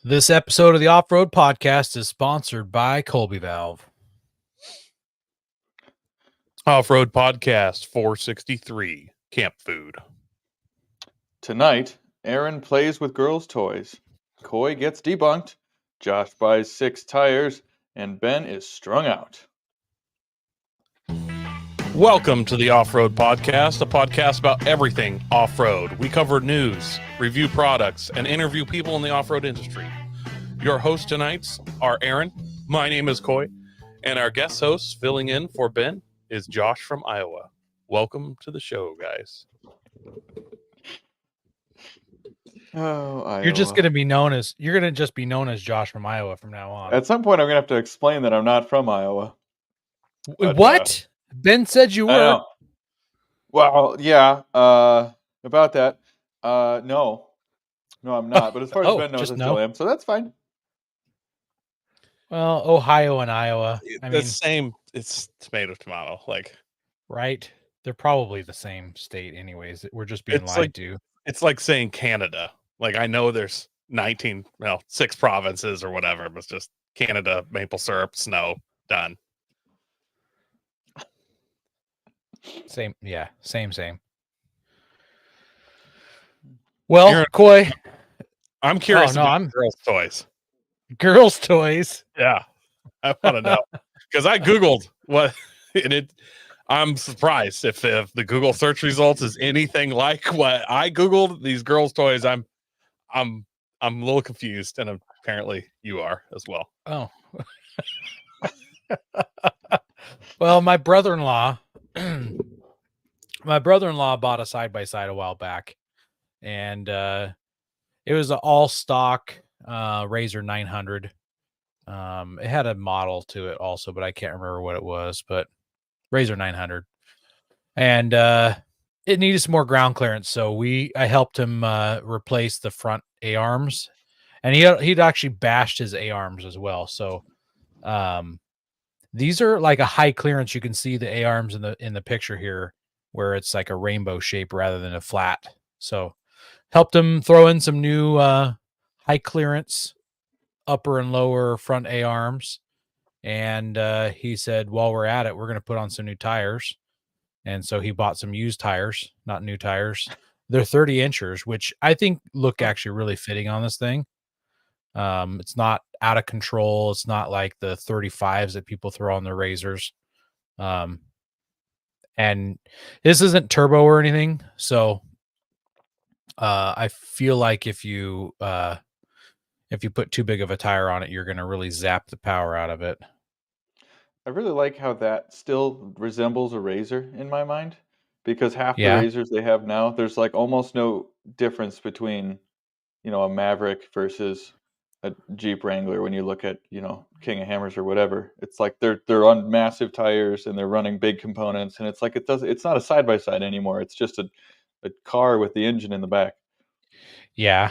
This episode of the Off-Road Podcast is sponsored by Colby Valve. Off-Road Podcast 463, Camp Food. Tonight, Aaron plays with girls' toys. Coy gets debunked. Josh buys 6 tires. And Ben is strung out. Welcome to the Off-Road Podcast, a podcast about everything off-road. We cover news, review products, and interview people in the off-road industry. Your hosts tonight are Aaron, my name is Coy, and our guest host filling in for Ben is Josh from Iowa. Welcome to the show, guys. Oh, Iowa. You're just gonna be known as Josh from Iowa from now on. At some point, I'm gonna have to explain that I'm not from Iowa. But, what? Ben said you were. Well, yeah. About that. No, I'm not. But as far as Ben knows, I still am. So that's fine. Well, Ohio and Iowa. Same. It's tomato. Right? They're probably the same state, anyways. We're just being lied to. It's like saying Canada. I know there's 6 provinces or whatever, but it's just Canada, maple syrup, snow, done. Same. Well, Aaron, Coy, I'm curious about girls' toys. Girls' toys? Yeah. I want to know. Because I Googled what, and I'm surprised if the Google search results is anything like what I Googled. These girls' toys, I'm a little confused, and apparently you are as well. Oh. Well, my brother-in-law bought a side-by-side a while back, and it was an all-stock Razor 900. It had a model to it also, but I can't remember what it was, but Razor 900. And it needed some more ground clearance, so I helped him replace the front A-arms, and he'd actually bashed his A-arms as well. So these are like a high clearance. You can see the A-arms in the picture here, where it's like a rainbow shape rather than a flat. So helped him throw in some new high clearance upper and lower front A-arms. And he said, while we're at it, we're going to put on some new tires. And so he bought some used tires, not new tires. They're 30 inchers, which I think look actually really fitting on this thing. It's not out of control. It's not like the 35s that people throw on their Razors. And this isn't turbo or anything. So I feel like if you put too big of a tire on it, you're going to really zap the power out of it. I really like how that still resembles a Razor in my mind, because half the Razors they have now, there's like almost no difference between, a Maverick versus a Jeep Wrangler when you look at, King of Hammers or whatever. It's like they're on massive tires and they're running big components, and it's like it's not a side-by-side anymore. It's just a car with the engine in the back. Yeah.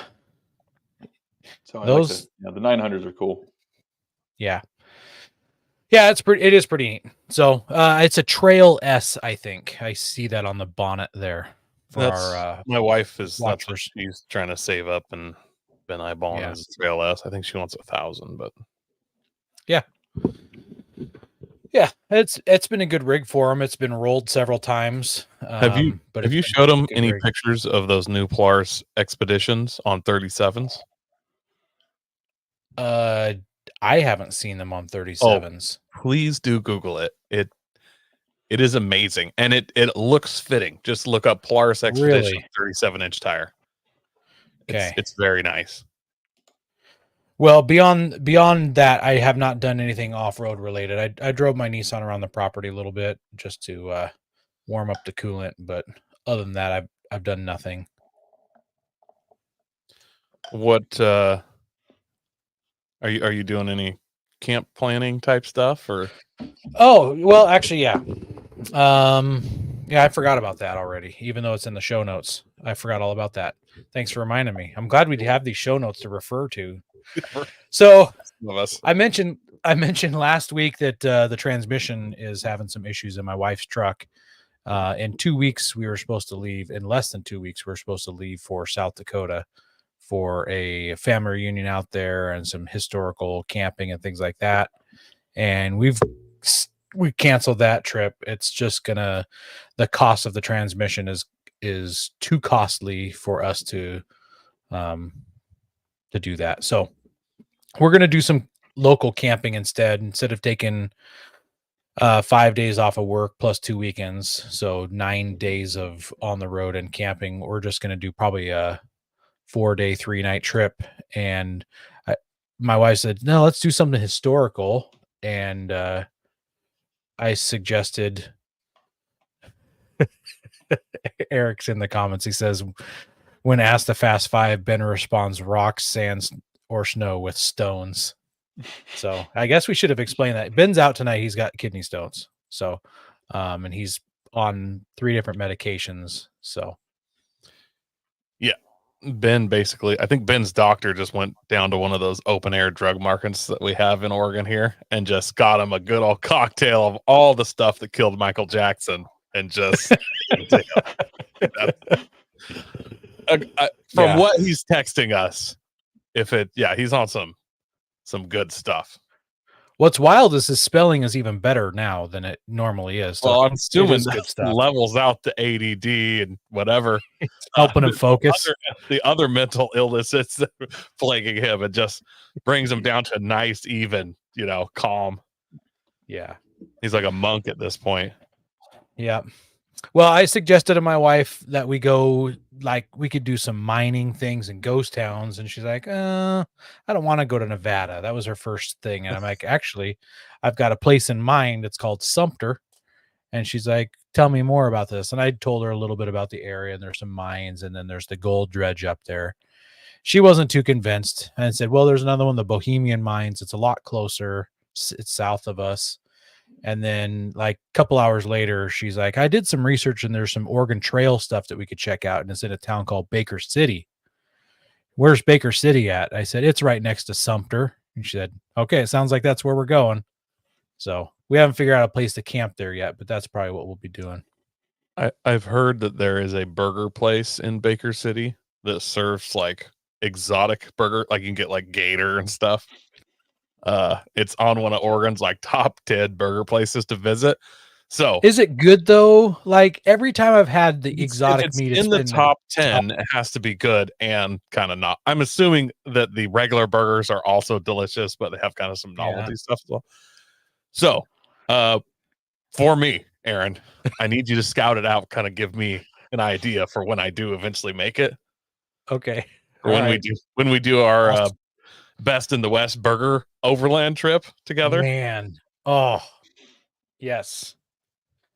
So those the 900s are cool. Yeah. Yeah, it is pretty neat. So it's a Trail S, I think. I see that on the bonnet there. My wife is that's what she's trying to save up and been eyeballing as a Trail S. I think she wants 1,000, but yeah. Yeah, it's been a good rig for him. It's been rolled several times. Have you showed him any pictures of those new Polaris Expeditions on 37s? I haven't seen them on 37s. Oh, please do Google it. It is amazing, and it looks fitting. Just look up Polaris Expedition 37-inch tire. Okay, it's very nice. Well, beyond that, I have not done anything off-road related. I drove my Nissan around the property a little bit just to warm up the coolant, but other than that, I've done nothing. What are you doing any camp planning type stuff or? Oh, well, actually, yeah. I forgot about that already, even though it's in the show notes. I forgot all about that. Thanks for reminding me. I'm glad we have these show notes to refer to. So I mentioned last week that the transmission is having some issues in my wife's truck. In 2 weeks, we were supposed to leave. In less than 2 weeks, we were supposed to leave for South Dakota for a family reunion out there and some historical camping and things like that. And we canceled that trip. It's just the cost of the transmission is too costly for us to do that. So we're going to do some local camping instead of taking 5 days off of work plus 2 weekends. So 9 days of on the road and camping. We're just going to do probably a 4-day, 3-night trip. And my wife said, no, let's do something historical. And I suggested Eric's in the comments. He says, when asked to Fast Five, Ben responds, rocks, sands, or snow with stones. So I guess we should have explained that. Ben's out tonight. He's got kidney stones. So, and he's on 3 different medications. So, yeah, Ben basically, I think Ben's doctor just went down to one of those open air drug markets that we have in Oregon here and just got him a good old cocktail of all the stuff that killed Michael Jackson and just from what he's texting us, he's on some good stuff. What's wild is his spelling is even better now than it normally is. So well, I'm assuming good stuff. Levels out the ADD and whatever. Helping him focus. The other mental illness that's plaguing him, and just brings him down to a nice, even, calm. Yeah. He's like a monk at this point. Yeah. Well, I suggested to my wife that we go, we could do some mining things in ghost towns. And she's like, I don't want to go to Nevada. That was her first thing. And I'm like, actually, I've got a place in mind. It's called Sumter. And she's like, tell me more about this. And I told her a little bit about the area, and there's some mines, and then there's the gold dredge up there. She wasn't too convinced and said, well, there's another one, the Bohemian mines. It's a lot closer. It's south of us. And then a couple hours later, she's like, I did some research and there's some Oregon Trail stuff that we could check out. And it's in a town called Baker City. Where's Baker City at? I said, it's right next to Sumter. And she said, okay, it sounds like that's where we're going. So we haven't figured out a place to camp there yet, but that's probably what we'll be doing. I've heard that there is a burger place in Baker City that serves exotic burger. You can get gator and stuff. It's on one of Oregon's top 10 burger places to visit. So is it good though? Every time I've had the exotic meat, it's in the top 10. It has to be good and kind of not. I'm assuming that the regular burgers are also delicious, but they have kind of some novelty stuff as well. So, for me, Aaron, I need you to scout it out. Kind of give me an idea for when I do eventually make it. Okay. Or when we do our Best in the West burger overland trip together. Man. Oh, yes.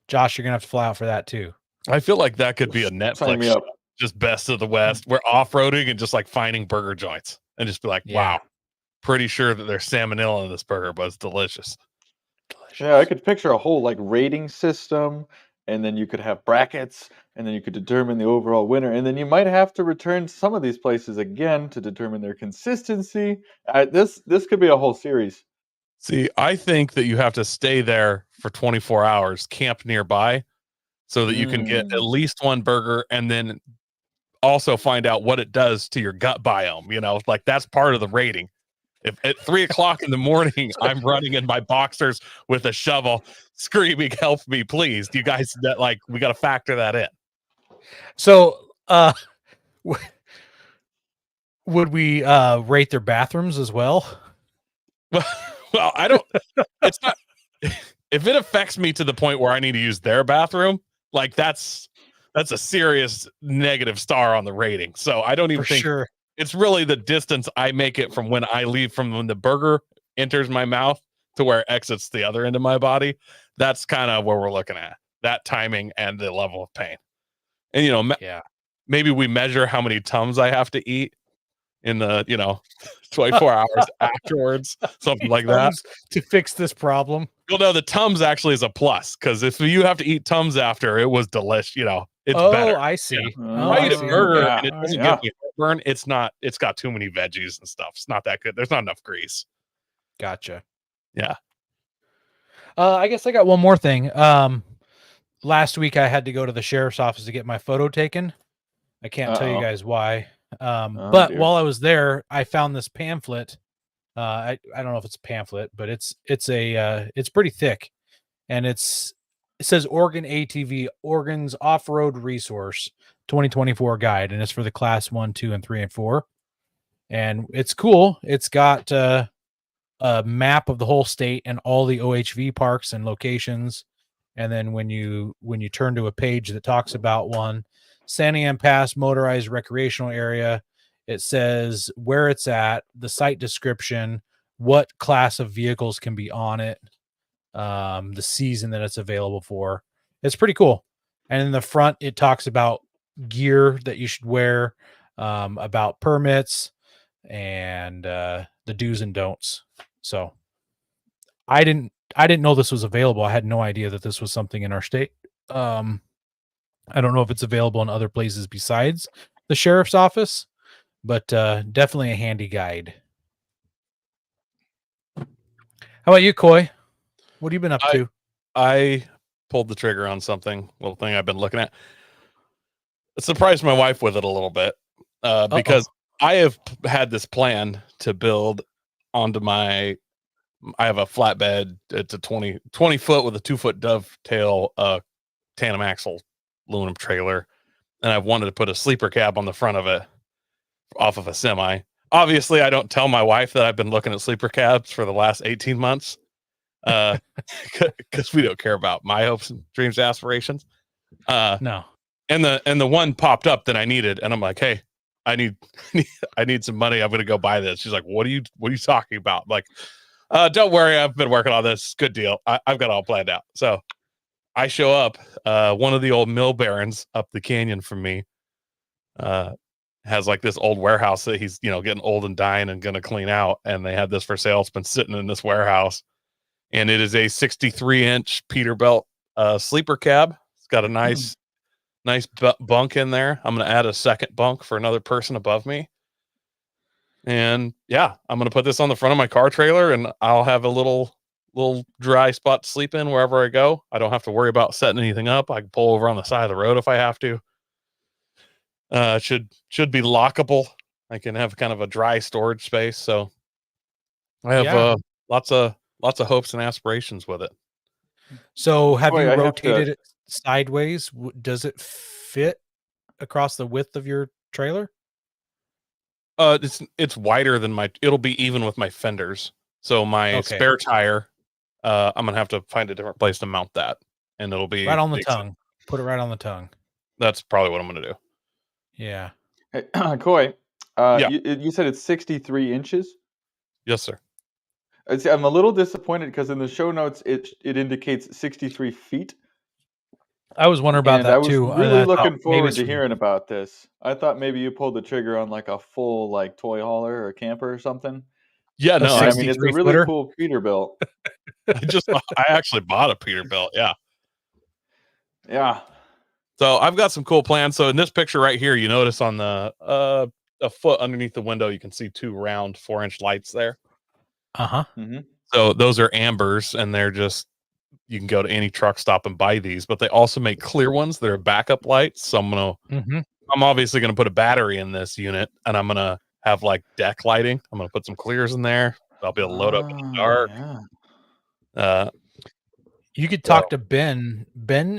Josh, you're going to have to fly out for that too. I feel like that could be a Netflix show, just Best of the West. We're off-roading and just finding burger joints and just be like, wow, pretty sure that there's salmonella in this burger, but it's delicious. Yeah, I could picture a whole rating system, and then you could have brackets, and then you could determine the overall winner, and then you might have to return some of these places again to determine their consistency. This could be a whole series. See, I think that you have to stay there for 24 hours, camp nearby, so that you can get at least one burger, and then also find out what it does to your gut biome. That's part of the rating. If at 3:00 in the morning, I'm running in my boxers with a shovel, screaming, "Help me, please!" You guys, we got to factor that in. So, would we rate their bathrooms as well? Well, I don't. It's not. If it affects me to the point where I need to use their bathroom, that's a serious negative star on the rating. So I don't even think. Sure. It's really the distance I make it from when I leave, from when the burger enters my mouth to where it exits the other end of my body. That's kind of where we're looking at, that timing and the level of pain. And, maybe we measure how many Tums I have to eat in the, 24 hours afterwards, something like that. To fix this problem. Well, no, the Tums actually is a plus, because if you have to eat Tums after, it was delicious, it's better. I see. I eat a burger and it doesn't give me heartburn. It's got too many veggies and stuff. It's not that good. There's not enough grease. Gotcha. Yeah. I guess I got one more thing. Last week I had to go to the sheriff's office to get my photo taken. I can't tell you guys why. Oh, But dear. while I was there, I found this pamphlet. I don't know if it's a pamphlet, but it's pretty thick, and it says Oregon ATV Oregon's Off-Road Resource 2024 guide, and it's for the class 1, 2, and 3 and 4. And it's cool. It's got a map of the whole state and all the OHV parks and locations. And then when you turn to a page that talks about one, Santiam Pass Motorized Recreational Area, it says where it's at, the site description, what class of vehicles can be on it, the season that it's available for. It's pretty cool. And in the front, it talks about gear that you should wear, about permits, and the do's and don'ts. So I didn't know this was available. I had no idea that this was something in our state. I don't know if it's available in other places besides the sheriff's office, but definitely a handy guide. How about you, Coy? What have you been up to? I pulled the trigger on something, little thing I've been looking at. I surprised my wife with it a little bit because I have had this plan to build onto I have a flatbed. It's a 20 foot with a 2-foot dovetail tandem axle aluminum trailer. And I've wanted to put a sleeper cab on the front of it off of a semi. Obviously, I don't tell my wife that I've been looking at sleeper cabs for the last 18 months because we don't care about my hopes and dreams, aspirations. No. And the one popped up that I needed, and I'm like, hey, I need some money. I'm going to go buy this. She's like, what are you talking about? I'm like, don't worry. I've been working on this. Good deal. I've got it all planned out. So I show up, one of the old mill barons up the canyon from me, has like this old warehouse that he's, getting old and dying and going to clean out. And they had this for sale. It's been sitting in this warehouse, and it is a 63-inch Peterbilt, sleeper cab. It's got a nice bunk in there. I'm going to add a second bunk for another person above me. And yeah, I'm going to put this on the front of my car trailer, and I'll have a little dry spot to sleep in wherever I go. I don't have to worry about setting anything up. I can pull over on the side of the road if I have to. Should be lockable. I can have kind of a dry storage space. So I have lots of hopes and aspirations with it. So have you rotated it sideways? Does it fit across the width of your trailer? It's wider than it'll be even with my fenders. So my spare tire, I'm going to have to find a different place to mount that, and it'll be right on the tongue. Put it right on the tongue. That's probably what I'm going to do. Yeah. Hey, Coy, you said it's 63 inches? Yes, sir. I'm a little disappointed because in the show notes, it indicates 63 feet. I was wondering about that too. I was really looking forward to hearing about this. I thought maybe you pulled the trigger on like a full like toy hauler or camper or something. Yeah, no, I mean, it's a really cool Peterbilt. I actually bought a Peterbilt. Yeah. Yeah. So I've got some cool plans. So in this picture right here, you notice on the a foot underneath the window, you can see 2 round 4-inch lights there. Mm-hmm. So those are ambers, and they're just, you can go to any truck stop and buy these, but they also make clear ones that are backup lights. So I'm obviously going to put a battery in this unit, and I'm going to have like deck lighting. I'm going to put some clears in there. I'll be able to load up in the dark. Yeah. You could talk to Ben. Ben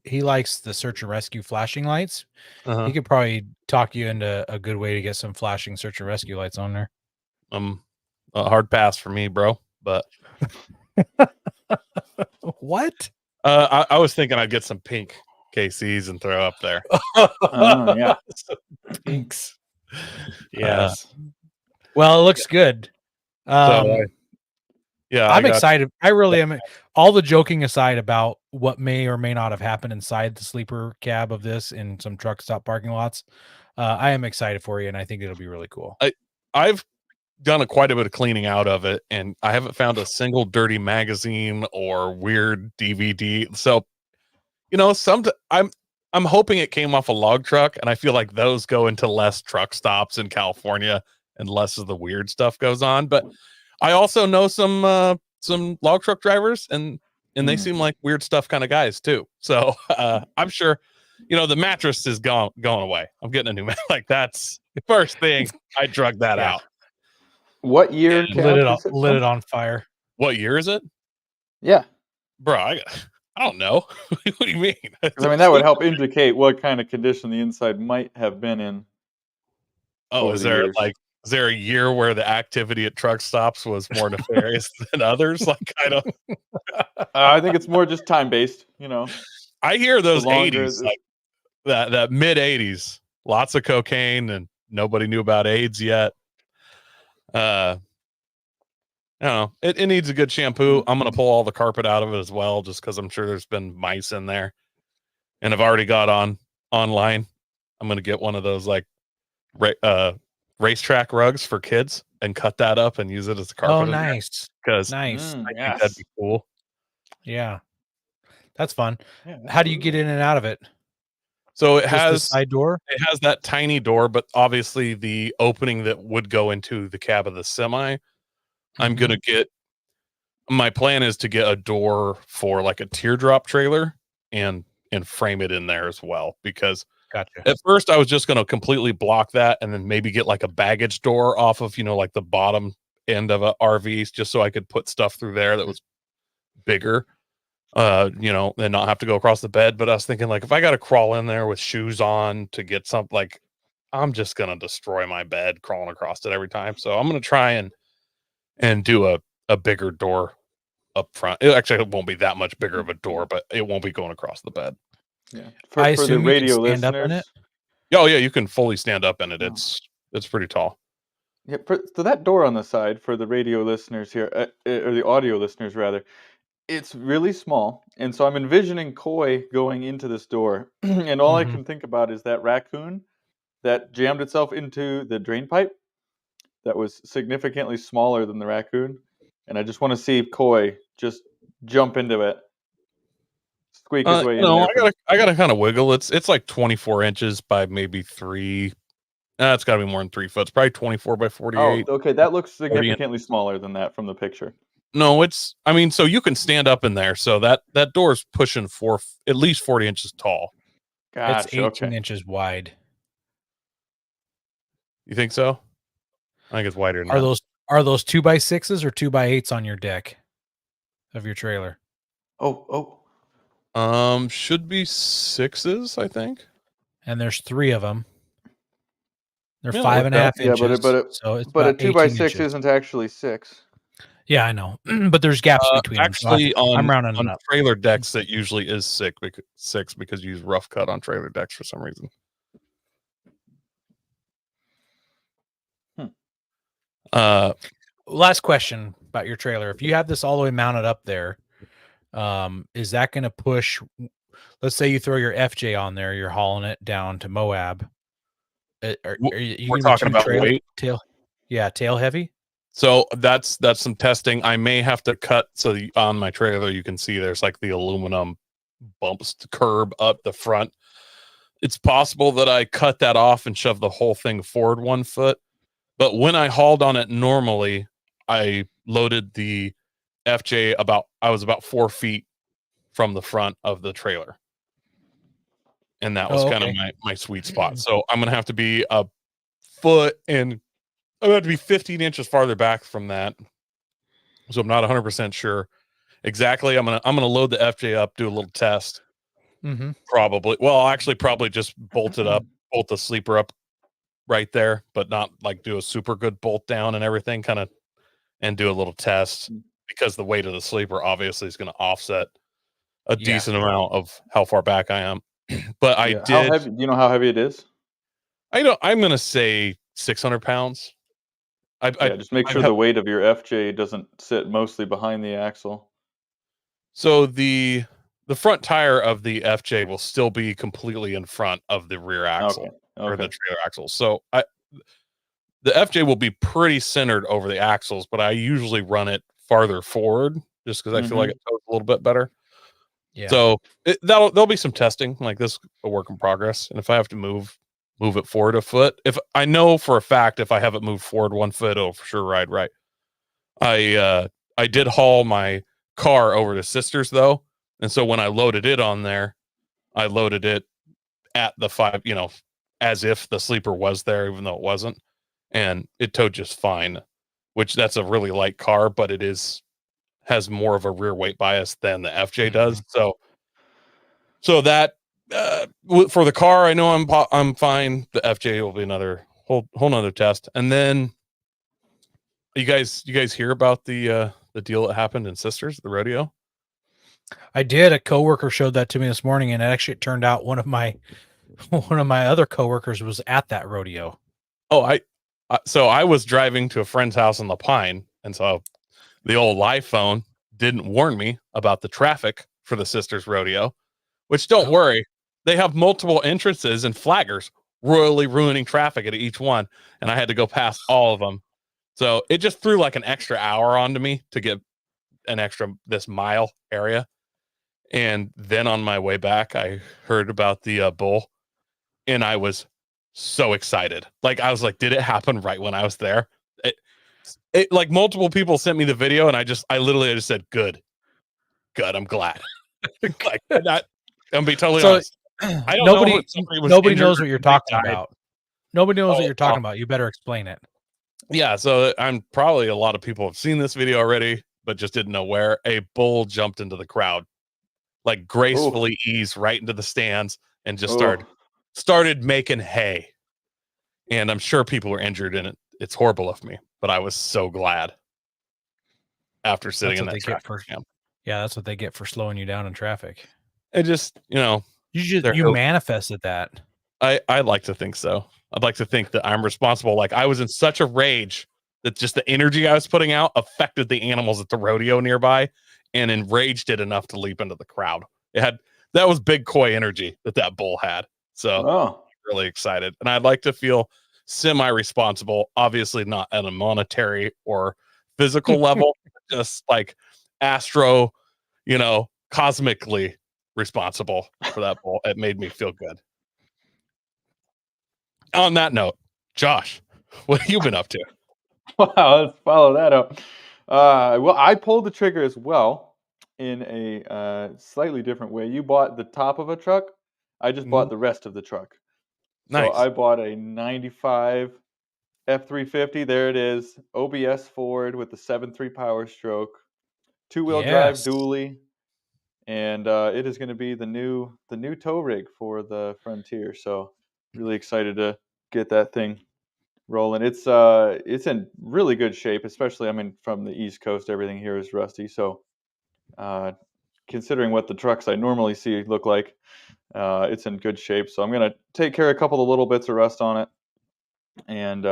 he likes the search and rescue flashing lights. He could probably talk you into a good way to get some flashing search and rescue lights on there. A hard pass for me, bro. But what? I was thinking I'd get some pink KCs and throw up there. Yeah. Pinks. Yes. Well, it looks good. I'm excited. I really am. All the joking aside about what may or may not have happened inside the sleeper cab of this in some truck stop parking lots, I am excited for you, and I think it'll be really cool. I've done quite a bit of cleaning out of it, and I haven't found a single dirty magazine or weird DVD. So, I'm hoping it came off a log truck, and I feel like those go into less truck stops in California, and less of the weird stuff goes on. But I also know some log truck drivers, and they seem like weird stuff kind of guys too. So I'm sure the mattress is going away. I'm getting a new like that's the first thing. I drug that Yeah. out. What year Lit cap it, is it lit from? it on fire. What year is it? Yeah. Bro, I don't know. What do you mean? Because I mean, that would help indicate what kind of condition the inside might have been in over Is the there years. is there a year where the activity at truck stops was more nefarious than others? Like I don't. I think it's more just time based. I hear those longer 80s, like that mid 80s, lots of cocaine and nobody knew about AIDS yet. I don't know. It needs a good shampoo. I'm gonna pull all the carpet out of it as well, just because I'm sure there's been mice in there. And I've already got online. I'm gonna get one of those like racetrack rugs for kids and cut that up and use it as a carpet. Oh, nice. Because Nice. I think that'd be cool. Yeah. That's fun. Yeah, How do you get in and out of it? So it Just has the side door? It has that tiny door, but obviously the opening that would go into the cab of the semi. I'm gonna get. My plan is to get a door for like a teardrop trailer and frame it in there as well, because Gotcha. at first I was just going to completely block that and then maybe get like a baggage door off of, like the bottom end of a RV, just so I could put stuff through there that was bigger, and not have to go across the bed. But I was thinking, like, if I got to crawl in there with shoes on to get something, like, I'm just going to destroy my bed crawling across it every time. So I'm going to try and do a bigger door up front. It won't be that much bigger of a door, but it won't be going across the bed. Yeah. I For the assume you can radio stand up in listeners. it. Oh yeah, you can fully stand up in it. Oh. It's pretty tall. Yeah, so that door on the side for the radio listeners here, or the audio listeners rather, it's really small, and so I'm envisioning Coy going into this door, and all I can think about is that raccoon that jammed itself into the drain pipe that was significantly smaller than the raccoon, and I just want to see Coy just jump into it, squeak his way in there. I gotta kind of wiggle. It's like 24 inches by maybe 3. It's got to be more than 3 foot. It's probably 24 by 48. Oh, okay, that looks significantly smaller than that from the picture. No, so you can stand up in there. So that door is pushing at least 40 inches tall. Gotcha, it's 18 inches wide. You think so? I think it's wider than that. Are those 2x6s or 2x8s on your deck of your trailer? Should be 6s, I think. And there's 3 of them. They're Yeah, 5.5 inches. Yeah, but a 2x6 isn't actually 6. Yeah, I know, but there's gaps between them. Actually, I'm rounding on it up. trailer decks, it usually is 6 because you use rough cut on trailer decks for some reason. Last question about your trailer. If you have this all the way mounted up there, is that going to push? Let's say you throw your FJ on there, you're hauling it down to Moab. We're talking about weight? Tail heavy. So that's some testing. I may have to cut. So on my trailer, you can see there's like the aluminum bumps to curb up the front. It's possible that I cut that off and shove the whole thing forward 1 foot. But when I hauled on it normally, I loaded the FJ I was about 4 feet from the front of the trailer. And that was kind of my sweet spot. So I'm going to have to be a foot and I'm going to have to be 15 inches farther back from that. So I'm not 100% sure exactly. I'm going to load the FJ up, do a little test. Probably. Well, I'll actually probably just bolt the sleeper up right there, but not like do a super good bolt down and everything and do a little test, because the weight of the sleeper obviously is going to offset a decent amount of how far back I am. But I did. How heavy, do you know how heavy it is? I'm going to say 600 pounds. Just make sure the weight of your FJ doesn't sit mostly behind the axle. So the front tire of the FJ will still be completely in front of the rear axle or the trailer axle. So the FJ will be pretty centered over the axles, but I usually run it farther forward just because I feel like it tows a little bit better. Yeah. So there'll be some testing, like this, a work in progress. And if I have to move it forward a foot, if I know for a fact, if I have it moved forward 1 foot, it'll for sure ride right. I did haul my car over to Sisters though. And so when I loaded it on there, I loaded it at the 5, as if the sleeper was there, even though it wasn't. And it towed just fine, which that's a really light car, but it has more of a rear weight bias than the FJ does. So that for the car, I know I'm fine. The FJ will be another whole nother test. And then you guys hear about the deal that happened in Sisters, the rodeo? I did. A coworker showed that to me this morning, and it turned out one of my other coworkers was at that rodeo. Oh, so I was driving to a friend's house in La Pine, and so the old live phone didn't warn me about the traffic for the Sisters rodeo, which don't worry, they have multiple entrances and flaggers royally ruining traffic at each one, and I had to go past all of them. So it just threw like an extra hour onto me to get an extra this mile area. And then on my way back, I heard about the bull, and I was so excited. Like, I was like, did it happen right when I was there? It like multiple people sent me the video, and I literally just said, good, I'm glad. Like, I'm be totally honest. I don't know if nobody knows what you're talking about. Nobody knows what you're talking about. You better explain it. Yeah, so I'm probably a lot of people have seen this video already, but just didn't know where a bull jumped into the crowd, like gracefully eased right into the stands and just started making hay. And I'm sure people were injured in it. It's horrible of me, but I was so glad after sitting in that traffic jam. Yeah, that's what they get for slowing you down in traffic. It just, you manifested that. I like to think so. I'd like to think that I'm responsible. Like, I was in such a rage that just the energy I was putting out affected the animals at the rodeo nearby and enraged it enough to leap into the crowd. That was big Coy energy that bull had. So I'm really excited. And I'd like to feel semi-responsible, obviously not at a monetary or physical level, just like astro, cosmically responsible for that bull. It made me feel good. On that note, Josh, what have you been up to? Wow, let's follow that up. Well, I pulled the trigger as well in a slightly different way. You bought the top of a truck. I just bought the rest of the truck. Nice. So I bought a 95 F350. There it is. OBS Ford with the 7.3 Power Stroke, two-wheel drive dually, and it is going to be the new tow rig for the Frontier. So really excited to get that thing rolling. It's in really good shape, especially from the East Coast. Everything here is rusty, so considering what the trucks I normally see look like, it's in good shape. So I'm gonna take care of a couple of little bits of rust on it, and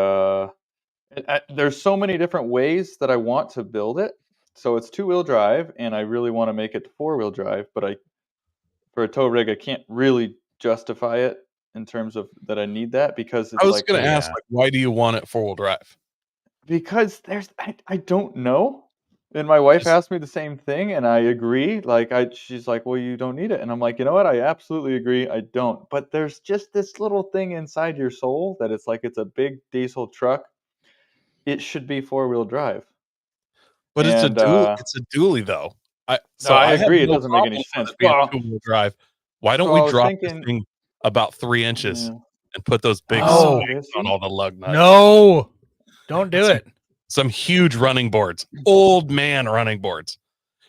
there's so many different ways that I want to build it. So it's two-wheel drive, and I really want to make it four-wheel drive, but for a tow rig, I can't really justify it in terms of that I need that, because it's I was going to ask, why do you want it four-wheel drive? Because I don't know. And my wife asked me the same thing, and I agree. She's like, well, you don't need it. And I'm like, you know what? I absolutely agree. I don't. But there's just this little thing inside your soul that it's like, it's a big diesel truck. It should be four-wheel drive. But it's a dually though. I agree. It doesn't make any sense. Two-wheel drive. Why don't we drop this thing about 3 inches and put those big spikes on all the lug nuts? No, don't do it. Some huge running boards, old man running boards.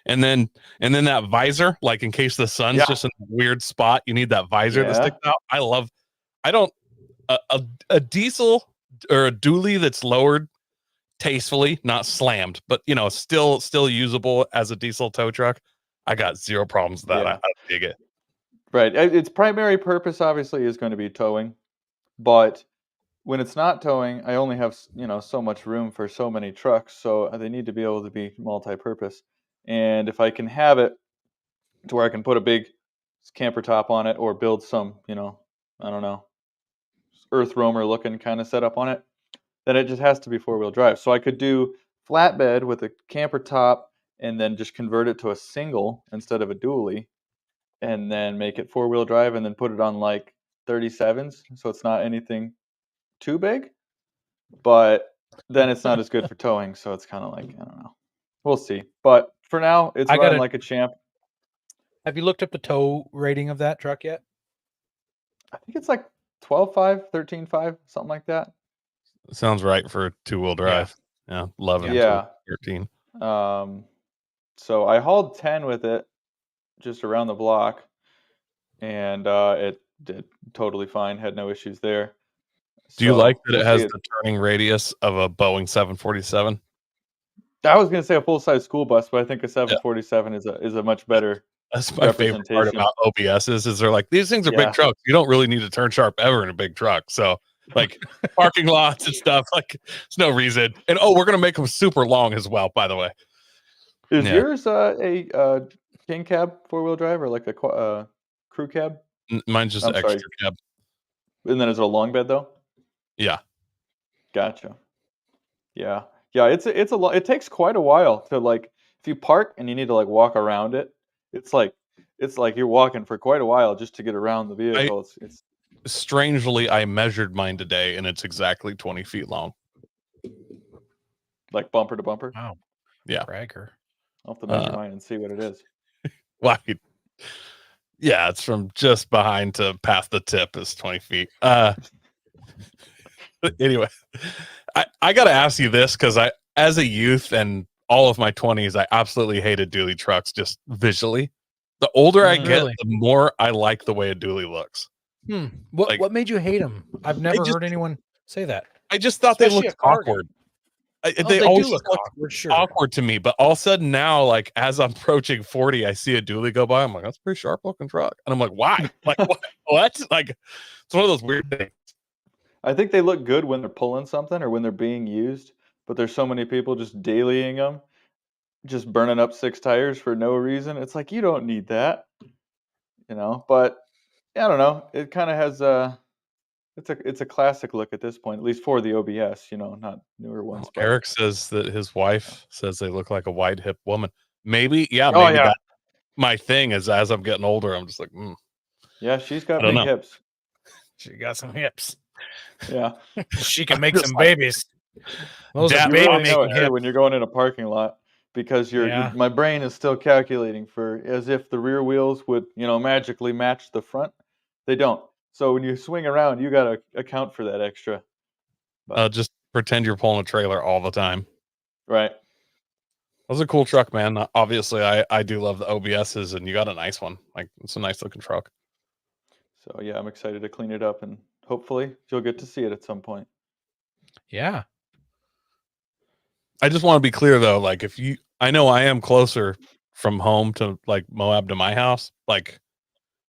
And then that visor, like in case the sun's just in a weird spot, you need that visor that sticks out. A diesel or a dually that's lowered tastefully, not slammed, but still usable as a diesel tow truck. I got zero problems with that. I dig it. Right. Its primary purpose obviously is going to be towing, but when it's not towing, I only have so much room for so many trucks, so they need to be able to be multi-purpose. And if I can have it to where I can put a big camper top on it, or build some, I don't know, earth roamer looking kind of setup on it, then it just has to be four-wheel drive. So I could do flatbed with a camper top and then just convert it to a single instead of a dually, and then make it four-wheel drive, and then put it on like 37s, so it's not anything too big, but then it's not as good for towing, so it's kind of like, I don't know. We'll see. But for now, it's running like a champ. Have you looked up the tow rating of that truck yet? I think it's like 12.5, 13.5, something like that. Sounds right for a two-wheel drive. Yeah, 11 Yeah. to 13. So I hauled 10 with it just around the block, and it did totally fine. Had no issues there. Do you like So that we'll it see has it. the turning radius of a Boeing 747? I was gonna say a full-size school bus, but I think a Yeah. 747 is a much better That's my favorite part representation. about OBSs is they're like, these things are big Yeah. trucks. You don't really need to turn sharp ever in a big truck. So like parking lots and stuff, like there's no reason. And we're gonna make them super long as well, by the way. Is Yeah. yours a king cab 4-wheel drive or like a crew cab? Mine's just I'm sorry. extra cab. And then is it a long bed though? Yeah. Gotcha. Yeah. Yeah, it's a lot. It takes quite a while to like if you park and you need to like walk around it, it's like you're walking for quite a while just to get around the I vehicle. It's strangely I measured mine today and it's exactly 20 feet long. like bumper to bumper. Wow. Yeah. Bragger. I'll have to measure mine and see what it is. Why? Yeah, it's from just behind to past the tip is 20 feet. Anyway, I gotta ask you this because as a youth and all of my 20s, I absolutely hated dually trucks just visually. The older I get, Really? the more I like the way a dually looks. What made you hate them? I've never heard anyone say that. I just thought Especially they a looked cargo. awkward. They do always look just awkward, sure. awkward to me, but all of a sudden now, like as I'm approaching 40, I see a dually go by. I'm like, that's a pretty sharp looking truck, and I'm like, why? Like what? Like it's one of those weird things. I think they look good when they're pulling something or when they're being used, but there's so many people just dailying them, just burning up 6 tires for no reason. It's like you don't need that, But I don't know. It kind of has it's a classic look at this point, at least for the OBS, not newer ones. But Eric says that his wife says they look like a wide hip woman. Maybe, yeah, oh maybe yeah, that my thing is as I'm getting older, I'm just like, yeah, she's I got don't big know. hips. She got some hips. Yeah, She can make Just some like- babies. Those Dad, are you baby really know making it too hips. when you're going in a parking lot because Yeah. my brain is still calculating for as if the rear wheels would magically match the front. They don't. So when you swing around, you got to account for that extra. just pretend you're pulling a trailer all the time. Right. That was a cool truck, man. Obviously, I do love the OBSs, and you got a nice one. Like it's a nice looking truck. So yeah, I'm excited to clean it up, and hopefully you'll get to see it at some point. Yeah. I just want to be clear though, like I know I am closer from home to like Moab to my house. Like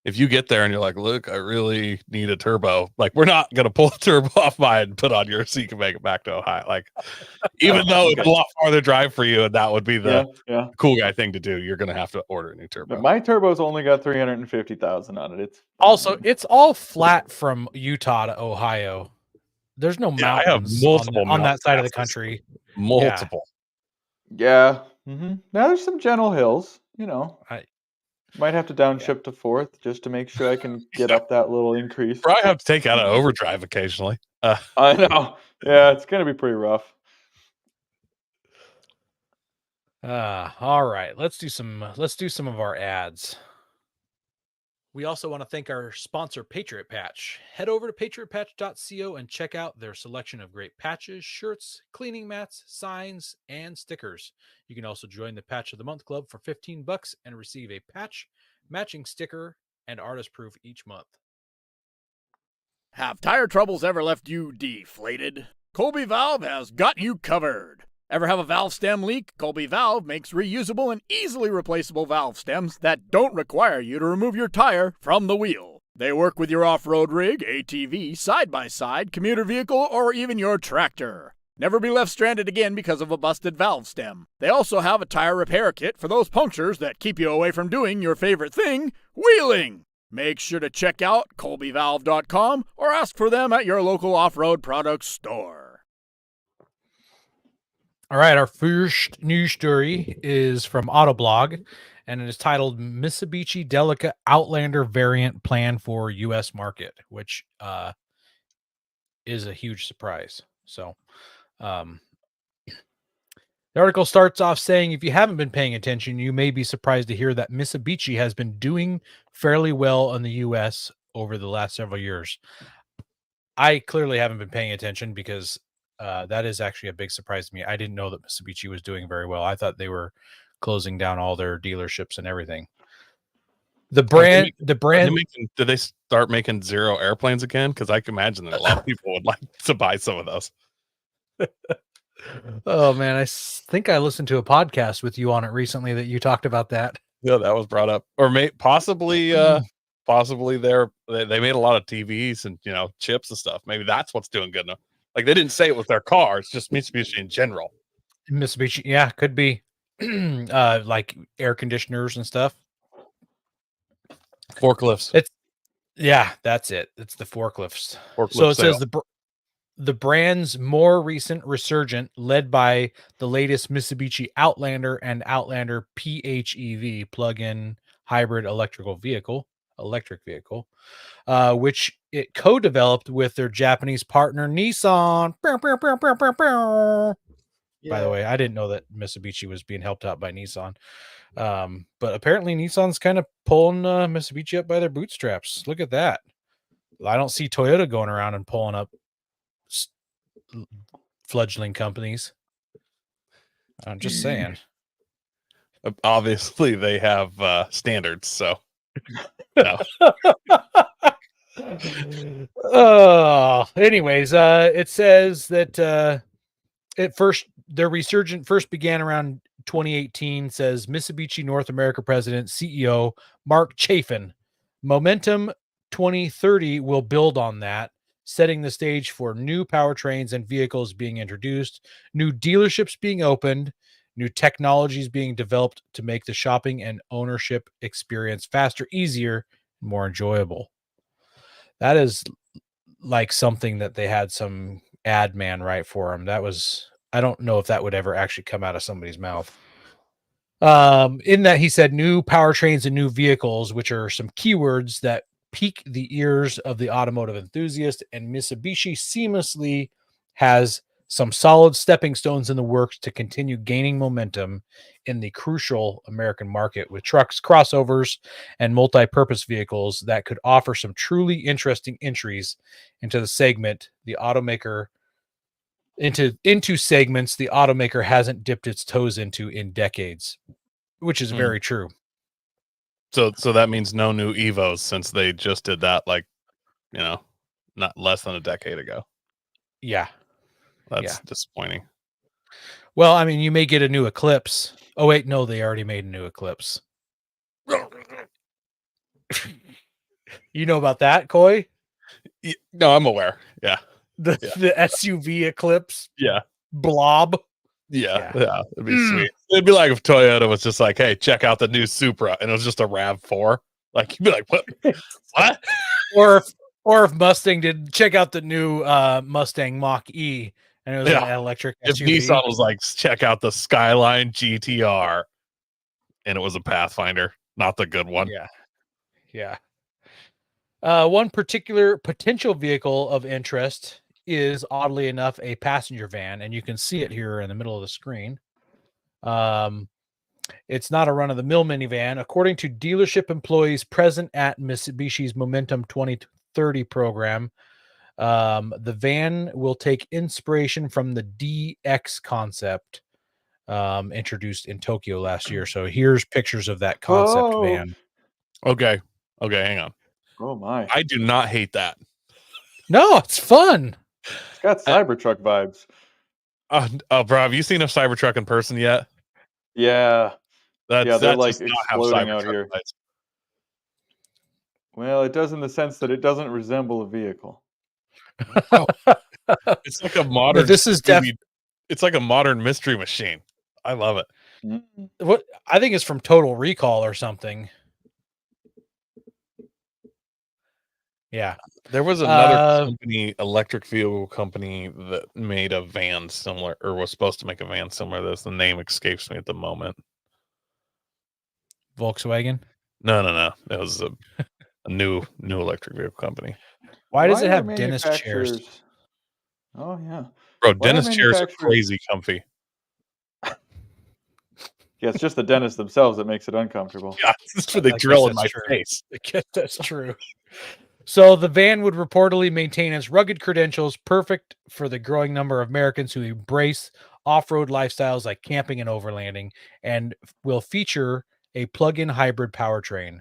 if you get there and you're like, look, I really need a turbo, like we're not gonna pull a turbo off mine and put on yours so you can make it back to Ohio. Like even though it's a lot farther drive for you and that would be the cool guy thing to do, you're gonna have to order a new turbo. But my turbo's only got 350,000 on it. It's Also, it's all flat from Utah to Ohio. There's no mountains I have multiple on that side of the passes. country. Multiple. Yeah. Now there's some gentle hills, Might have to downshift to 4th just to make sure I can get up that little increase. Probably have to take out an overdrive occasionally. I know. Yeah, it's gonna be pretty rough. All right. Let's do some of our ads. We also want to thank our sponsor, Patriot Patch. Head over to patriotpatch.co and check out their selection of great patches, shirts, cleaning mats, signs, and stickers. You can also join the Patch of the Month Club for $15 and receive a patch, matching sticker, and artist proof each month. Have tire troubles ever left you deflated? Colby Valve has got you covered. Ever have a valve stem leak? Colby Valve makes reusable and easily replaceable valve stems that don't require you to remove your tire from the wheel. They work with your off-road rig, ATV, side-by-side, commuter vehicle, or even your tractor. Never be left stranded again because of a busted valve stem. They also have a tire repair kit for those punctures that keep you away from doing your favorite thing, wheeling. Make sure to check out colbyvalve.com or ask for them at your local off-road products store. All right, our first news story is from Autoblog, and it is titled Mitsubishi Delica Outlander Variant Plan for U.S. Market, which is a huge surprise. So the article starts off saying, if you haven't been paying attention, you may be surprised to hear that Mitsubishi has been doing fairly well in the U.S. over the last several years. I clearly haven't been paying attention because that is actually a big surprise to me. I didn't know that Mitsubishi was doing very well. I thought they were closing down all their dealerships and everything. The brand. Did they start making Zero airplanes again? Because I can imagine that a lot of people would like to buy some of those. Oh man, I think I listened to a podcast with you on it recently that you talked about that. Yeah, that was brought up, or possibly they made a lot of TVs and chips and stuff. Maybe that's what's doing good enough. Like they didn't say it was their car; it's just Mitsubishi in general. Mitsubishi, yeah, could be like air conditioners and stuff. Forklifts. That's it. It's the forklifts. Forklift so it sale. says the brand's more recent resurgent, led by the latest Mitsubishi Outlander and Outlander PHEV plug-in hybrid electric vehicle, which it co-developed with their Japanese partner Nissan. By the way, I didn't know that Mitsubishi was being helped out by Nissan. But apparently Nissan's kind of pulling Mitsubishi up by their bootstraps. Look at that. I don't see Toyota going around and pulling up fledgling companies. I'm just saying. Obviously, they have standards, so no. Anyways, it says that their resurgent first began around 2018. Says Mitsubishi North America President CEO Mark Chafin. Momentum 2030 will build on that, setting the stage for new powertrains and vehicles being introduced, new dealerships being opened, new technologies being developed to make the shopping and ownership experience faster, easier, and more enjoyable. That is like something that they had some ad man write for them. I don't know if that would ever actually come out of somebody's mouth. In that he said new powertrains and new vehicles, which are some keywords that pique the ears of the automotive enthusiast, and Mitsubishi seamlessly has some solid stepping stones in the works to continue gaining momentum in the crucial American market with trucks, crossovers, and multi-purpose vehicles that could offer some truly interesting entries into the segment the automaker into segments the automaker hasn't dipped its toes into in decades, which is very true. So that means no new Evos since they just did that, not less than a decade ago. Yeah. That's disappointing. Well, I mean, you may get a new Eclipse. Oh, wait, no, they already made a new Eclipse. You know about that, Coy? No, I'm aware. Yeah. The SUV Eclipse? Yeah. Blob? Yeah. It'd be sweet. It'd be like if Toyota was just like, hey, check out the new Supra, and it was just a RAV4. Like, you'd be like, what? What? Or if Mustang did, check out the new Mustang Mach-E, and it was an electric SUV. If Nissan was like, check out the Skyline GTR, and it was a Pathfinder, not the good one. Yeah. One particular potential vehicle of interest is, oddly enough, a passenger van, and you can see it here in the middle of the screen. It's not a run-of-the-mill minivan. According to dealership employees present at Mitsubishi's Momentum 2030 program, the van will take inspiration from the DX concept introduced in Tokyo last year. So here's pictures of that concept van. Okay, hang on. Oh my! I do not hate that. No, it's fun. It's got Cybertruck vibes. Bro, have you seen a Cybertruck in person yet? Yeah. They're like exploding out here. Well, it does in the sense that it doesn't resemble a vehicle. Oh. It's like a modern. It's like a modern mystery machine. I love it. Mm-hmm. What I think it's from Total Recall or something. Yeah. There was another electric vehicle company that made a van similar, or was supposed to make a van similar to this. The name escapes me at the moment. Volkswagen? No. It was a new electric vehicle company. Why does it have dentist chairs? Oh, yeah. Bro, dentist chairs are crazy comfy. Yeah, it's just the dentists themselves that makes it uncomfortable. Yeah, that's where they drill in my face. That's true. So the van would reportedly maintain its rugged credentials, perfect for the growing number of Americans who embrace off-road lifestyles like camping and overlanding, and will feature a plug-in hybrid powertrain.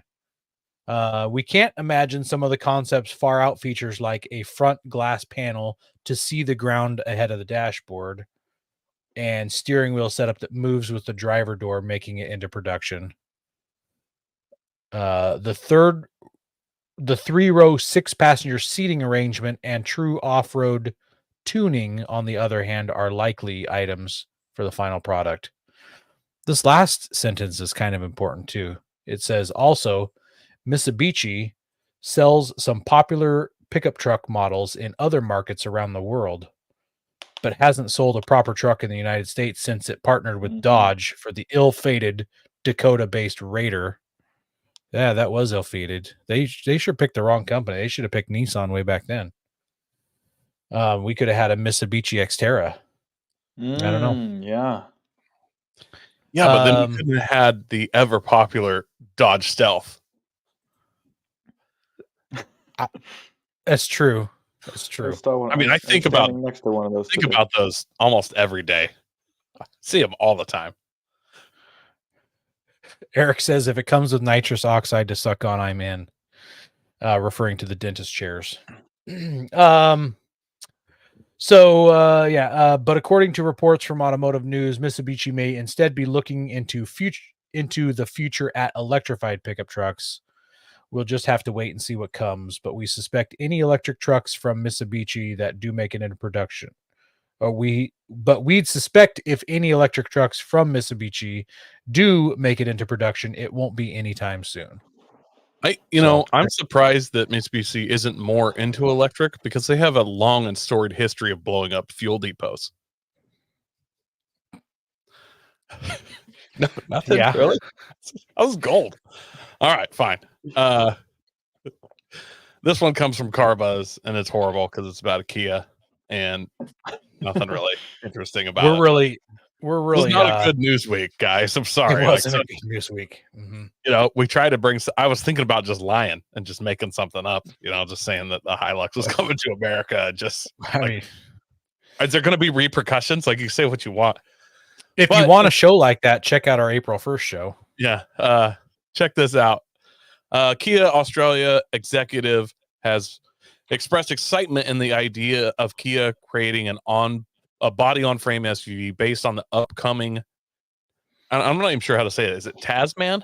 We can't imagine some of the concept's far-out features like a front glass panel to see the ground ahead of the dashboard and steering wheel setup that moves with the driver door, making it into production. The 3-row 6-passenger seating arrangement and true off-road tuning, on the other hand, are likely items for the final product. This last sentence is kind of important too. It says also, Mitsubishi sells some popular pickup truck models in other markets around the world, but hasn't sold a proper truck in the United States since it partnered with Dodge for the ill-fated Dakota-based Raider. Yeah, that was ill-fated. They sure picked the wrong company. They should have picked Nissan way back then. We could have had a Mitsubishi Xterra. I don't know. Yeah. Yeah, but then you couldn't have had the ever popular Dodge Stealth. That's true. That's true. I mean, I think about next to one of those. About those almost every day. I see them all the time. Eric says if it comes with nitrous oxide to suck on, I'm in. Referring to the dentist chairs. But according to reports from Automotive News, Mitsubishi may instead be looking into the future at electrified pickup trucks. We'll just have to wait and see what comes, but we suspect any electric trucks from Mitsubishi that do make it into production. We'd suspect if any electric trucks from Mitsubishi do make it into production, it won't be anytime soon. I'm surprised that Mitsubishi isn't more into electric because they have a long and storied history of blowing up fuel depots. No, nothing. Yeah. Really? That was gold. All right, fine. This one comes from Carbuzz, and it's horrible because it's about a Kia, and nothing really interesting about it. We're really. It was not a good news week, guys. I'm sorry. It wasn't a good news week. Mm-hmm. We tried to bring. I was thinking about just lying and just making something up. Just saying that the Hilux was coming to America. Just, is there going to be repercussions? Like, you say what you want. If you want a show like that, check out our April 1st show. Yeah. Check this out. Kia Australia executive has expressed excitement in the idea of Kia creating a body-on-frame SUV based on the upcoming. I'm not even sure how to say it. Is it Tasman?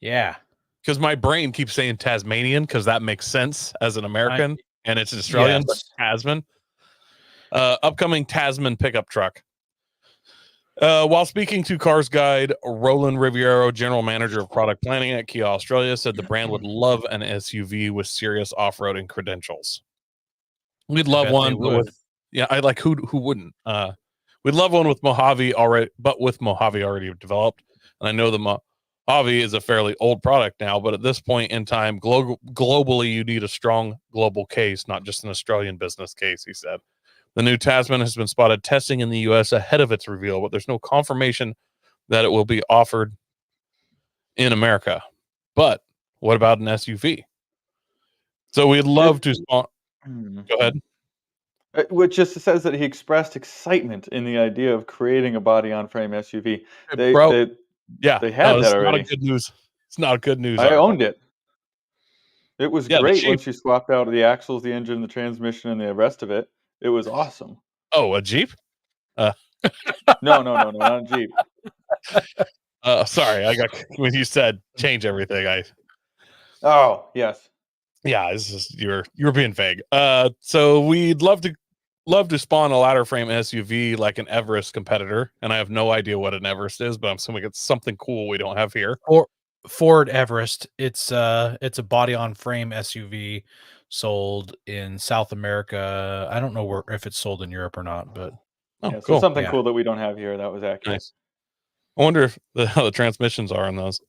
Yeah, because my brain keeps saying Tasmanian because that makes sense as an American, and it's an Australian, but Tasman. Upcoming Tasman pickup truck. While speaking to Cars Guide, Roland Riviero, general manager of product planning at Kia Australia, said the brand would love an SUV with serious off-roading credentials. We'd love one, I like who wouldn't. We'd love one with Mojave already, but with Mojave already developed. And I know the Mojave is a fairly old product now, but at this point in time, globally, you need a strong global case, not just an Australian business case, he said. The new Tasman has been spotted testing in the U.S. ahead of its reveal, but there's no confirmation that it will be offered in America. But what about an SUV? So we'd love to spawn. Go ahead. Which just says that he expressed excitement in the idea of creating a body-on-frame SUV. They had that already. Not good news. It's not good news. I owned it. It was great once you swapped out the axles, the engine, the transmission, and the rest of it. It was awesome. Oh, a Jeep? No, not a Jeep. Sorry, when you said change everything. Oh, yes. Yeah, it's just you were being vague. So we'd love to spawn a ladder frame SUV like an Everest competitor, and I have no idea what an Everest is, but I'm assuming it's something cool we don't have here. Or Ford Everest. It's a body on frame SUV sold in South America. I don't know if it's sold in Europe or not, but cool. So something cool that we don't have here. That was accurate. Nice. I wonder how the transmissions are on those.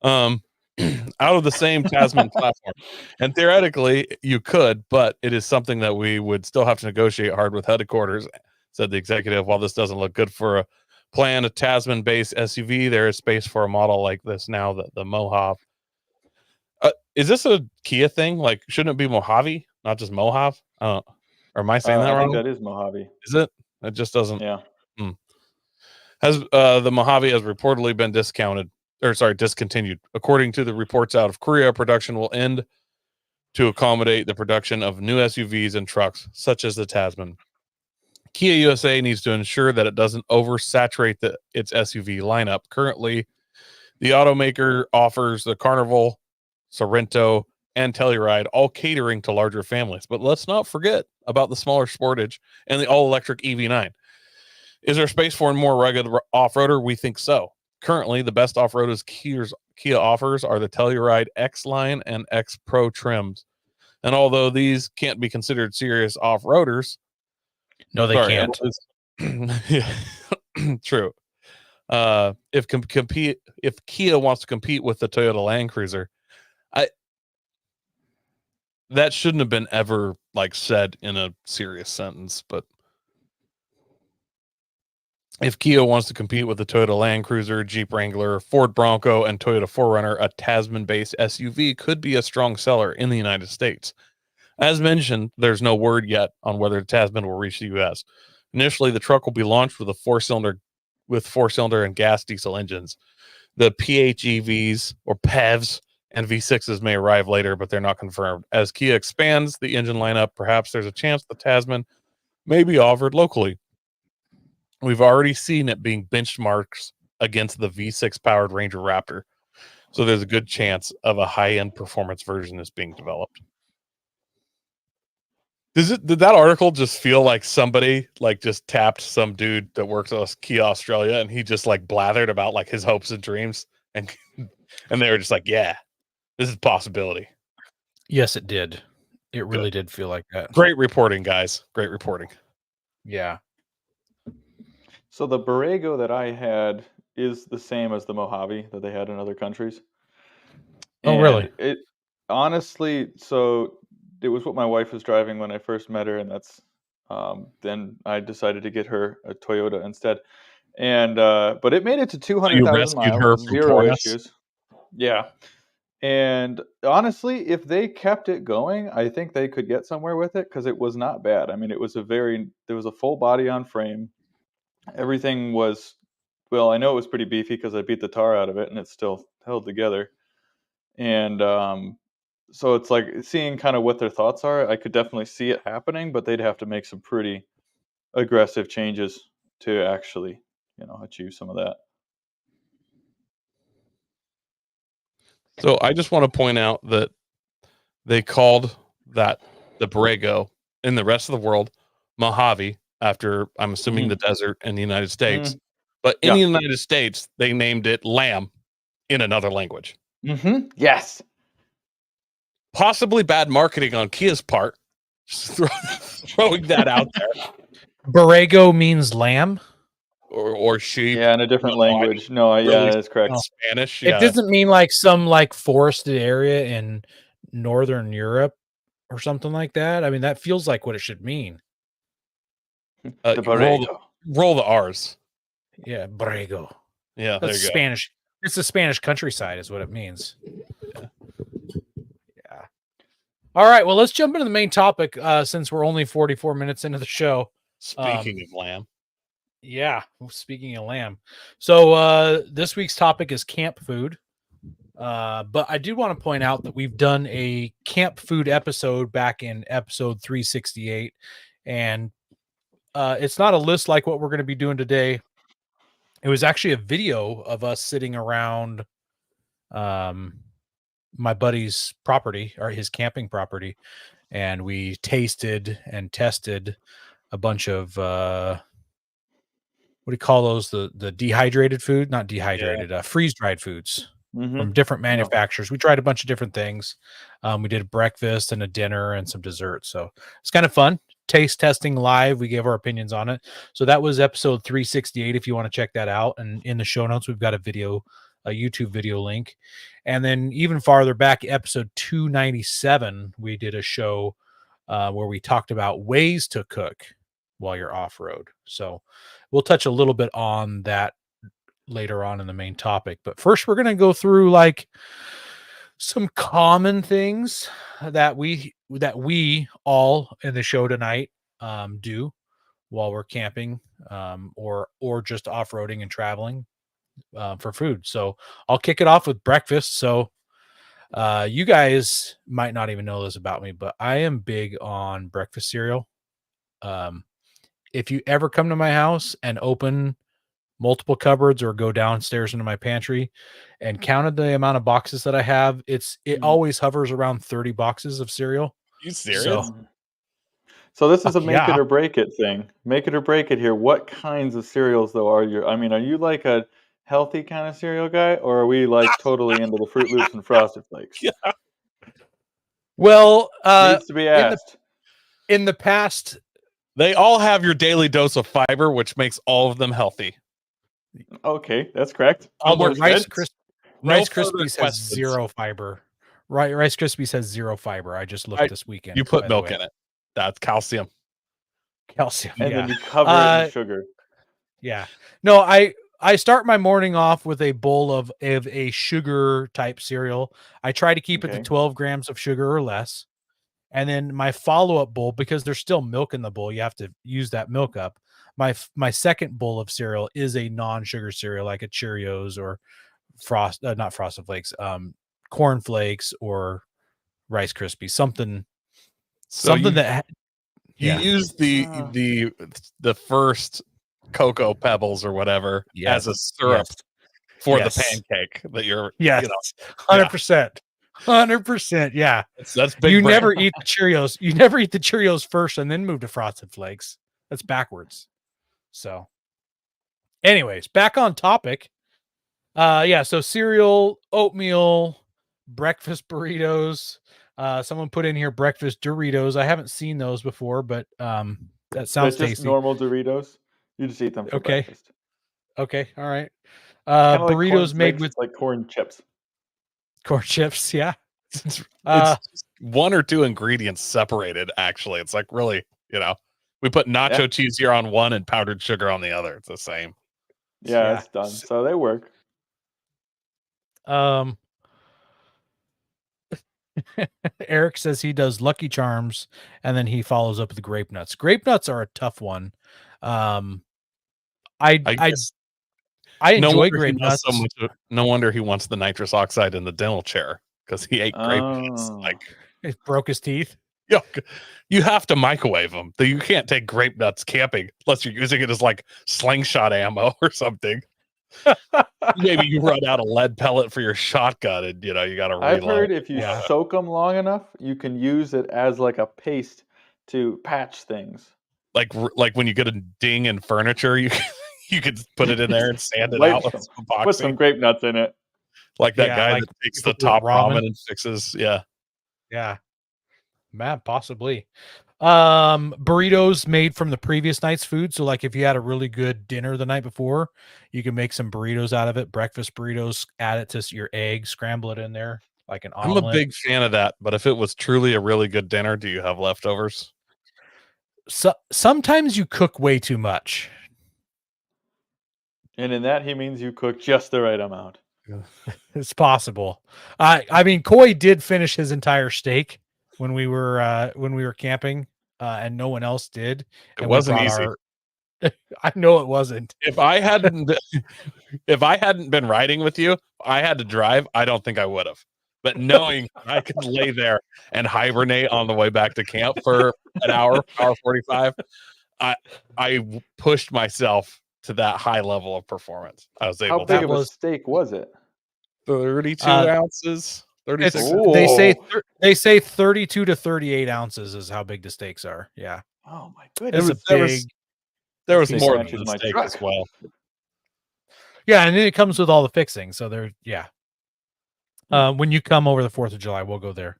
Out of the same Tasman platform, and theoretically you could, but it is something that we would still have to negotiate hard with headquarters, said the executive. While this doesn't look good for a Tasman based SUV, there is space for a model like this now, the Mojave. Is this a Kia thing? Like, shouldn't it be Mojave, not just Mojave? Or am I saying that I wrong? think that is Mojave. Is it? It just doesn't. Yeah. Has the Mojave has reportedly been discontinued. According to the reports out of Korea, production will end to accommodate the production of new SUVs and trucks, such as the Tasman. Kia USA needs to ensure that it doesn't oversaturate its SUV lineup. Currently, the automaker offers the Carnival, Sorento, and Telluride, all catering to larger families. But let's not forget about the smaller Sportage and the all-electric EV9. Is there space for a more rugged off-roader? We think so. Currently, the best off-roaders Kia offers are the Telluride X Line and X Pro trims. And although these can't be considered serious off-roaders, no, they can't. True. If Kia wants to compete with the Toyota Land Cruiser, that shouldn't have been ever like said in a serious sentence, but if Kia wants to compete with the Toyota Land Cruiser, Jeep Wrangler, Ford Bronco, and Toyota 4Runner, a Tasman-based SUV could be a strong seller in the United States. As mentioned, there's no word yet on whether the Tasman will reach the U.S. Initially, the truck will be launched with four-cylinder and gas diesel engines. The PHEVs or PHEVs and V6s may arrive later, but they're not confirmed. As Kia expands the engine lineup, perhaps there's a chance the Tasman may be offered locally. We've already seen it being benchmarked against the V6 powered Ranger Raptor, so there's a good chance of a high-end performance version is being developed. Did that article just feel like somebody like just tapped some dude that works at Kia Australia and he just like blathered about like his hopes and dreams and they were just like, yeah, this is a possibility. Yes, it did. It really did feel like that. Great reporting, guys. Great reporting. Yeah. So the Borrego that I had is the same as the Mojave that they had in other countries. Oh, really? It honestly, so it was what my wife was driving when I first met her, and that's then I decided to get her a Toyota instead. And but it made it to 200,000 miles, her with from zero Taurus? issues. Yeah. And honestly, if they kept it going, I think they could get somewhere with it because it was not bad. I mean, there was a full body on frame. Everything was, well, I know it was pretty beefy because I beat the tar out of it and it still held together. And so it's like seeing kind of what their thoughts are. I could definitely see it happening, but they'd have to make some pretty aggressive changes to actually, achieve some of that. So I just want to point out that they called that the Borrego in the rest of the world Mojave after, I'm assuming, the desert in the United States. But in the United States, they named it lamb in another language. Yes. Possibly bad marketing on Kia's part. Just throwing that out there. Borrego means lamb? Or sheep. Yeah, in a different language. Yeah, that's correct. Spanish. It doesn't mean like some like forested area in Northern Europe or something like that. I mean, that feels like what it should mean. Roll the R's. Yeah, Borrego. Yeah, that's there you Spanish. Go. It's the Spanish countryside is what it means. Yeah. All right, well, let's jump into the main topic since we're only 44 minutes into the show. Speaking of lamb. Yeah, speaking of lamb. So this week's topic is camp food. But I do want to point out that we've done a camp food episode back in episode 368. And it's not a list like what we're going to be doing today. It was actually a video of us sitting around my buddy's property or his camping property. And we tasted and tested a bunch of what do you call those? The dehydrated food, not dehydrated, freeze-dried foods from different manufacturers. We tried a bunch of different things. We did a breakfast and a dinner and some dessert. So it's kind of fun. Taste testing live. We gave our opinions on it. So that was episode 368. If you want to check that out. And in the show notes, we've got a YouTube video link. And then even farther back, episode 297, we did a show where we talked about ways to cook while you're off-road. So we'll touch a little bit on that later on in the main topic. But first, we're going to go through like some common things that we all in the show tonight do while we're camping or just off-roading and traveling for food. So I'll kick it off with breakfast. So you guys might not even know this about me, but I am big on breakfast cereal. If you ever come to my house and open multiple cupboards or go downstairs into my pantry and counted the amount of boxes that I have, it always hovers around 30 boxes of cereal. You serious? So this is a Fuck make it yeah. or break it thing. Make it or break it here. What kinds of cereals though are you? I mean, are you like a healthy kind of cereal guy, or are we like totally into the Fruit Loops and Frosted Flakes? Yeah. Well, Needs to be asked. in the past, They all have your daily dose of fiber, which makes all of them healthy. Okay, that's correct. although More Rice said. No further Krispies has questions. 0 fiber. Right, Rice Krispies has 0 fiber. I just looked this weekend. You put by the milk way. in it. That's calcium. Calcium. And yeah. then you cover it in sugar. Yeah. No, I start my morning off with a bowl of a sugar type cereal. I try to keep it to Okay. 12 grams of sugar or less. And then my follow-up bowl, because there's still milk in the bowl, you have to use that milk up. My second bowl of cereal is a non-sugar cereal, like a Cheerios or not Frosted Flakes, Corn Flakes or Rice Krispies, something that You yeah. use the first cocoa pebbles or whatever as a syrup for the pancake that you're 100%. 100%. Yeah. That's big. You brain. never eat the Cheerios. You never eat the Cheerios first and then move to Frosted Flakes. That's backwards. So anyways, back on topic. So cereal, oatmeal, breakfast burritos. Someone put in here breakfast Doritos. I haven't seen those before, but that sounds They're just tasty. normal Doritos. You just eat them for breakfast. Okay, all right. Kind of like Burritos corn made flakes, with it's like corn chips. corn chips, yeah. It's just one or two ingredients separated, actually. It's like really, we put nacho cheese here on one and powdered sugar on the other. It's the same. Yeah, it's done. So they work. Eric says he does Lucky Charms and then he follows up with grape nuts. Grape nuts are a tough one. I enjoy grape nuts. No wonder he wants the nitrous oxide in the dental chair because he ate grape nuts. Like it broke his teeth. Yeah, you have to microwave them. You can't take grape nuts camping unless you're using it as like slingshot ammo or something. Maybe you run out of lead pellet for your shotgun, and you got to reload. I've heard if you soak them long enough, you can use it as like a paste to patch things. Like when you get a ding in furniture, you could put it in there and sand it out with some epoxy. Put some grape nuts in it. Like that guy that takes the top ramen and fixes. Yeah. Man, possibly. Burritos made from the previous night's food. So like if you had a really good dinner the night before, you can make some burritos out of it. Breakfast burritos, add it to your egg, scramble it in there like an omelet. I'm a big fan of that, but if it was truly a really good dinner, do you have leftovers? So sometimes you cook way too much. And in that he means you cook just the right amount. It's possible. I mean, Coy did finish his entire steak when we were camping, and no one else did. It wasn't easy. I know it wasn't. If I hadn't been riding with you, I had to drive. I don't think I would have. But knowing I could lay there and hibernate on the way back to camp for an hour 45, I pushed myself to that high level of performance. I was able. How big of a steak was it? 32 ounces. 36. They say 32 to 38 ounces is how big the steaks are. Yeah. Oh my goodness. There was more than the steak as well. Yeah, and then it comes with all the fixings. So when you come over the 4th of July, we'll go there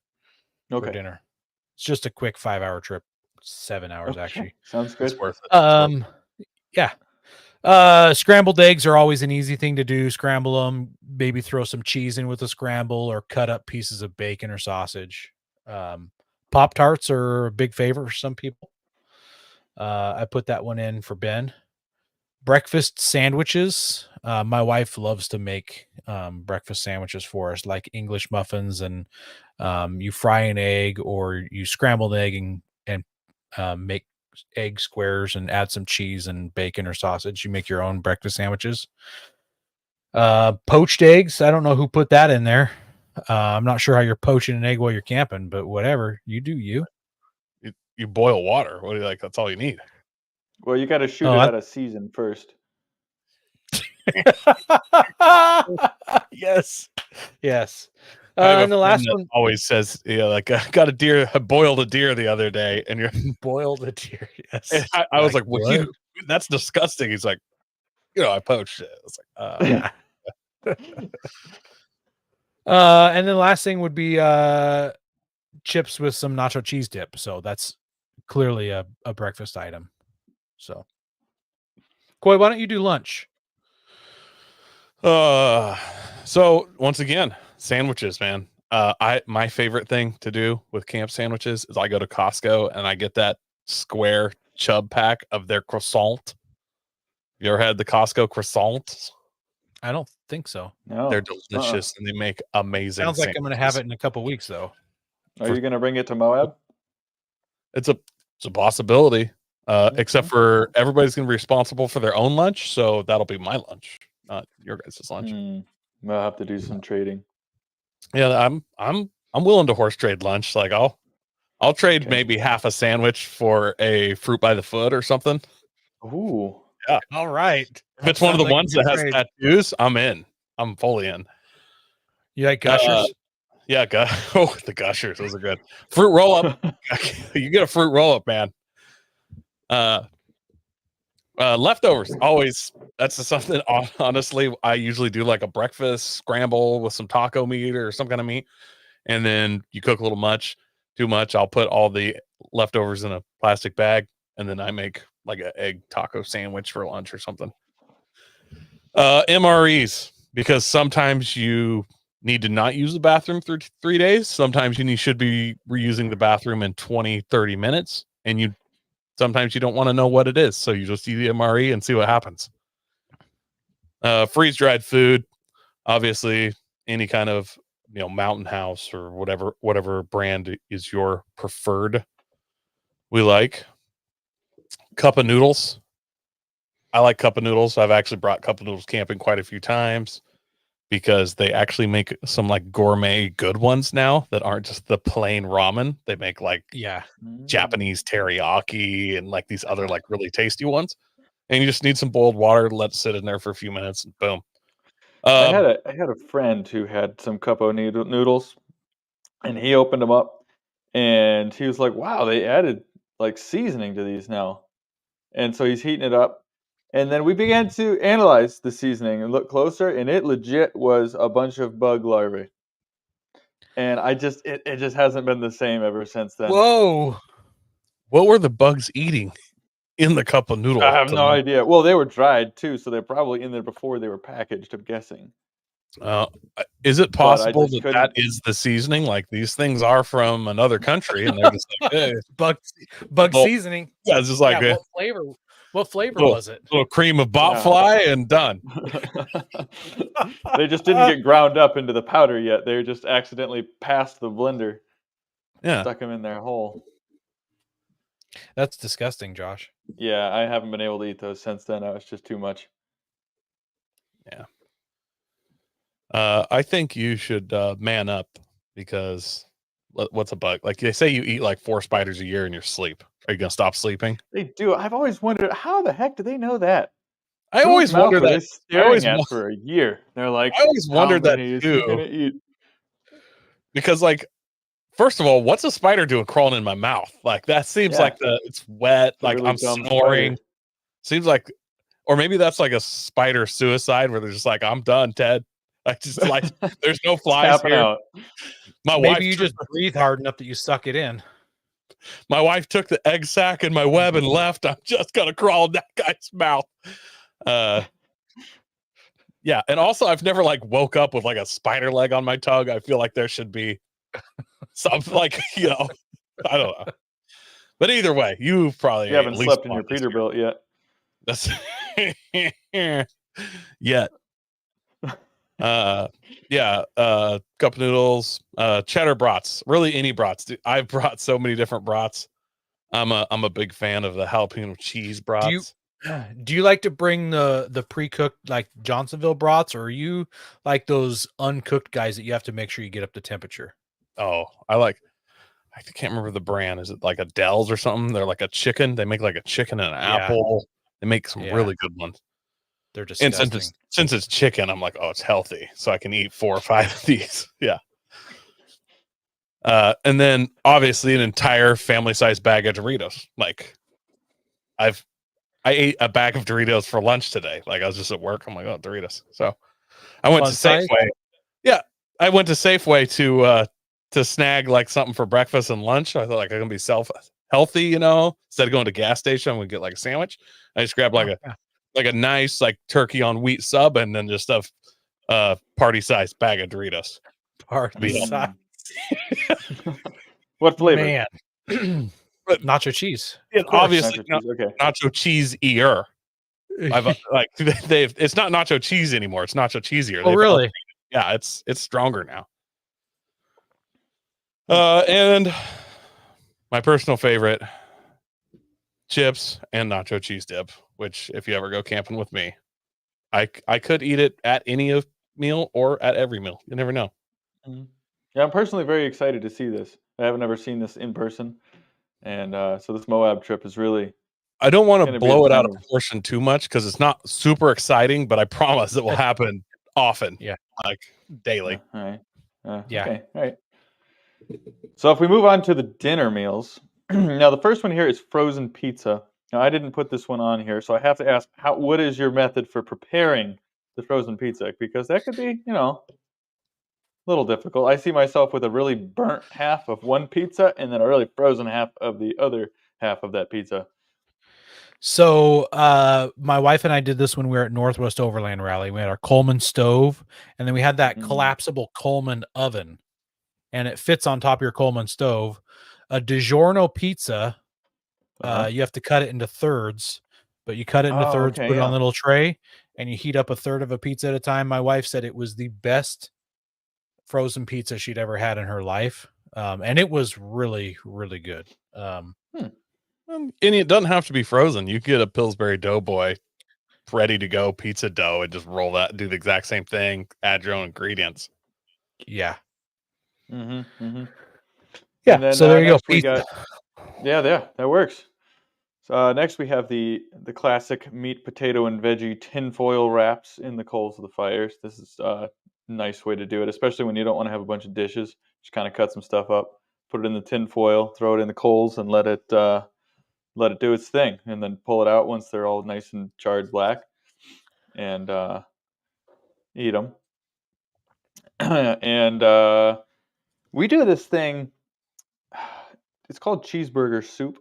for dinner. It's just a quick 5-hour trip. 7 hours actually. Sounds good. It's worth it. Yeah. Scrambled eggs are always an easy thing to do. Scramble them, maybe throw some cheese in with a scramble or cut up pieces of bacon or sausage. Pop-Tarts are a big favorite for some people. I put that one in for Ben. breakfast sandwiches. My wife loves to make breakfast sandwiches for us, like English muffins, and you fry an egg or you scramble the egg and make egg squares and add some cheese and bacon or sausage. You make your own breakfast sandwiches. Poached eggs. I don't know who put that in there. I'm not sure how you're poaching an egg while you're camping, but whatever. You do you. You boil water. What do you like? That's all you need. Well, you got to shoot it out of season first. Yes. And the last one always says, like I got I boiled a deer the other day, and you're boiled a deer. Yes. And I was like, what? That's disgusting. He's like, I poached it. I was like, yeah. And then the last thing would be chips with some nacho cheese dip. So that's clearly a breakfast item. So, Coy, why don't you do lunch? So once again, sandwiches, man. My favorite thing to do with camp sandwiches is I go to Costco and I get that square chub pack of their croissant. You ever had the Costco croissants? I don't think so. No. They're delicious and they make amazing. Sounds like I'm going to have it in a couple weeks, though. Are you going to bring it to Moab? It's a possibility. Except for everybody's going to be responsible for their own lunch, so that'll be my lunch, not your guys' lunch. We'll have to do some trading. Yeah, I'm willing to horse trade lunch. Like I'll trade maybe half a sandwich for a fruit by the foot or something. Ooh. Yeah. All right. If it's one of the ones that has tattoos, I'm in. I'm fully in. You like Gushers? Yeah, the Gushers. Those are good. Fruit roll up. You get a fruit roll up, man. Leftovers. Always. That's something, honestly, I usually do like a breakfast scramble with some taco meat or some kind of meat. And then you cook a little too much. I'll put all the leftovers in a plastic bag. And then I make like an egg taco sandwich for lunch or something. MREs, because sometimes you need to not use the bathroom for 3 days. Sometimes you should be reusing the bathroom in 20, 30 minutes. And sometimes you don't want to know what it is. So you just eat the MRE and see what happens. Freeze-dried food, obviously any kind of, Mountain House or whatever brand is your preferred. We like cup of noodles. I like cup of noodles. I've actually brought cup of noodles camping quite a few times because they actually make some like gourmet good ones now that aren't just the plain ramen. They make like Japanese teriyaki and like these other like really tasty ones. And you just need some boiled water to let it sit in there for a few minutes and boom. I had a friend who had some cup of noodles and he opened them up and he was like, wow, they added like seasoning to these now. And so he's heating it up. And then we began to analyze the seasoning and look closer, and it legit was a bunch of bug larvae. And it just hasn't been the same ever since then. Whoa. What were the bugs eating in the cup of noodles? I have no idea. Well, they were dried too, so they're probably in there before they were packaged, I'm guessing. Is it possible that is the seasoning? Like these things are from another country and they're just like, hey, bug seasoning. Yeah, it's just like what flavor was it? A little cream of botfly and done. They just didn't get ground up into the powder yet. They just accidentally passed the blender. Yeah. Stuck them in their hole. That's disgusting, Josh. Yeah, I haven't been able to eat those since then. It's just too much. Yeah. I think you should man up because what's a bug? Like they say you eat like 4 spiders a year in your sleep. Are you going to stop sleeping? They do. I've always wondered, how the heck do they know that? I always wonder that. Staring at for a year. They're like, I always wondered that too. Gonna eat? Because like, first of all, what's a spider doing crawling in my mouth? Like that seems like it's wet. Like really I'm snoring. Spider. Seems like, or maybe that's like a spider suicide where they're just like, I'm done, Ted. I just like, there's no flies here. Out. Maybe you just breathe hard enough that you suck it in. My wife took the egg sack and my web and left. I'm just gonna crawl in that guy's mouth. Yeah, and also I've never like woke up with like a spider leg on my tongue. I feel like there should be something like I don't know. But either way, you haven't slept in your Peterbilt yet. That's yet. Cup noodles, cheddar brats, really any brats. Dude, I've brought so many different brats. I'm a big fan of the jalapeno cheese brats. Do you like to bring the pre-cooked like Johnsonville brats, or are you like those uncooked guys that you have to make sure you get up to temperature? Oh, I can't remember the brand. Is it like a Dell's or something? They're like a chicken. They make like a chicken and an apple. They make some really good ones. They're And disgusting. since it's chicken, I'm like, oh, it's healthy, so I can eat 4 or 5 of these. Yeah. And then obviously an entire family-sized bag of Doritos. Like, I ate a bag of Doritos for lunch today. Like, I was just at work. I'm like, oh, Doritos. So I went to Safeway. Yeah, I went to Safeway to snag like something for breakfast and lunch. I thought like I'm gonna be healthy, instead of going to gas station, I'm gonna get like a sandwich. I just grabbed like a nice like turkey on wheat sub and then just a party sized bag of Doritos. Party size. What flavor? Man. Nacho cheese. Obviously, nacho nacho cheese. cheese-ier. I've like it's not nacho cheese anymore. It's nacho cheesier. Oh, really? Yeah, it's stronger now. And my personal favorite, chips and nacho cheese dip. Which, if you ever go camping with me, I could eat it at any meal or at every meal. You never know. Mm-hmm. Yeah, I'm personally very excited to see this. I haven't ever seen this in person, and so this Moab trip is really. I don't want to blow it out of proportion too much because it's not super exciting, but I promise it will happen often. Yeah, like daily. All right. Yeah. Okay. All right. So if we move on to the dinner meals, now the first one here is frozen pizza. Now I didn't put this one on here, so I have to ask, what is your method for preparing the frozen pizza? Because that could be, a little difficult. I see myself with a really burnt half of one pizza and then a really frozen half of the other half of that pizza. So my wife and I did this when we were at Northwest Overland Rally. We had our Coleman stove, and then we had that collapsible Coleman oven, and it fits on top of your Coleman stove. A DiGiorno pizza, you have to cut it into thirds, but you cut it into thirds, put it on a little tray, and you heat up a third of a pizza at a time. My wife said it was the best frozen pizza she'd ever had in her life, and it was really, really good. And it doesn't have to be frozen. You get a Pillsbury Doughboy ready to go pizza dough and just roll that, do the exact same thing, add your own ingredients. Yeah. Yeah. Then, so there you go. Pizza. Yeah, that works. So next we have the classic meat, potato, and veggie tinfoil wraps in the coals of the fires. This is a nice way to do it, especially when you don't want to have a bunch of dishes. Just kind of cut some stuff up, put it in the tinfoil, throw it in the coals, and let it do its thing, and then pull it out once they're all nice and charred black, and eat them. And we do this thing. It's called cheeseburger soup,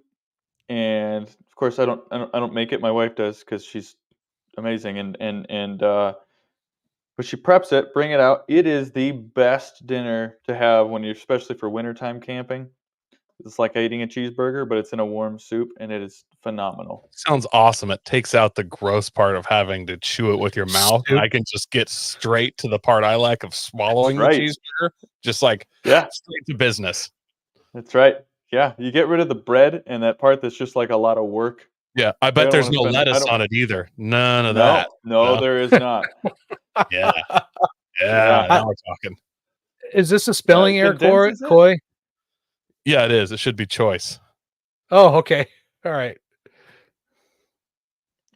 and of course I don't make it. My wife does because she's amazing, and but she preps it, bring it out. It is the best dinner to have when you're, especially for wintertime camping. It's like eating a cheeseburger, but it's in a warm soup, and it is phenomenal. Sounds awesome. It takes out the gross part of having to chew it with your mouth. I can just get straight to the part I like of swallowing the cheeseburger. Just like, straight to business. That's right. Yeah, you get rid of the bread and that part that's just like a lot of work. Yeah, I bet there's no lettuce on it either. None of that. No, there is not. Yeah. Now we're talking. Is this a spelling error, Coy? Yeah, it is. It should be choice. Oh, okay. All right.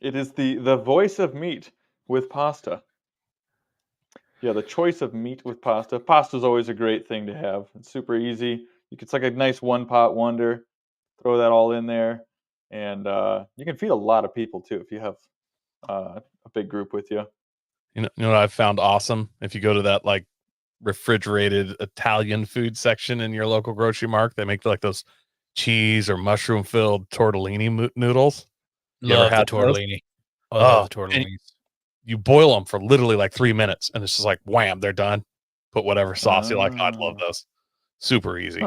It is the voice of meat with pasta. Yeah, the choice of meat with pasta. Pasta is always a great thing to have. It's super easy. It's like a nice one-pot wonder. Throw that all in there. And you can feed a lot of people, too, if you have a big group with you. You know what I've found awesome? If you go to that, like, refrigerated Italian food section in your local grocery mart, they make like those cheese or mushroom filled tortellini noodles. Love the tortellini. I love the tortellinis. You boil them for literally like 3 minutes, and it's just like wham, they're done. Put whatever sauce you like. I'd love those. Super easy.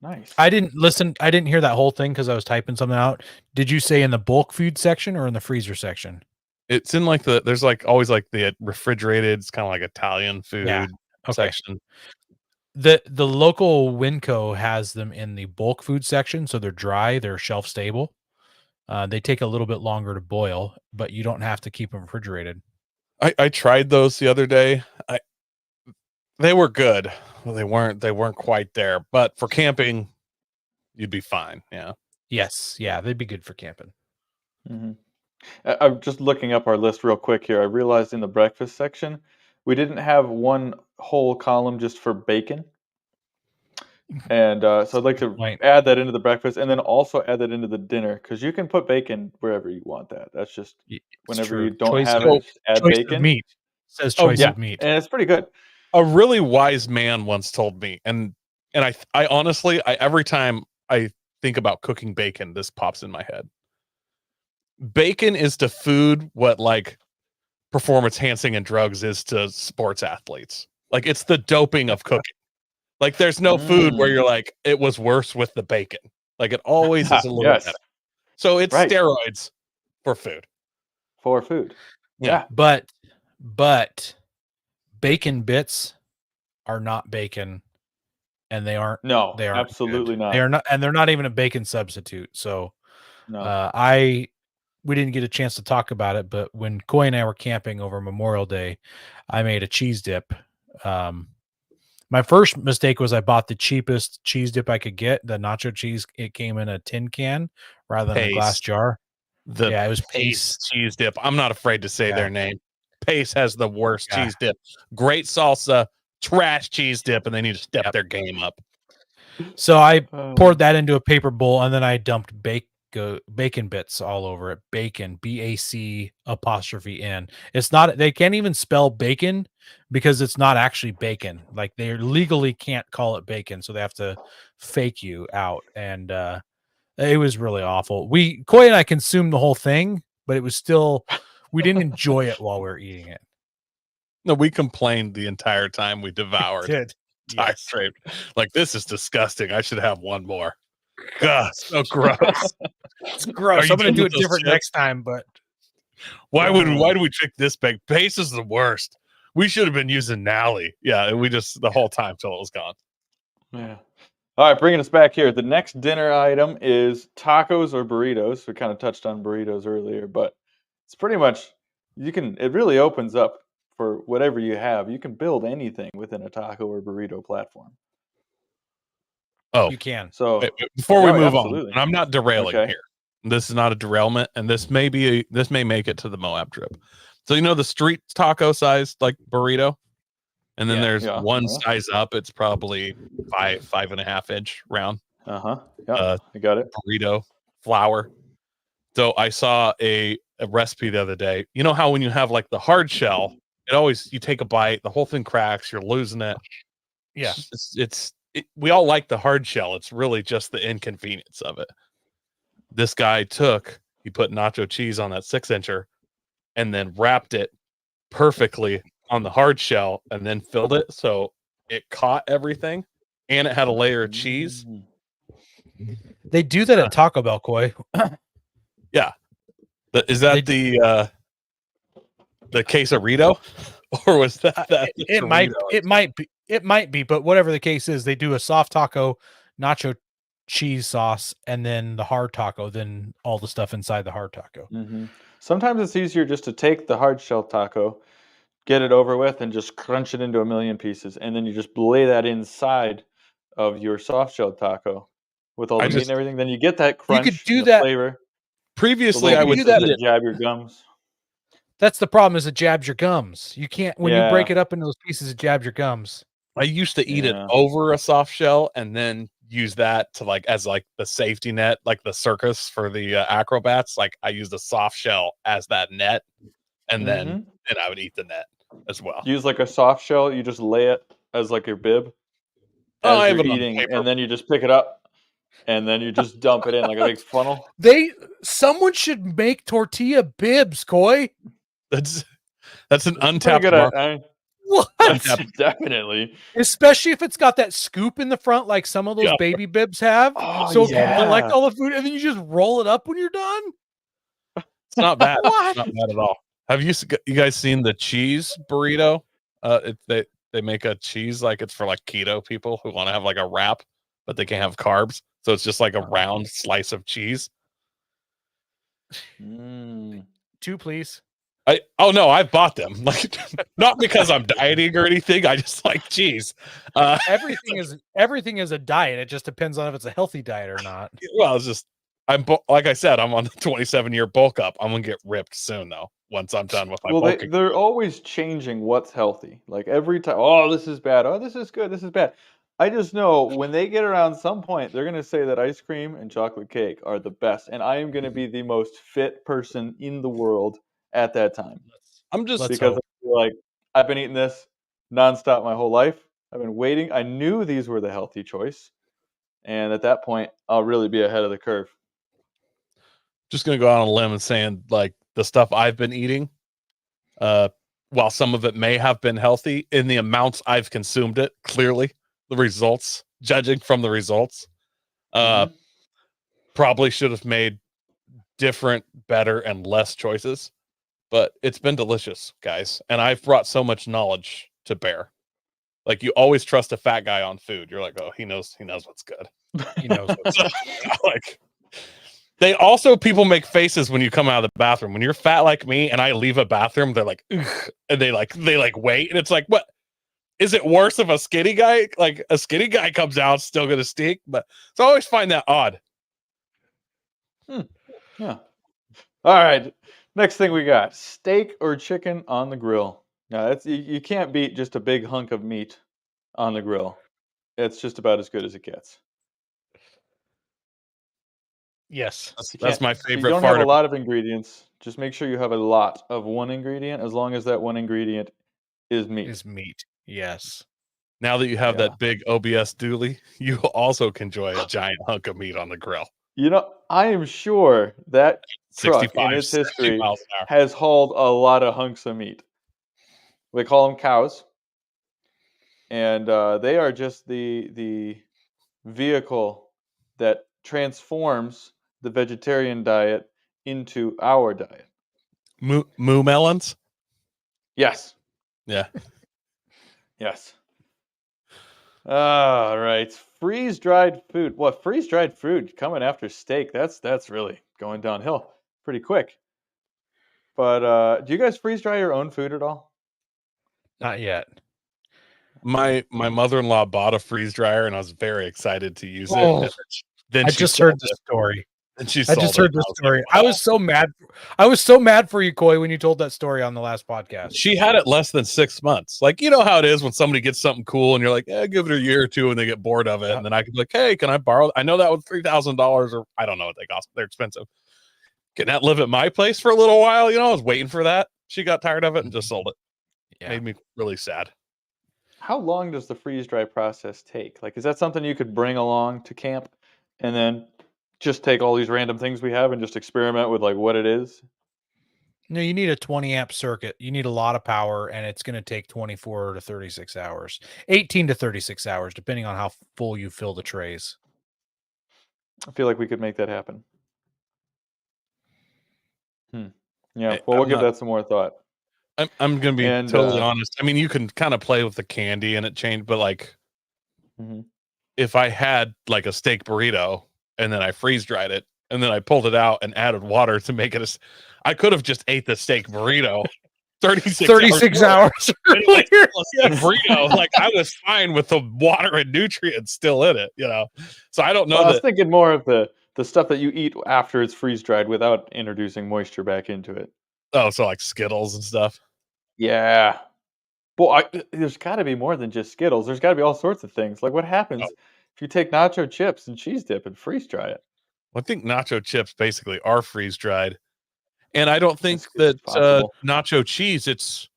Nice. I didn't hear that whole thing because I was typing something out. Did you say in the bulk food section or in the freezer section? It's in like there's like always like the refrigerated, it's kind of like Italian food section. The local Winco has them in the bulk food section, so they're dry, they're shelf stable. They take a little bit longer to boil, but you don't have to keep them refrigerated. I tried those the other day. They were good. Well, they weren't quite there, but for camping, you'd be fine. Yeah. Yes, yeah, they'd be good for camping. Mm-hmm. I'm just looking up our list real quick here. I realized in the breakfast section, we didn't have one whole column just for bacon. And so I'd like to add that into the breakfast and then also add that into the dinner because you can put bacon wherever you want that. That's just whenever you don't have it, just add bacon. Of meat. It says choice of meat. And it's pretty good. A really wise man once told me, and I honestly, every time I think about cooking bacon, this pops in my head. Bacon is to food what like performance enhancing and drugs is to sports athletes. Like it's the doping of cooking. Like there's no food where you're like, it was worse with the bacon. Like it always is a little better. So it's steroids for food. For food. Yeah. But bacon bits are not bacon, and they aren't. No, they aren't absolutely not. They are not, and they're not even a bacon substitute. So, no. We didn't get a chance to talk about it, but when Coy and I were camping over Memorial Day, I made a cheese dip. My first mistake was I bought the cheapest cheese dip I could get, the nacho cheese. It came in a tin can rather than a glass jar. It was Pace cheese dip. I'm not afraid to say their name. Pace has the worst cheese dip. Great salsa, trash cheese dip, and they need to step their game up. So I poured that into a paper bowl, and then I dumped bacon bits all over it. Bacon, BAC''N. It's not. They can't even spell bacon because it's not actually bacon. Like they legally can't call it bacon, so they have to fake you out. And it was really awful. Coy and I consumed the whole thing, but it was still. We didn't enjoy it while we were eating it. No, we complained the entire time we devoured. Did. Yes. Like, this is disgusting. I should have one more. God, so gross. It's gross. I'm going to do it different next time, but why do we trick this big? Pace is the worst. We should have been using Nally. Yeah, we just the whole time till it was gone. Yeah. All right, bringing us back here. The next dinner item is tacos or burritos. We kind of touched on burritos earlier, but it's pretty much it really opens up for whatever you have. You can build anything within a taco or burrito platform. Oh, you can. So before we move on, and I'm not derailing here. This is not a derailment, and this may make it to the Moab trip. So the street taco size like burrito, and then there's one size up. It's probably 5.5 inch round. I got it. Burrito flour. So I saw a recipe the other day. You know how when you have like the hard shell, you take a bite, the whole thing cracks, you're losing it. Yeah, we all like the hard shell. It's really just the inconvenience of it. This guy he put nacho cheese on that 6-incher and then wrapped it perfectly on the hard shell and then filled it so it caught everything and it had a layer of cheese. They do that at Taco Bell, Coy. Yeah. Is that the quesarito? Or was that it might be, but whatever the case is, they do a soft taco, nacho cheese sauce, and then the hard taco, then all the stuff inside the hard taco. Mm-hmm. Sometimes it's easier just to take the hard shell taco, get it over with, and just crunch it into a million pieces, and then you just lay that inside of your soft shell taco with all the meat and everything. Then you get that crunch, you could do that flavor. Previously, I would do that. Jab your gums. That's the problem, is it jabs your gums. You can't, when you break it up into those pieces, it jabs your gums. I used to eat it over a soft shell and then use that to as the safety net, like the circus for the acrobats. Like I used a soft shell as that net, and then I would eat the net as well. Use like a soft shell. You just lay it as like your bib as you're eating, and then you just pick it up, and then you just dump it in like a big funnel. Someone should make tortilla bibs, Coy. That's an untapped market. What? Definitely. Especially if it's got that scoop in the front, like some of those baby bibs have. Oh, So it can collect yeah. all the food, and then you just roll it up when you're done. It's not bad. What? Not bad at all. Have you guys seen the cheese burrito? They make a cheese like it's for like keto people who want to have like a wrap, but they can't have carbs. So it's just like a round slice of cheese. Two, please. No, I've bought them. Like not because I'm dieting or anything. I just like cheese. Everything is a diet. It just depends on if it's a healthy diet or not. Well, it's just like I said, I'm on the 27-year bulk up. I'm gonna get ripped soon though. Once I'm done with my bulking. They're always changing what's healthy. Like every time, oh, this is bad. Oh, this is good. This is bad. I just know when they get around some point, they're going to say that ice cream and chocolate cake are the best. And I am going to be the most fit person in the world at that time. Because I feel like I've been eating this nonstop my whole life. I've been waiting. I knew these were the healthy choice. And at that point, I'll really be ahead of the curve. Just going to go out on a limb and saying like the stuff I've been eating, while some of it may have been healthy in the amounts I've consumed it, clearly the results, judging from the results, probably should have made different, better, and less choices, but it's been delicious, guys. And I've brought so much knowledge to bear. Like you always trust a fat guy on food. You're like, oh, he knows what's good. He knows what's good. Like they also, people make faces when you come out of the bathroom. When you're fat like me and I leave a bathroom, they're like, ugh, and they wait. And it's like, what? Is it worse if a skinny guy, like a skinny guy comes out, still going to stink? But so I always find that odd. Yeah. All right. Next thing we got, steak or chicken on the grill. Now that's you can't beat just a big hunk of meat on the grill. It's just about as good as it gets. Yes. That's my favorite You don't part. have a lot of ingredients. Just make sure you have a lot of one ingredient, as long as that one ingredient is meat. Yes. Now that you have that big OBS dually, you also can enjoy a giant hunk of meat on the grill. You know, I am sure that truck in its history has hauled a lot of hunks of meat. We call them cows, and they are just the vehicle that transforms the vegetarian diet into our diet. Moo melons? Yes. Yeah. Yes. All right. Freeze-dried food. What, freeze-dried food coming after steak? That's really going downhill pretty quick. But do you guys freeze-dry your own food at all? Not yet. My mother-in-law bought a freeze dryer, and I was very excited to use Oh, it. Then I just heard the story. And she I just heard the story. I was so mad. I was so mad for you, Coy, when you told that story on the last podcast. She had it less than 6 months. Like, you know how it is when somebody gets something cool and you're like, give it a year or two, and they get bored of it. And then I could be like, hey, can I borrow? I know that was $3,000, or I don't know what they cost. They're expensive. Can that live at my place for a little while? You know, I was waiting for that. She got tired of it and just sold it. Yeah. Made me really sad. How long does the freeze-dry process take? Like, is that something you could bring along to camp and then just take all these random things we have and just experiment with like what it is? No, you need a 20 amp circuit. You need a lot of power, and it's going to take 24 to 36 hours, 18 to 36 hours, depending on how full you fill the trays. I feel like we could make that happen. Yeah, well, we'll give that some more thought. I'm going to be totally honest. I mean, you can kind of play with the candy and it changed, but like if I had like a steak burrito and then I freeze dried it and then I pulled it out and added water to make it I could have just ate the steak burrito 36 hours earlier. Burrito, like I was fine with the water and nutrients still in it, you know. So I don't know. I was thinking more of the stuff that you eat after it's freeze dried without introducing moisture back into it. Oh, so like Skittles and stuff. Yeah. Well, there's got to be more than just Skittles. There's got to be all sorts of things. Like what happens if you take nacho chips and cheese dip and freeze dry it? Well, I think nacho chips basically are freeze dried. And I don't think that nacho cheese, it's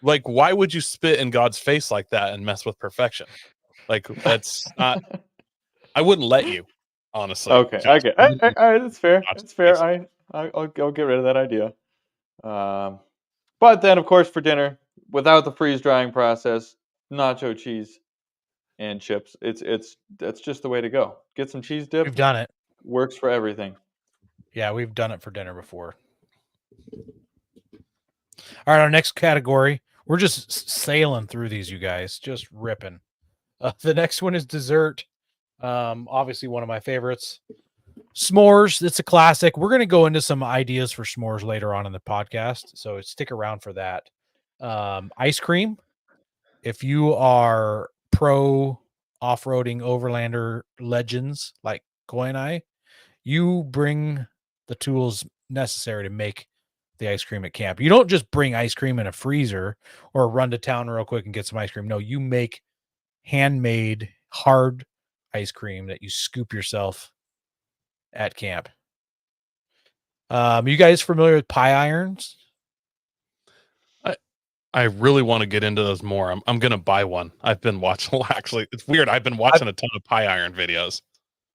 like, why would you spit in God's face like that and mess with perfection? Like, that's not, I wouldn't let you, honestly. Okay, I get it. All right, that's fair. That's fair. I'll get rid of that idea. But then, of course, for dinner, without the freeze drying process, nacho cheese and chips. That's just the way to go. Get some cheese dip. We've done it. Works for everything. Yeah, we've done it for dinner before. All right, our next category. We're just sailing through these, you guys, just ripping. The next one is dessert. Obviously one of my favorites. S'mores. It's a classic. We're going to go into some ideas for s'mores later on in the podcast, so stick around for that. Ice cream. If you are pro off-roading overlander legends like Coy and I, you bring the tools necessary to make the ice cream at camp. You don't just bring ice cream in a freezer or run to town real quick and get some ice cream. No, you make handmade hard ice cream that you scoop yourself at camp. You guys familiar with pie irons? I really want to get into those more. I'm going to buy one. I've been watching, actually, it's weird. I've been watching a ton of pie iron videos.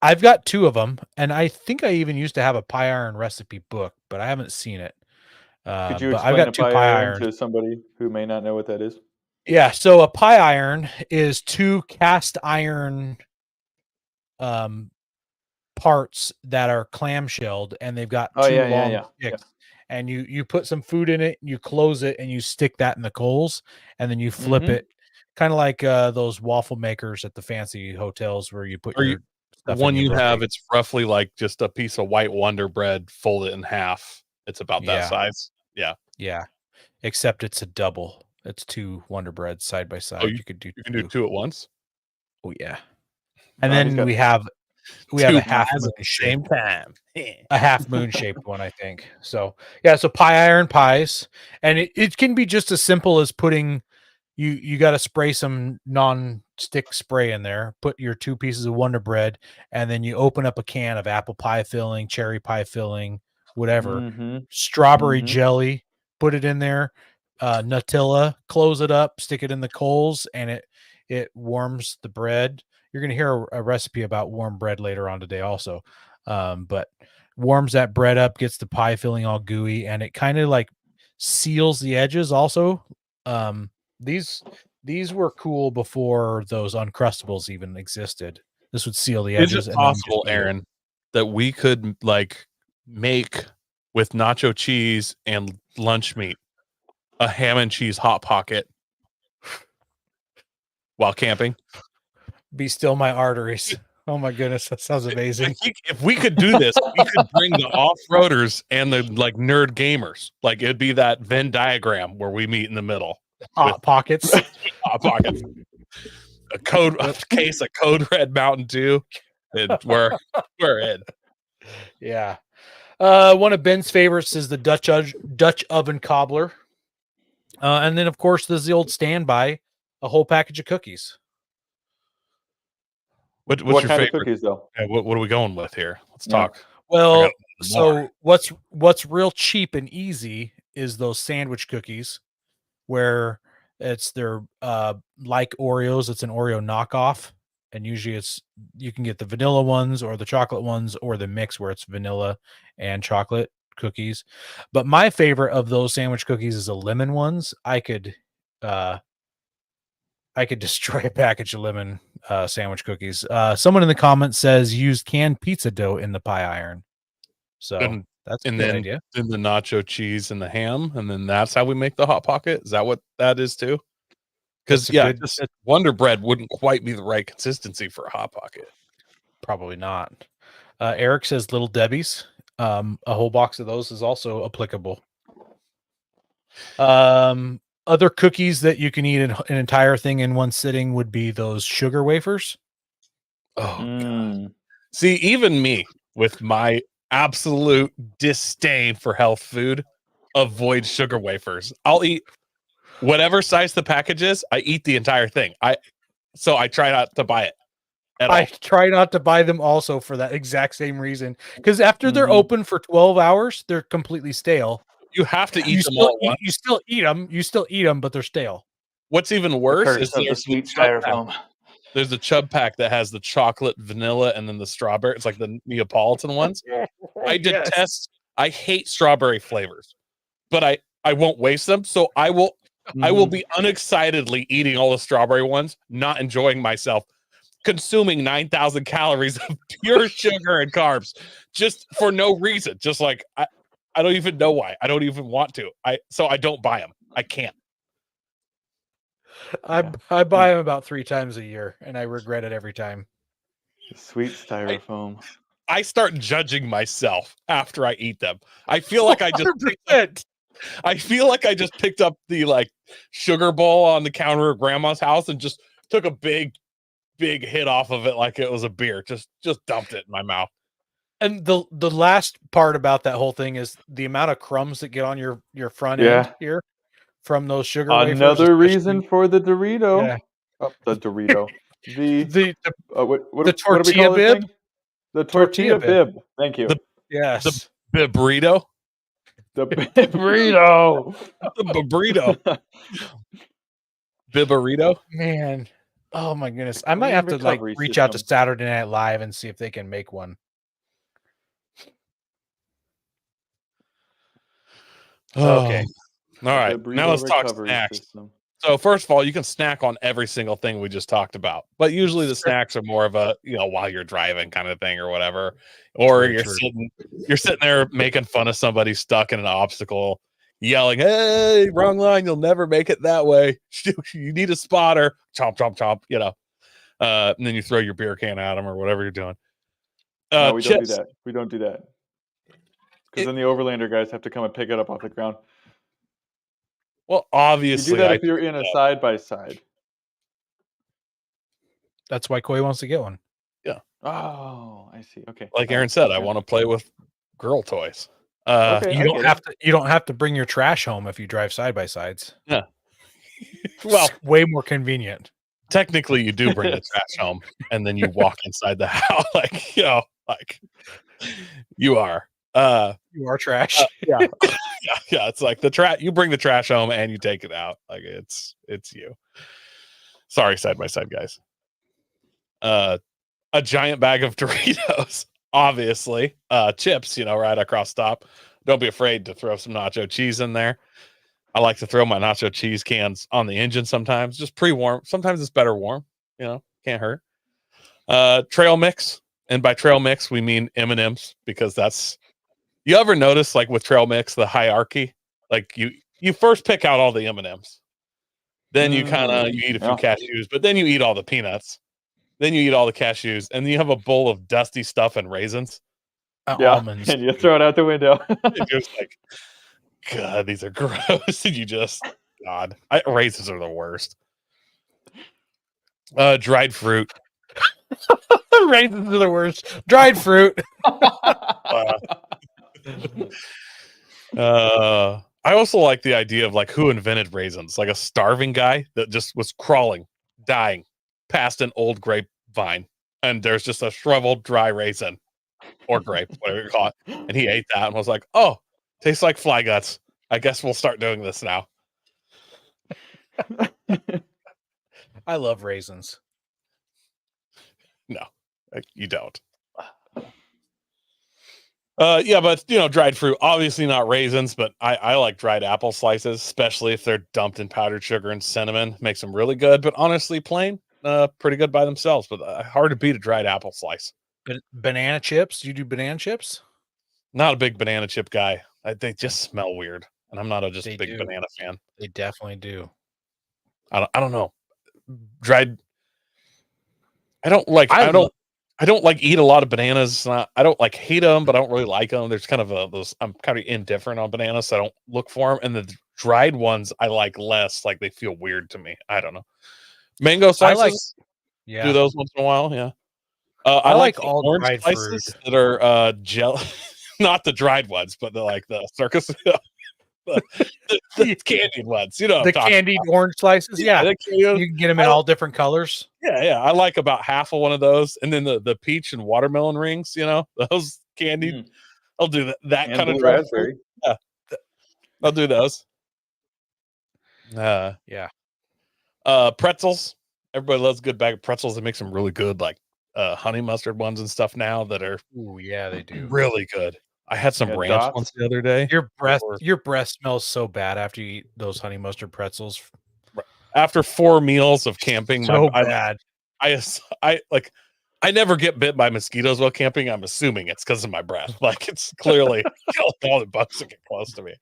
I've got 2 of them, and I think I even used to have a pie iron recipe book, but I haven't seen it. Could you but I've explain got a 2 pie pie iron irons to somebody who may not know what that is? Yeah, so a pie iron is 2 cast iron parts that are clamshelled, and they've got 2 long sticks. And you put some food in it, you close it, and you stick that in the coals, and then you flip it, kind of like those waffle makers at the fancy hotels where you put your stuff. The one you have, it's roughly like just a piece of white Wonder Bread folded in half. It's about that size. Yeah. Except it's a double. It's 2 Wonder Breads side by side. Oh, you can do 2 at once. Oh yeah. And then we have a half moon same time. A half moon shaped one, I think. So yeah, so pie iron pies. And it can be just as simple as putting you got to spray some non-stick spray in there, put your 2 pieces of Wonder Bread, and then you open up a can of apple pie filling, cherry pie filling, whatever, strawberry jelly, put it in there, Nutella, close it up, stick it in the coals, and it warms the bread. You're going to hear a recipe about warm bread later on today also. But warms that bread up, gets the pie filling all gooey, and it kind of like seals the edges also. These were cool before those Uncrustables even existed. This would seal the edges. Is it possible, Aaron, that we could like make with nacho cheese and lunch meat a ham and cheese hot pocket while camping? Be still my arteries. Oh my goodness, that sounds amazing. I think if we could do this, we could bring the off-roaders and the like nerd gamers. Like it'd be that Venn diagram where we meet in the middle. Hot pockets. Hot pockets. A case of Code Red Mountain Dew. We're in. Yeah. One of Ben's favorites is the Dutch oven cobbler. And then of course there's the old standby, a whole package of cookies. What's what your kind favorite? of cookies though? What are we going with here? Let's talk. Well, so what's real cheap and easy is those sandwich cookies, where it's their like Oreos. It's an Oreo knockoff, and usually you can get the vanilla ones or the chocolate ones or the mix where it's vanilla and chocolate cookies. But my favorite of those sandwich cookies is the lemon ones. I could destroy a package of lemon sandwich cookies. Someone in the comments says use canned pizza dough in the pie iron. So that's a good idea. Then the nacho cheese and the ham, and then that's how we make the hot pocket. Is that what that is too? Because Wonder Bread wouldn't quite be the right consistency for a hot pocket. Probably not. Eric says Little Debbie's. A whole box of those is also applicable. Other cookies that you can eat an entire thing in one sitting would be those sugar wafers. Oh, God. See, even me with my absolute disdain for health food, avoid sugar wafers. I'll eat whatever size the package is. I eat the entire thing. So I try not to buy it. I try not to buy them also for that exact same reason. Because after they're open for 12 hours, they're completely stale. You have to eat them all. You still eat them. You still eat them, but they're stale. What's even worse is the sweet styrofoam. There's a chub pack that has the chocolate, vanilla, and then the strawberry. It's like the Neapolitan ones. I detest. I hate strawberry flavors, but I won't waste them. So I will I will be unexcitedly eating all the strawberry ones, not enjoying myself, consuming 9,000 calories of pure sugar and carbs just for no reason. Just like I don't even know why. I don't even want to. So I don't buy them. I can't. I buy them about 3 times a year, and I regret it every time. Sweet styrofoam. I start judging myself after I eat them. I feel like I just picked up the like sugar bowl on the counter of grandma's house and just took a big hit off of it like it was a beer. Just dumped it in my mouth. And the last part about that whole thing is the amount of crumbs that get on your front end here from those sugar wafers. Another reason for the Dorito. Yeah. Oh, the Dorito. The what tortilla do we call bib? The tortilla bib. Thank you. Yes. The burrito. The burrito. The burrito. Biburrito. Man. Oh my goodness. I might have to like reach out to Saturday Night Live and see if they can make one. Okay. All right. Now let's talk snacks. System. So first of all, you can snack on every single thing we just talked about, but usually the snacks are more of a, while you're driving kind of thing or whatever, or you're sitting there making fun of somebody stuck in an obstacle, yelling, "Hey, wrong line. You'll never make it that way. You need a spotter." Chomp, chomp, chomp, and then you throw your beer can at them or whatever you're doing. No, we don't do that. We don't do that. Because then the Overlander guys have to come and pick it up off the ground. Well, obviously, you do that if you're in a side-by-side. That's why Coy wants to get one. Yeah. Oh, I see. Okay. Like Aaron said, I want to play with girl toys. You don't have to bring your trash home if you drive side-by-sides. Yeah. Well, it's way more convenient. Technically, you do bring the trash home, and then you walk inside the house, you are. You are trash. Yeah. Yeah. It's like you bring the trash home and you take it out. Like it's you. Sorry, side by side guys. A giant bag of Doritos, obviously. Chips, right across top. Don't be afraid to throw some nacho cheese in there. I like to throw my nacho cheese cans on the engine sometimes, just pre-warm. Sometimes it's better warm, can't hurt. Trail mix, and by trail mix we mean M&Ms, because that's. You ever notice, like with trail mix, the hierarchy? Like you first pick out all the M&Ms, then you you eat a few cashews, but then you eat all the peanuts, then you eat all the cashews, and then you have a bowl of dusty stuff and raisins, almonds, and you throw it out the window. You're just like, God, these are gross, and you just, God, raisins are the worst. Dried fruit. Raisins are the worst. Dried fruit. I also like the idea of like who invented raisins, like a starving guy that just was crawling, dying past an old grapevine, and there's just a shriveled dry raisin or grape, whatever you call it, and he ate that and was like, "Oh, tastes like fly guts. I guess we'll start doing this now." I love raisins. No, you don't. But dried fruit, obviously not raisins, but I like dried apple slices, especially if they're dumped in powdered sugar and cinnamon. Makes them really good, but honestly, plain, pretty good by themselves. But hard to beat a dried apple slice. Banana chips? Do you do banana chips? Not a big banana chip guy. They just smell weird, and I'm not a big banana fan. They definitely do. I don't know. Dried. I don't eat a lot of bananas. I don't hate them, but I don't really like them. There's kind of I'm kind of indifferent on bananas, so I don't look for them. And the dried ones I like less. Like they feel weird to me. I don't know. Mango slices. Do those once in a while. Yeah. I like all orange slices that are gel, not the dried ones, but the circus. the candied ones, the candied orange slices. Yeah, you can get them in all different colors. Yeah. I like about half of one of those, and then the peach and watermelon rings. Those candied. I'll do that kind of raspberry. Yeah, I'll do those. Pretzels. Everybody loves a good bag of pretzels. They make some really good, like honey mustard ones and stuff now that are. Ooh, yeah, they do really good. I had some ranch dots. once the other day. Your breath smells so bad after you eat those honey mustard pretzels. After 4 meals of camping, So bad. I never get bit by mosquitoes while camping. I'm assuming it's because of my breath. Like it's clearly all the bugs that get close to me.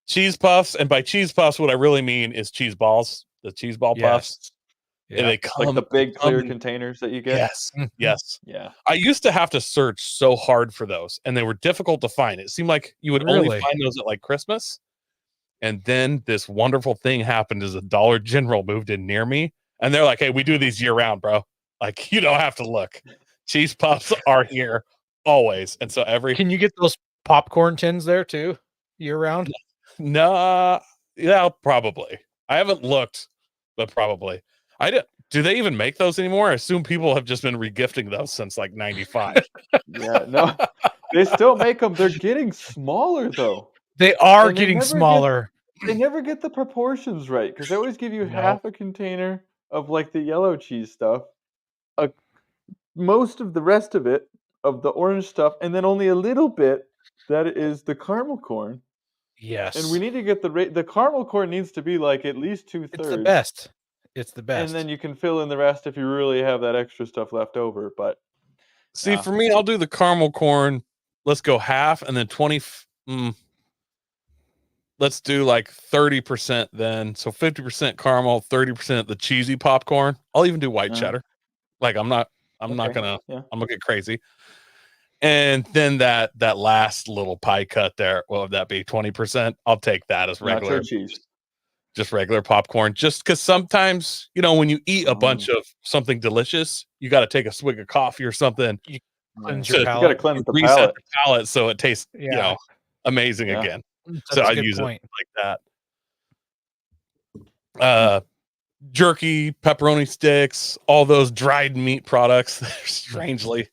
Cheese puffs, and by cheese puffs, what I really mean is cheese balls, the cheese ball puffs. Yeah. And they come like the big clear in, containers that you get. Yes, yes. Yeah. I used to have to search so hard for those, and they were difficult to find. It seemed like you would only find those at like Christmas. And then this wonderful thing happened as a Dollar General moved in near me, and they're like, "Hey, we do these year round, bro. Like you don't have to look. Cheese puffs are here always." And so Can you get those popcorn tins there too, year round? No, yeah, probably. I haven't looked, but probably. Do they even make those anymore? I assume people have just been regifting those since like 95. Yeah, no, they still make them. They're getting smaller though. They are getting smaller. They never get the proportions right because they always give you half a container of like the yellow cheese stuff, most of the rest of it of the orange stuff, and then only a little bit that is the caramel corn. Yes. And we need to get the caramel corn needs to be like at least 2/3. It's the best. It's the best. And then you can fill in the rest if you really have that extra stuff left over. But see, for me, I'll do the caramel corn. Let's go half, and then 20. Let's do like 30% then. So 50% caramel, 30% the cheesy popcorn. I'll even do white cheddar. Like I'm not gonna get crazy. And then that last little pie cut there, what would that be? 20%? I'll take that as regular cheese. Just regular popcorn. Just because sometimes, when you eat a bunch of something delicious, you got to take a swig of coffee or something. You got to cleanse the reset the palate so it tastes, amazing again. That's so I use point. It like that. Jerky, pepperoni sticks, all those dried meat products. They're strangely,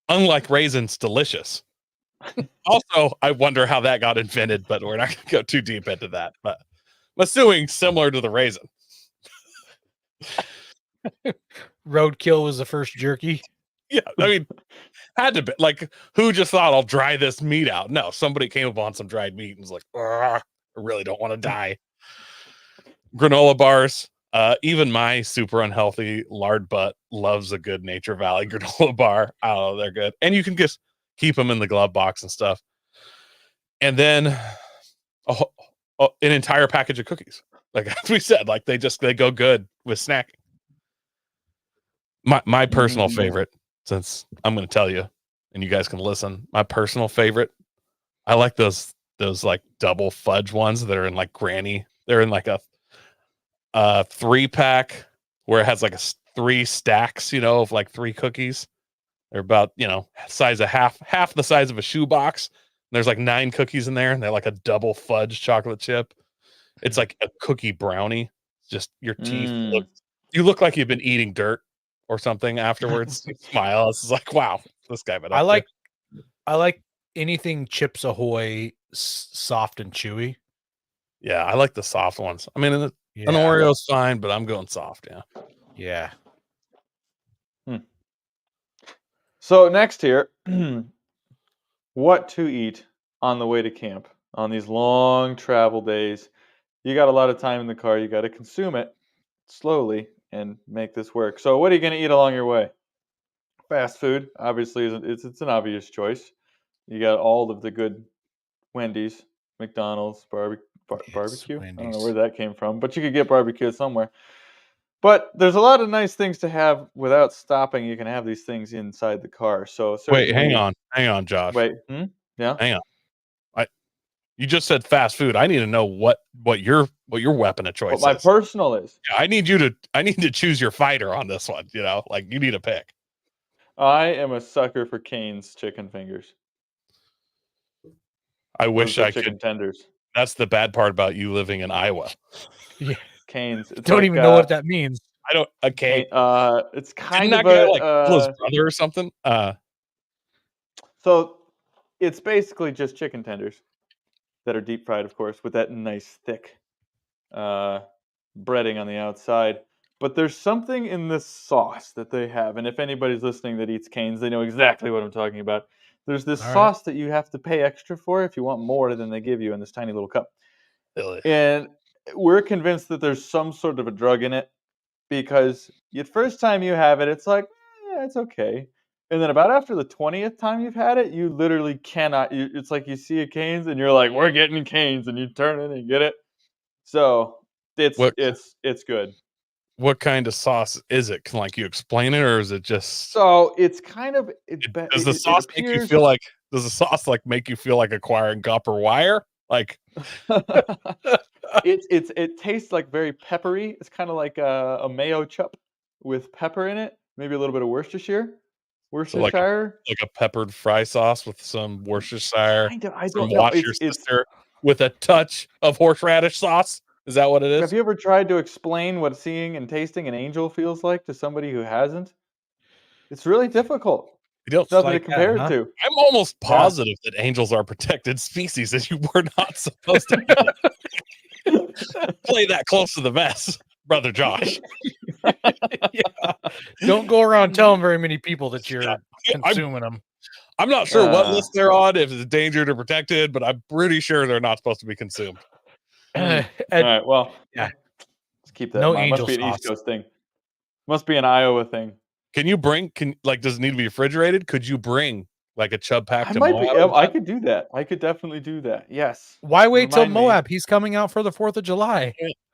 unlike raisins, delicious. Also, I wonder how that got invented, but we're not going to go too deep into that. But I'm assuming similar to the raisin. Roadkill was the first jerky. Yeah, I mean, had to be like, who just thought I'll dry this meat out? No, somebody came upon some dried meat and was like, I really don't want to die. Granola bars. Even my super unhealthy lard butt loves a good Nature Valley granola bar. Oh, they're good. And you can just keep them in the glove box and stuff. And then an entire package of cookies. Like as we said, like they go good with snacking. My personal favorite, since I'm going to tell you and you guys can listen, my personal favorite, I like those like double fudge ones that are in like granny. They're in like a 3-pack where it has like 3 stacks, of like 3 cookies. They're about, size of half the size of a shoebox. There's like 9 cookies in there, and they're like a double fudge chocolate chip. It's like a cookie brownie. Just your teeth you look like you've been eating dirt or something afterwards. You smile. It's like, wow, this guy. I like anything Chips Ahoy soft and chewy. Yeah, I like the soft ones. I mean, an Oreo's fine, but I'm going soft. Yeah. So next here, what to eat on the way to camp on these long travel days. You got a lot of time in the car. You got to consume it slowly and make this work. So what are you going to eat along your way? Fast food, obviously, it's an obvious choice. You got all of the good Wendy's, McDonald's, barbecue. I don't know where that came from, but you could get barbecue somewhere. But there's a lot of nice things to have without stopping. You can have these things inside the car. So wait, hang on, Josh. Wait, yeah, hang on. You just said fast food. I need to know what your weapon of choice what my personal is. Yeah, I need to choose your fighter on this one. Like you need a pick. I am a sucker for Cane's chicken fingers. I wish I chicken could. Tenders. That's the bad part about you living in Iowa. Yeah, Cane's. Don't even know what that means. I don't. Okay. It's kind Didn't of that guy like kill his brother or something? So it's basically just chicken tenders that are deep fried, of course, with that nice thick breading on the outside. But there's something in this sauce that they have, and if anybody's listening that eats Cane's, they know exactly what I'm talking about. There's this All right. sauce that you have to pay extra for if you want more than they give you in this tiny little cup. Really? And we're convinced that there's some sort of a drug in it because the first time you have it, it's like, yeah, it's okay. And then about after the 20th time you've had it, you literally cannot. It's like you see a Cane's and you're like, we're getting Cane's, and you turn in and get it. So it's What good. what kind of sauce is it? Can you explain it, or is it just? So it's kind of Does the it sauce make you appears. feel like? Does the sauce make you feel like acquiring copper wire? It tastes like very peppery. It's kind of like a mayo chup with pepper in it, maybe a little bit of Worcestershire. So like a peppered fry sauce with some Worcestershire, Kind of. I some don't know. Watch Your Sister with a touch of horseradish sauce. Is that what it Have is? you ever tried to explain what seeing and tasting an angel feels like to somebody who hasn't? It's really difficult. You don't. It's nothing to like that, compare huh? it to. I'm almost Yeah. positive that angels are protected species, and you were not supposed to play that close to the vest, brother Josh. Yeah. Don't go around telling very many people that you're Yeah. consuming them. I'm not sure what list they're on, if it's endangered or protected, but I'm pretty sure they're not supposed to be consumed. All right. Well, yeah. Let's keep that No in mind. Must angel be an sauce. East Coast thing. Must be an Iowa thing. Can you bring? Does it need to be refrigerated? Could you bring a chub pack to I Moab? could do that. I could definitely do that. Yes. Why wait till Remind me. Moab? He's coming out for the 4th of July.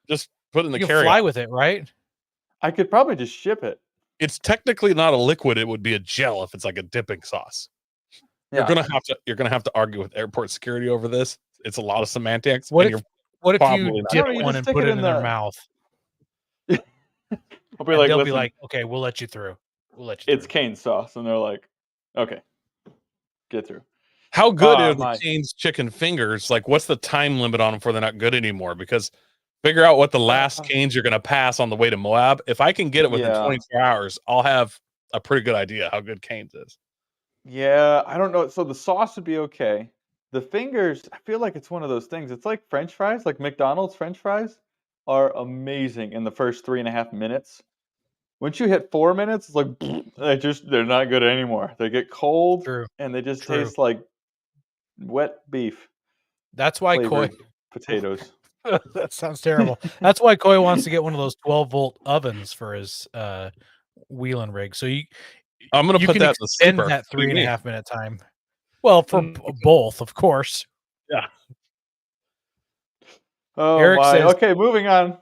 Just put it in the You can carry. fly with it, right? I could probably just ship it. It's technically not a liquid; it would be a gel if it's like a dipping sauce. Yeah. You're gonna have to argue with airport security over this. It's a lot of semantics. What and if you're you probably not dip gonna- You one just and stick put it it in in their the- mouth? I'll be And like, they'll be listen, like, okay, we'll let you through. We'll let you it's through. cane sauce, and they're like, okay, get through. How good Oh, are the my. Cane's chicken fingers? What's the time limit on them before they're not good anymore? Because figure out what the last Cane's you're going to pass on the way to Moab. If I can get it within Yeah. 24 hours, I'll have a pretty good idea how good Cane's is. Yeah, I don't know. So the sauce would be okay. The fingers, I feel like it's one of those things. It's like French fries, like McDonald's French fries are amazing in the first 3.5 minutes. Once you hit 4 minutes, it's like they're not good anymore. They get cold True. and they just True. taste like wet beef, That's why Coy. flavored potatoes. That sounds terrible. That's why Coy wants to get one of those 12-volt ovens for his wheeling rig. So I'm going to you put can that in the extend sleeper. that What do you mean? 3.5 minute time. Well, for both, of course. Yeah. Oh Eric my. says- Okay, moving on.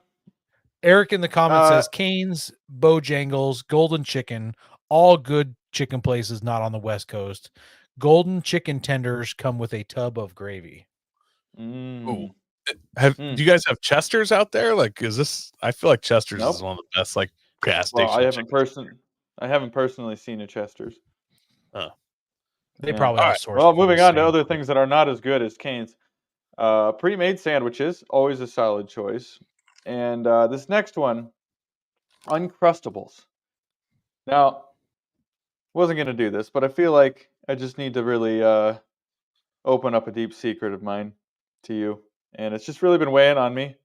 Eric in the comments says Cane's, Bojangles, Golden Chicken, all good chicken places not on the West Coast. Golden chicken tenders come with a tub of gravy. Mm. Do you guys have Chester's out there? Is this? I feel like Chester's Nope. is one of the best gas Well, station. I haven't personally seen a Chester's. They Yeah. probably All right. outsource. Well, it from moving the on to same other place. things that are not as good as Cane's. Pre-made sandwiches, always a solid choice. And this next one, Uncrustables. Now, wasn't going to do this, but I feel like I just need to really open up a deep secret of mine to you. And it's just really been weighing on me.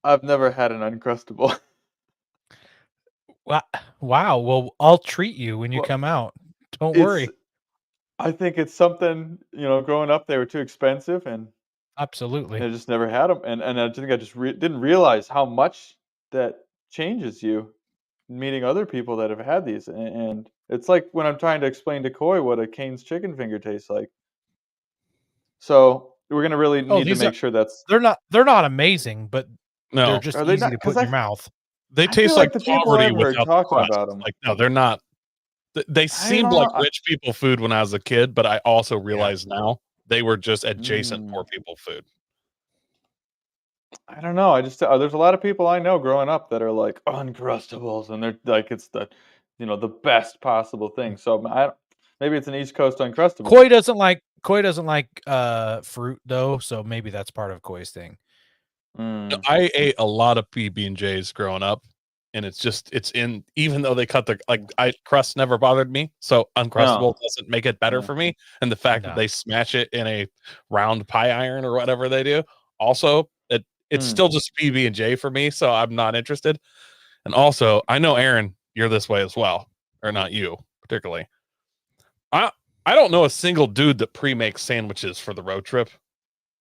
I've never had an Uncrustable. Wow. Well, I'll treat you when you Well, come out. Don't worry. I think it's something, growing up, they were too expensive, and Absolutely. I just never had them. And I think I just didn't realize how much that changes you meeting other people that have had these. And it's like when I'm trying to explain to Coy what a Cane's chicken finger tastes like. So we're going to really need to make sure that's... They're not amazing, but they're No, just Are they easy not? to 'Cause put in your mouth. they I taste feel like like the people poverty I've heard without the talking crust. about 'em. No, they're not. They seemed know, like rich people food when I was a kid, but I also realize now they were just adjacent Mm. poor people food. I don't know. I just there's a lot of people I know growing up that are like Uncrustables, and they're like it's the the best possible thing. So maybe it's an East Coast Uncrustable. Coy doesn't like fruit though, so maybe that's part of Coy's thing. Mm. I ate a lot of PB&Js growing up, and even though they cut crust never bothered me, so Uncrustable doesn't make it better for me. And the fact that they smash it in a round pie iron or whatever they do, also it's still just PB&J for me, so I'm not interested. And also, I know Aaron, you're this way as well, or not you particularly. I don't know a single dude that pre-makes sandwiches for the road trip.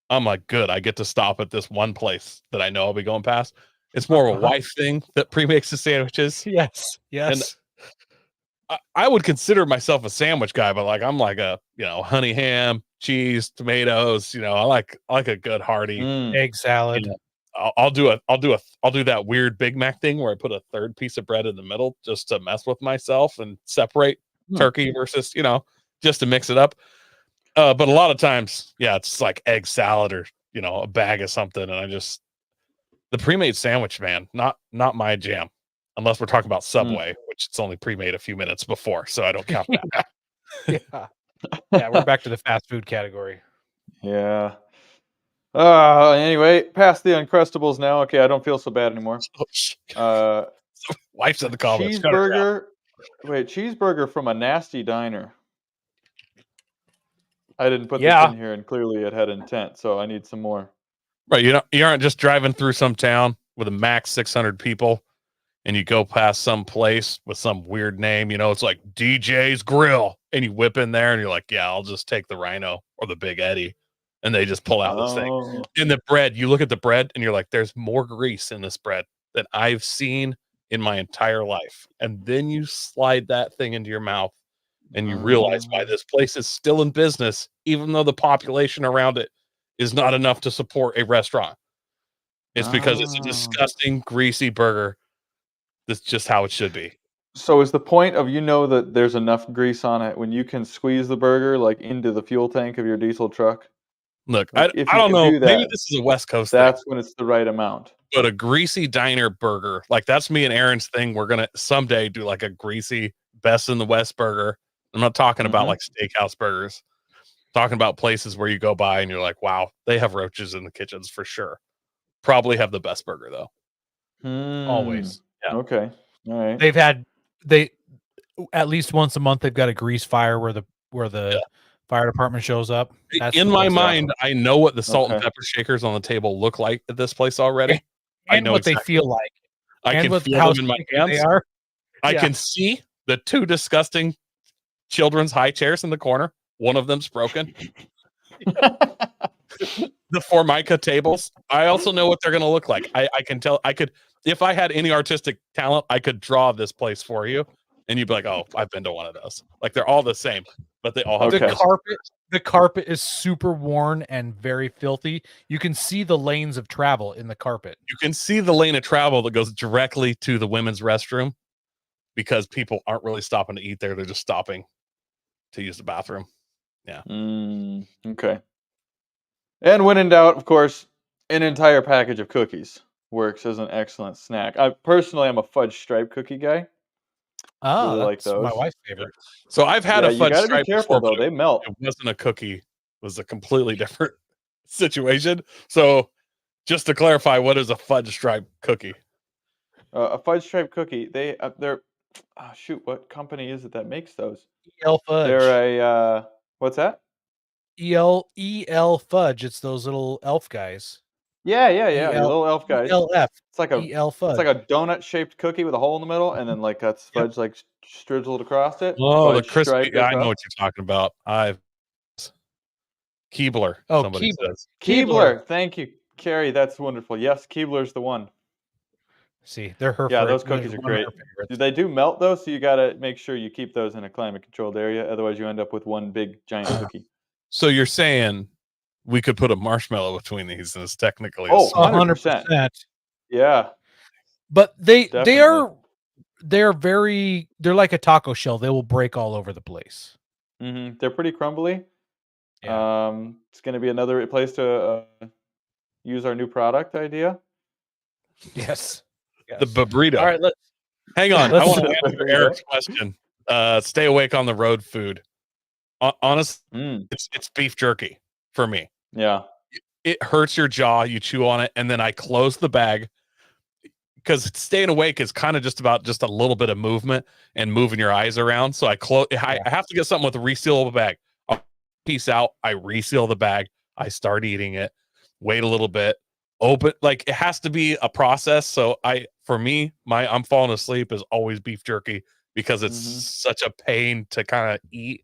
I'm like, good, I get to stop at this one place that I know I'll be going past. It's more of a wife thing that pre-makes the sandwiches. Yes. And I would consider myself a sandwich guy, but like I'm like a honey ham, cheese, tomatoes. I like a good hearty egg salad. I'll do that weird Big Mac thing where I put a third piece of bread in the middle just to mess with myself and separate turkey versus just to mix it up. But a lot of times, it's like egg salad or a bag of something, and the pre-made sandwich, man, not my jam. Unless we're talking about Subway, which it's only pre-made a few minutes before, so I don't count that. Yeah, we're back to the fast food category. Yeah. Anyway, past the Uncrustables now. Okay, I don't feel so bad anymore. Wife's in the comments. Cheeseburger from a nasty diner. I didn't put this in here, and clearly it had intent, so I need some more. Right, you aren't just driving through some town with a max 600 people, and you go past some place with some weird name. It's like DJ's Grill, and you whip in there, and you're like, yeah, I'll just take the Rhino or the Big Eddie, and they just pull out this thing. In the bread, you look at the bread, and you're like, there's more grease in this bread than I've seen in my entire life. And then you slide that thing into your mouth, and you realize why this place is still in business, even though the population around it is not enough to support a restaurant. It's because it's a disgusting, greasy burger. That's just how it should be. So is the point of that there's enough grease on it when you can squeeze the burger like into the fuel tank of your diesel truck? Look, I don't know. Maybe this is a West Coast thing. That's when it's the right amount. But a greasy diner burger, like that's me and Aaron's thing. We're gonna someday do like a greasy best in the West burger. I'm not talking about like steakhouse burgers. I'm talking about places where you go by and you're like, wow, they have roaches in the kitchens for sure. Probably have the best burger though. Always. Yeah. Okay. All right. They at least once a month they've got a grease fire where the fire department shows up. In my mind, I know what the salt and pepper shakers on the table look like at this place already. And I know what they feel like. I can feel them in my hands. I can see the two disgusting children's high chairs in the corner. One of them's broken. The Formica tables. I also know what they're going to look like. I can tell. If I had any artistic talent, I could draw this place for you, and you'd be like, "Oh, I've been to one of those." Like they're all the same, but they all have the carpet is super worn and very filthy. You can see the lanes of travel in the carpet. You can see the lane of travel that goes directly to the women's restroom because people aren't really stopping to eat there. They're just stopping to use the bathroom. Yeah. Okay. And when in doubt, of course, an entire package of cookies works as an excellent snack. I personally am a fudge stripe cookie guy. Oh, really like those. My wife's favorite. So I've had a fudge stripe. You gotta be careful though; they melt. It wasn't a cookie; it was a completely different situation. So, just to clarify, what is a fudge stripe cookie? A fudge stripe cookie. They're shoot. What company is it that makes those? EL Fudge. They're a what's that? EL Fudge. It's those little elf guys. Yeah. Little elf guys. ELF. It's like EL Fudge. It's like a donut-shaped cookie with a hole in the middle, and then like that's fudge like strizzled across it. Oh, the crispy. I know what you're talking about. Keebler. Oh, somebody says. Keebler. Thank you, Carrie. That's wonderful. Yes, Keebler's the one. See, they're her. Yeah, those cookies are great. They do melt though, so you got to make sure you keep those in a climate-controlled area. Otherwise, you end up with one big giant cookie. So you're saying we could put a marshmallow between these, and it's technically 100%. Yeah, but they're like a taco shell. They will break all over the place. They're pretty crumbly. Yeah. It's going to be another place to use our new product idea. Yes. The burrito. All right, hang on. I want to answer Eric's question. Stay awake on the road food. Honestly, it's beef jerky for me. Yeah. It hurts your jaw. You chew on it, and then I close the bag because staying awake is kind of just about just a little bit of movement and moving your eyes around. So I have to get something with a resealable bag. I'll piece out. I reseal the bag. I start eating it. Wait a little bit. Open, like it has to be a process. So for me, I'm falling asleep is always beef jerky because it's such a pain to kind of eat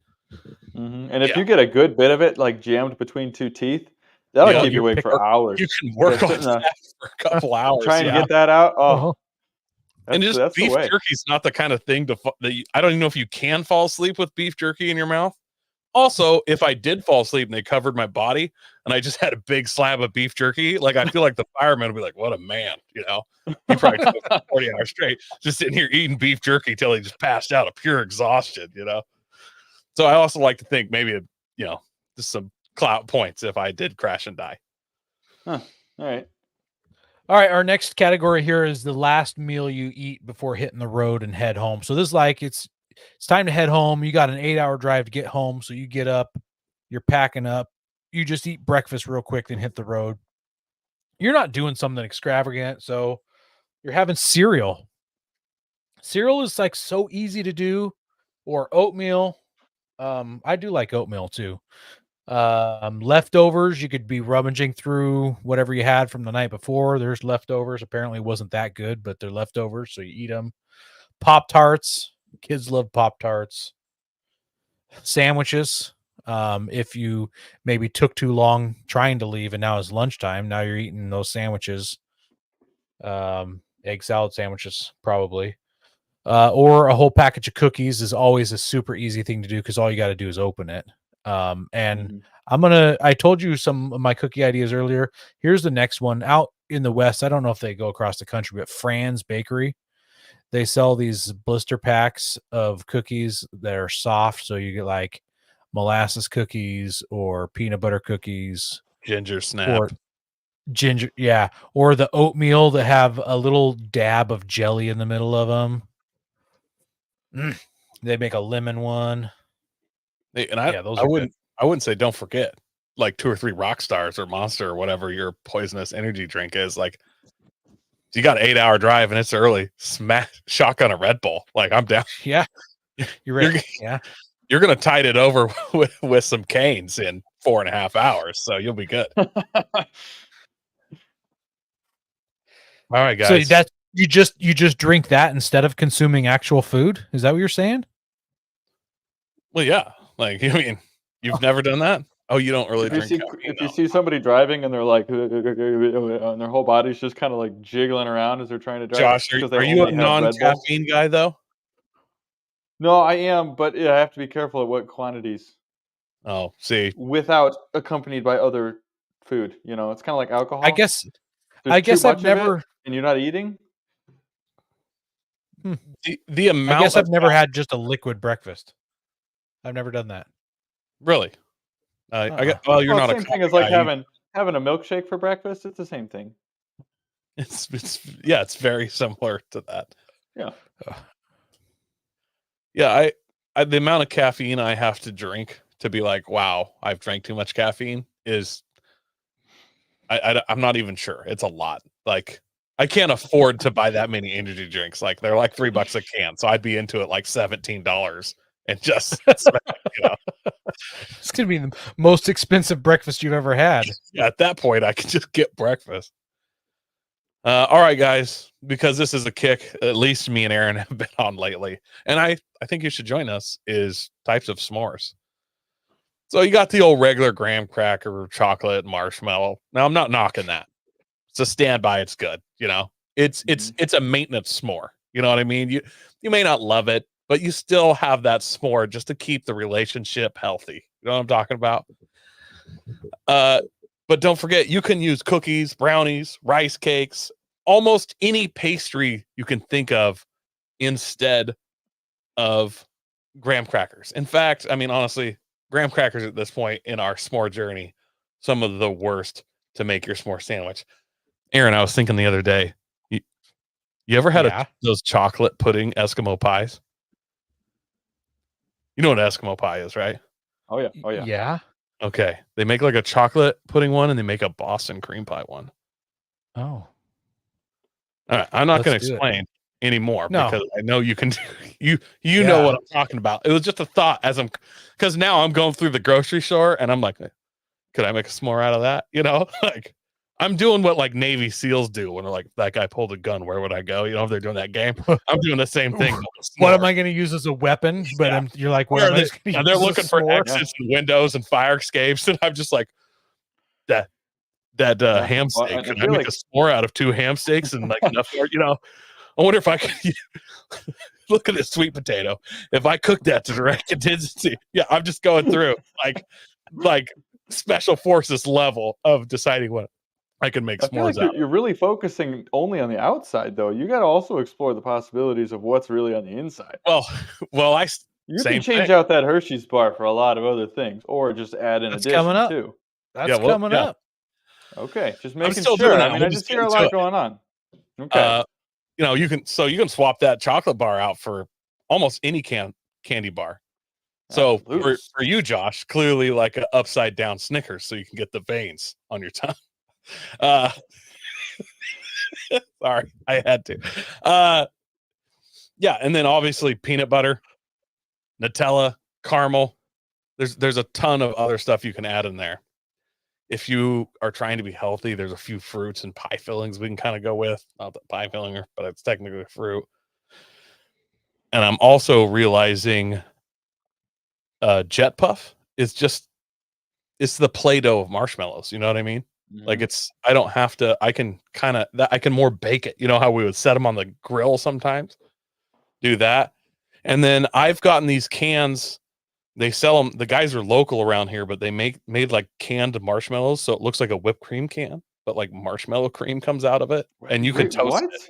And if you get a good bit of it like jammed between two teeth, that'll keep you awake for hours. You can work on that for a couple hours. Try and get that out. Oh, and just that's beef the way. jerky is not the kind of thing I don't even know if you can fall asleep with beef jerky in your mouth. Also, if I did fall asleep and they covered my body and I just had a big slab of beef jerky, like I feel like the fireman would be like, "What a man," you know. He probably took 40 hours straight just sitting here eating beef jerky till he just passed out of pure exhaustion, you know. So I also like to think maybe just some clout points if I did crash and die. All right. Our next category here is the last meal you eat before hitting the road and head home. So this is like it's time to head home. You got an 8-hour drive to get home. So you get up, you're packing up, you just eat breakfast real quick, then hit the road. You're not doing something extravagant. So you're having cereal. Cereal is like so easy to do, or oatmeal. I do like oatmeal too. Leftovers, you could be rummaging through whatever you had from the night before. There's leftovers. Apparently it wasn't that good, but they're leftovers, so you eat them. Pop-Tarts. Kids love Pop-Tarts. Sandwiches. If you maybe took too long trying to leave and now it's lunchtime, now you're eating those sandwiches. Egg salad sandwiches, probably. Or a whole package of cookies is always a super easy thing to do because all you got to do is open it. And I told you some of my cookie ideas earlier. Here's the next one out in the West. I don't know if they go across the country, but Fran's Bakery, they sell these blister packs of cookies that are soft. So you get like molasses cookies or peanut butter cookies, ginger snap, or the oatmeal that have a little dab of jelly in the middle of them. They make a lemon one. And I wouldn't say don't forget like 2 or 3 rock stars or Monster or whatever your poisonous energy drink is. Like you got an 8-hour drive and it's early, smash shotgun a Red Bull. Like I'm down. Yeah. You're right. You're going to tide it over with some canes in 4.5 hours. So you'll be good. All right, guys. So you just drink that instead of consuming actual food. Is that what you're saying? Well, yeah. Like, I mean, you've never done that? Oh, you don't really drink caffeine. If you see somebody driving and they're like, and their whole body's just kind of like jiggling around as they're trying to drive. Josh, are you a non-caffeine guy though? No, I am, but I have to be careful at what quantities. Oh, see, without accompanied by other food. You know, it's kind of like alcohol. I guess I've never, and you're not eating. The amount. I guess I've never had just a liquid breakfast. I've never done that. Really? Well, you're not the same thing as like having a milkshake for breakfast. It's the same thing. It's very similar to that. Yeah. Yeah, I the amount of caffeine I have to drink to be like, wow, I've drank too much caffeine is I'm not even sure. It's a lot. Like I can't afford to buy that many energy drinks. Like they're like $3 a can. So I'd be into it like $17 and just It's gonna be the most expensive breakfast you've ever had. Yeah, at that point I could just get breakfast. All right, guys, because this is a kick, at least me and Aaron have been on lately, and I think you should join us, is types of s'mores. So you got the old regular graham cracker, chocolate, marshmallow. Now I'm not knocking that. It's a standby. It's good. You know, it's a maintenance s'more. You know what I mean? You may not love it, but you still have that s'more just to keep the relationship healthy. You know what I'm talking about? But don't forget, you can use cookies, brownies, rice cakes, almost any pastry you can think of instead of graham crackers. In fact, I mean, honestly, graham crackers at this point in our s'more journey, some of the worst to make your s'more sandwich. Aaron, I was thinking the other day, you ever had those chocolate pudding Eskimo pies? You know what an Eskimo pie is, right? Oh, yeah. Oh, yeah. Yeah. Okay. They make like a chocolate pudding one and they make a Boston cream pie one. Oh. All right. I'm not going to explain anymore because I know you can you know what I'm talking about. It was just a thought because now I'm going through the grocery store and I'm like, could I make a s'more out of that? You know, like I'm doing what like Navy SEALs do when they're like, that guy pulled a gun. Where would I go? You know, if they're doing that game, I'm doing the same thing. What am I going to use as a weapon? But you're like, what am I going to use? They're looking for exits and windows and fire escapes, and I'm just like that ham steak. Can I make a s'more out of 2 ham steaks and like enough for, you know? I wonder if I could look at this sweet potato. If I cook that to direct contingency, yeah, I'm just going through like special forces level of deciding what I can make s'mores out. You're really focusing only on the outside, though. You got to also explore the possibilities of what's really on the inside. Well, you can change out that Hershey's bar for a lot of other things, or just add an addition too. That's coming up. Okay, just making sure. I mean, I just hear a lot going on. Okay, you know, you can swap that chocolate bar out for almost any candy bar. So for you, Josh, clearly like an upside down Snickers, so you can get the veins on your tongue. Sorry, I had to. Yeah, and then obviously peanut butter, Nutella, caramel. There's a ton of other stuff you can add in there. If you are trying to be healthy, there's a few fruits and pie fillings we can kind of go with. Not the pie filling, but it's technically fruit. And I'm also realizing Jet Puff is it's the Play-Doh of marshmallows. You know what I mean? Mm-hmm. Like I don't have to, I can more bake it. You know how we would set them on the grill sometimes? Do that. And then I've gotten these cans. They sell them. The guys are local around here, but they made like canned marshmallows. So it looks like a whipped cream can, but like marshmallow cream comes out of it. And you can toast it.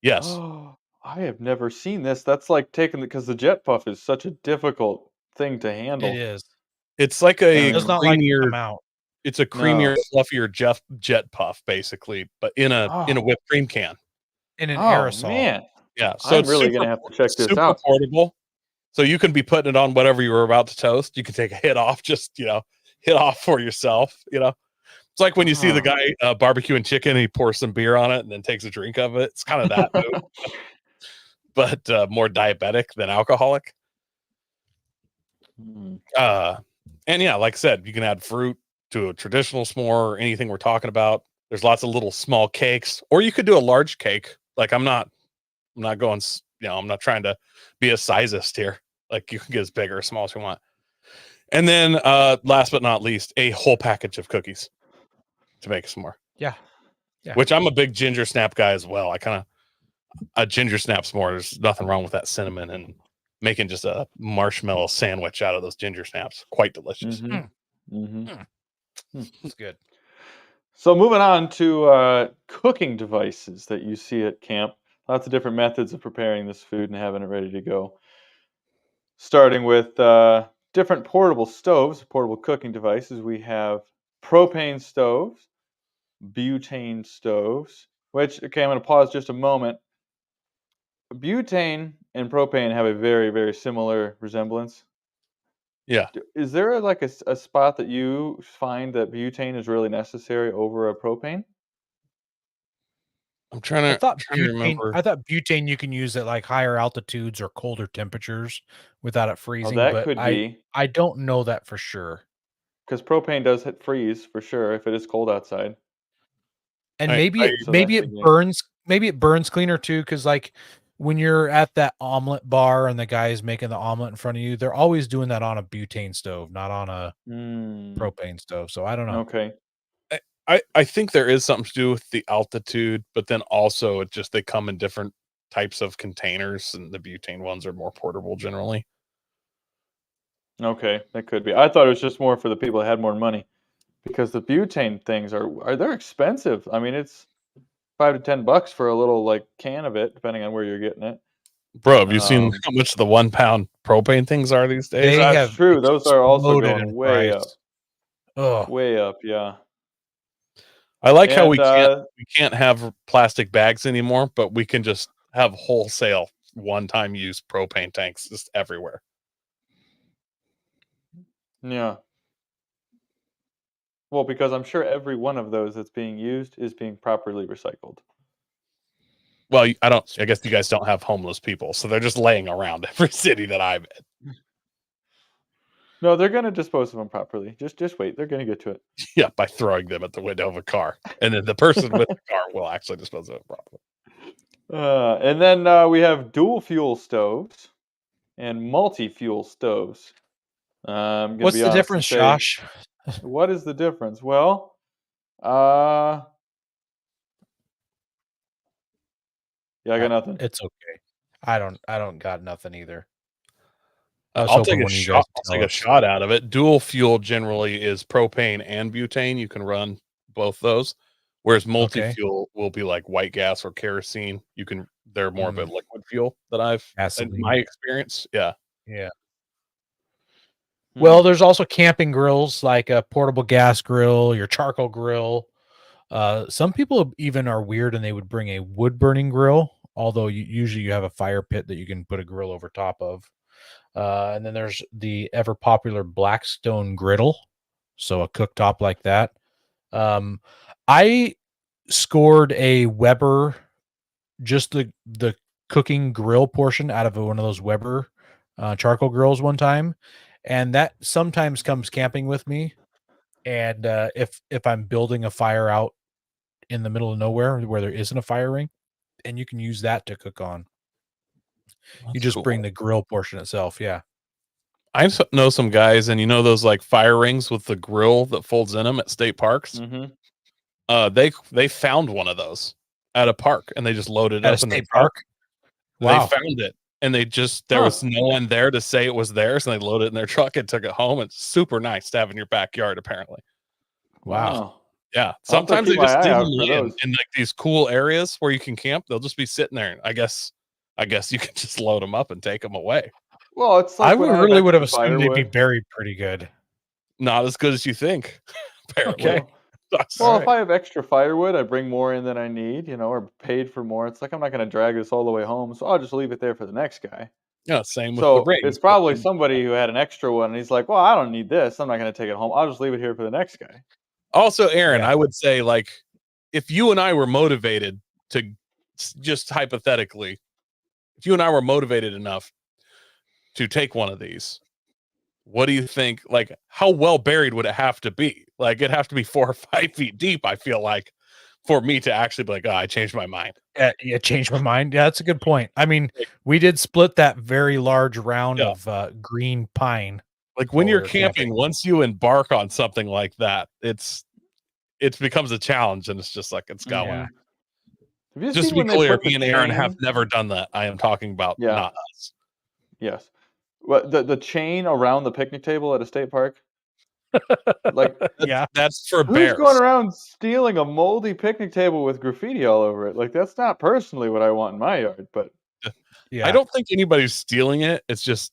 Yes. Oh, I have never seen this. That's like because the Jet Puff is such a difficult thing to handle. It is. It's like a creamier. It's a creamier, fluffier Jet Puff, basically, but in a whipped cream can. In an aerosol. Man. Yeah. So I'm really gonna have to check this out. Portable. So you can be putting it on whatever you were about to toast. You can take a hit off, just hit off for yourself. You know, it's like when you see the guy barbecuing chicken, and he pours some beer on it and then takes a drink of it. It's kind of that move, but more diabetic than alcoholic. And yeah, like I said, you can add fruit to a traditional s'more or anything we're talking about. There's lots of little small cakes, or you could do a large cake. Like I'm not going, I'm not trying to be a sizist here. Like you can get as big or as small as you want. And then last but not least, a whole package of cookies to make a s'more. Yeah. Which I'm a big ginger snap guy as well. A ginger snap s'more. There's nothing wrong with that cinnamon and making just a marshmallow sandwich out of those ginger snaps. Quite delicious. It's good. So moving on to cooking devices that you see at camp. Lots of different methods of preparing this food and having it ready to go. Starting with different portable stoves, portable cooking devices. We have propane stoves, butane stoves, which, okay, I'm going to pause just a moment. Butane and propane have a very, very similar resemblance. Yeah. Is there like a spot that you find that butane is really necessary over a propane? I'm trying to remember. I thought butane you can use at like higher altitudes or colder temperatures without it freezing. That could be. I don't know that for sure. Because propane does hit freeze for sure if it is cold outside. And maybe it burns cleaner too, because like when you're at that omelet bar and the guy is making the omelet in front of you, they're always doing that on a butane stove, not on a propane stove. So I don't know. Okay. I think there is something to do with the altitude, but then also they come in different types of containers, and the butane ones are more portable generally. Okay, that could be. I thought it was just more for the people that had more money, because the butane things they're expensive. I mean, it's $5 to $10 for a little like can of it, depending on where you're getting it. Bro, have you seen how much the 1 pound propane things are these days? That's true. Those are also going way up. Oh, way up. Yeah. I like how we can't have plastic bags anymore, but we can just have wholesale one-time use propane tanks just everywhere. Yeah. Well, because I'm sure every one of those that's being used is being properly recycled. Well, I guess you guys don't have homeless people, so they're just laying around every city that I'm in. No, they're going to dispose of them properly. Just wait. They're going to get to it. Yeah, by throwing them at the window of a car, and then the person with the car will actually dispose of it properly. And then we have dual fuel stoves and multi-fuel stoves. I'm going to What's be the honest difference, and say, Josh? what is the difference? Well, yeah, I got nothing. It's okay. I don't got nothing either. I was I'll hoping take a one of you shot. guys I'll would take tell a us. shot out of it. Dual fuel generally is propane and butane. You can run both those, whereas multi-fuel will be like white gas or kerosene. They're more of a liquid fuel that in my experience. Yeah. Yeah. Well, there's also camping grills like a portable gas grill, your charcoal grill. Some people even are weird and they would bring a wood burning grill, although usually you have a fire pit that you can put a grill over top of. And then there's the ever popular Blackstone griddle, so a cooktop like that. I scored a Weber, just the cooking grill portion out of one of those Weber charcoal grills one time, and that sometimes comes camping with me. And if I'm building a fire out in the middle of nowhere where there isn't a fire ring, and you can use that to cook on. You just bring the grill portion itself. Yeah. I know some guys, and those like fire rings with the grill that folds in them at state parks. They found one of those at a park, and they just loaded it At up a in their state park. Wow. Wow. They found it, and there was no one there to say it was theirs, and they loaded it in their truck and took it home. It's super nice to have in your backyard, apparently. Wow. Yeah. Sometimes they keep my just eye leave out them for those. in like these cool areas where you can camp. They'll just be sitting there. I guess you can just load them up and take them away. Well, it's like I when would have extra assumed they'd be firewood. buried pretty good. Not as good as you think, apparently. Okay. Well, if I have extra firewood, I bring more in than I need, or paid for more. It's like I'm not going to drag this all the way home, so I'll just leave it there for the next guy. Yeah, same with the So rings. it's probably somebody who had an extra one, and he's like, "Well, I don't need this. I'm not going to take it home. I'll just leave it here for the next guy." Also, Aaron, I would say, like, if you and I were motivated to, just hypothetically, if you and I were motivated enough to take one of these, what do you think? Like, how well buried would it have to be? Like, it'd have to be 4 or 5 feet deep, I feel like, for me to actually be like, I changed my mind. Yeah, changed my mind. Yeah, that's a good point. I mean, we did split that very large round of green pine. Like, when you're camping, once you embark on something like that, it becomes a challenge, and it's just like, it's going. Have you Just seen to be when they clear, put the me and Aaron have chain- never done that. I am talking about not us. Yes. Well, the chain around the picnic table at a state park. Like, that's for who's bears. going around stealing a moldy picnic table with graffiti all over it? Like, that's not personally what I want in my yard. But I don't think anybody's stealing it. It's just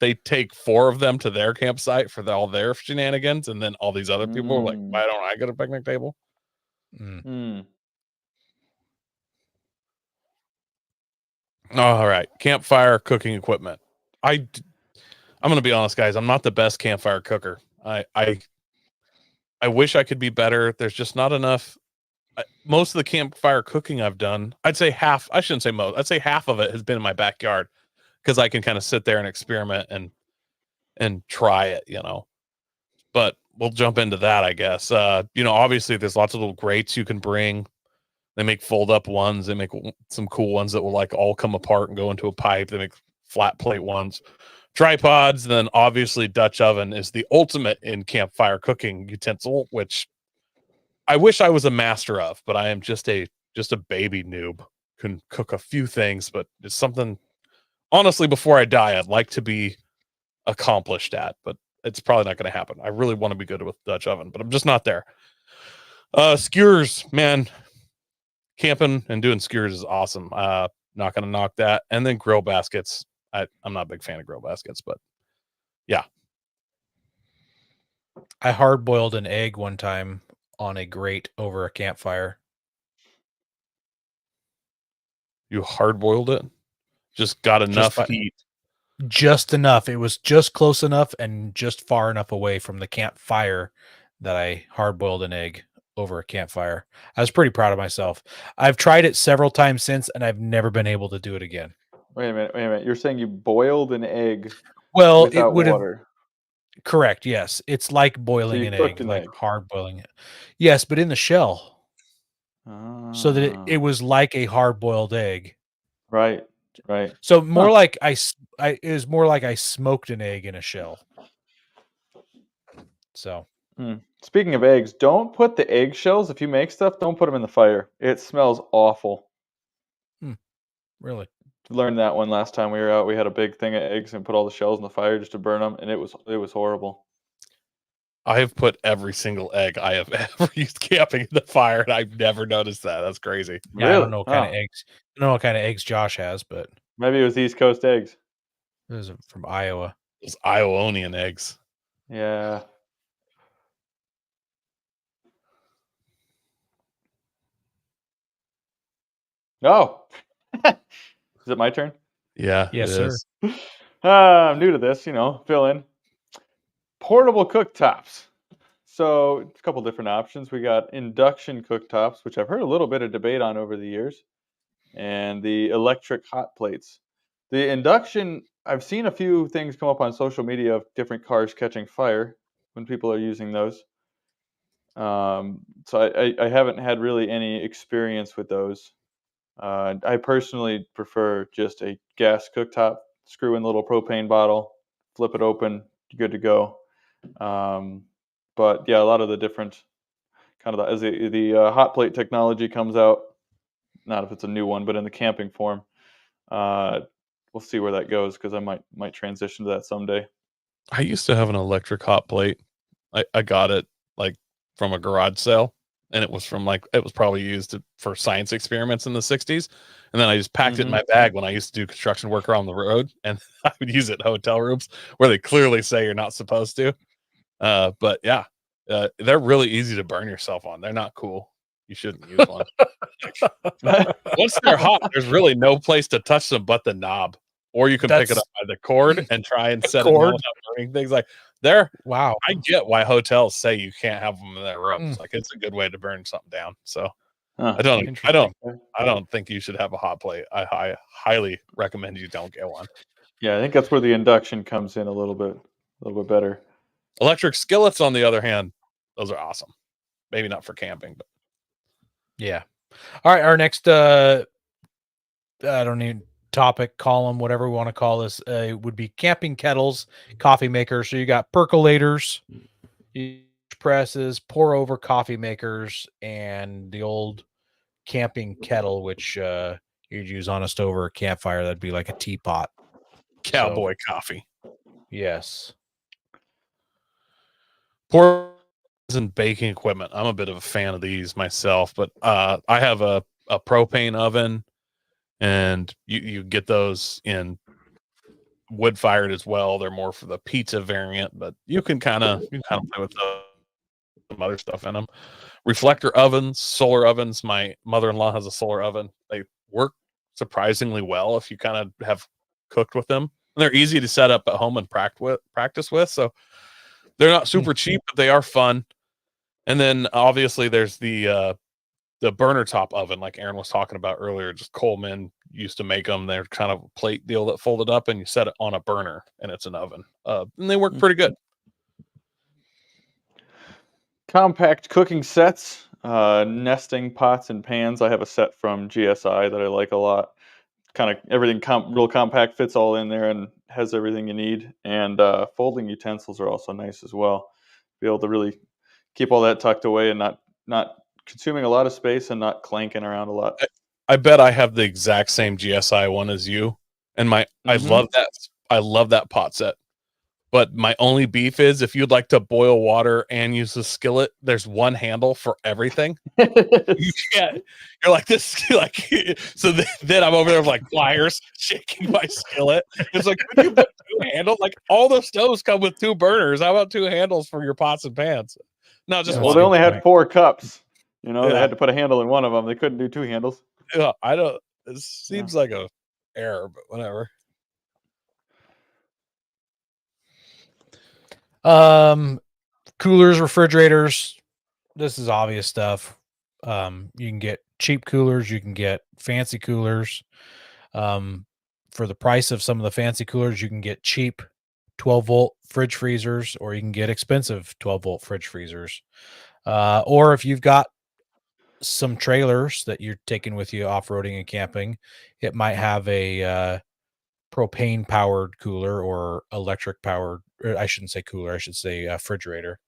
they take 4 of them to their campsite for all their shenanigans, and then all these other people are like, why don't I get a picnic table? All right, campfire cooking equipment. I'm going to be honest, guys. I'm not the best campfire cooker. I wish I could be better. There's just not enough. Most of the campfire cooking I've done, I'd say half. I shouldn't say most. I'd say half of it has been in my backyard, because I can kind of sit there and experiment and try it, But we'll jump into that, I guess. Obviously there's lots of little grates you can bring. They make fold up ones. They make some cool ones that will like all come apart and go into a pipe. They make flat plate ones, tripods. And then obviously Dutch oven is the ultimate in campfire cooking utensil, which I wish I was a master of, but I am just a baby noob. Can cook a few things, but it's something, honestly, before I die, I'd like to be accomplished at, but it's probably not going to happen. I really want to be good with Dutch oven, but I'm just not there. Skewers, man, camping and doing skewers is awesome. Not going to knock that. And then grill baskets. I'm not a big fan of grill baskets, but yeah. I hard boiled an egg one time on a grate over a campfire. You hard boiled it? Just got enough heat. Just enough. It was just close enough and just far enough away from the campfire that I hard boiled an egg over a campfire. I was pretty proud of myself. I've tried it several times since, and I've never been able to do it again. Wait a minute. You're saying you boiled an egg Well, without it would water? Correct. Yes, it's like boiling you an cooked egg, an like egg. hard boiling it. Yes, but in the shell, so that it Ah. was like a hard boiled egg. Right. Right. So more Huh. like it was more like I smoked an egg in a shell. So Speaking of eggs, don't put the eggshells, if you make stuff, don't put them in the fire. It smells awful. really, Learned that one last time we were out. We had a big thing of eggs and put all the shells in the fire just to burn them, and it was horrible. I have put every single egg I have ever used camping in the fire, and I've never noticed that. That's crazy. yeah, I don't Really? know what kind of eggs. I don't know what kind of eggs Josh has, but Maybe it was East Coast eggs. this is from Iowa. Those Ionian eggs. Yeah. Oh. Is it my turn? Yeah, Yes, it sir. is. I'm new to this, fill in. Portable cooktops. So, a couple different options. We got induction cooktops, which I've heard a little bit of debate on over the years, and the electric hot plates. The induction, I've seen a few things come up on social media of different cars catching fire when people are using those. So I haven't had really any experience with those. I personally prefer just a gas cooktop, screw in a little propane bottle, flip it open, you're good to go. But yeah, a lot of the different kind of as the hot plate technology comes out, not if it's a new one, but in the camping form, we'll see where that goes because I might transition to that someday. I used to have an electric hot plate. I got it like from a garage sale, and it was probably used for science experiments in the 60s. And then I just packed it in my bag when I used to do construction work around the road, and I would use it in hotel rooms where they clearly say you're not supposed to. But yeah, they're really easy to burn yourself on. They're not cool. You shouldn't use one. Once they're hot, there's really no place to touch them but the knob. Or you can pick it up by the cord and try and set it down without burning things. Like Wow. I get why hotels say you can't have them in their rooms. Like it's a good way to burn something down. So I don't think you should have a hot plate. I highly recommend you don't get one. Yeah, I think that's where the induction comes in a little bit better. Electric skillets, on the other hand, those are awesome. Maybe not for camping, but Yeah. All right, our next I don't need topic, column, whatever we want to call this, would be camping kettles, coffee makers. So you got percolators, presses, pour over coffee makers, and the old camping kettle, which you'd use on a stove or a campfire. That'd be like a teapot. cowboy coffee. Yes. Pour and baking equipment. I'm a bit of a fan of these myself, but I have a propane oven, and you get those in wood fired as well. They're more for the pizza variant, but you can kind of play with some other stuff in them. Reflector ovens, solar ovens. My mother-in-law has a solar oven. They work surprisingly well if you kind of have cooked with them. And they're easy to set up at home and practice with. So they're not super cheap, but they are fun. And then obviously there's the burner top oven, like Aaron was talking about earlier. Just Coleman used to make them. They're kind of a plate deal that folded up, and you set it on a burner, and it's an oven. And they work pretty good. Compact cooking sets, nesting pots and pans. I have a set from GSI that I like a lot. Kind of everything real compact, fits all in there and has everything you need. And folding utensils are also nice as well. Be able to really keep all that tucked away and not consuming a lot of space and not clanking around a lot. I bet I have the exact same GSI one as you, and I love that. I love that pot set. But my only beef is if you'd like to boil water and use the skillet, there's one handle for everything. You can't. You're like this. Like so. Then I'm over there with like pliers shaking my skillet. It's like, could you put two handles? Like all the stoves come with two burners. How about two handles for your pots and pans? No, just well, they only had 4 cups. They Yeah. had to put a handle in one of them. They couldn't do 2 handles. Yeah, I don't. It seems like a error, but whatever. Coolers, refrigerators. This is obvious stuff. You can get cheap coolers, you can get fancy coolers. For the price of some of the fancy coolers, you can get cheap 12-volt fridge freezers, or you can get expensive 12-volt fridge freezers. Or if you've got some trailers that you're taking with you off-roading and camping, it might have a propane powered cooler or electric powered, or I shouldn't say cooler, I should say refrigerator.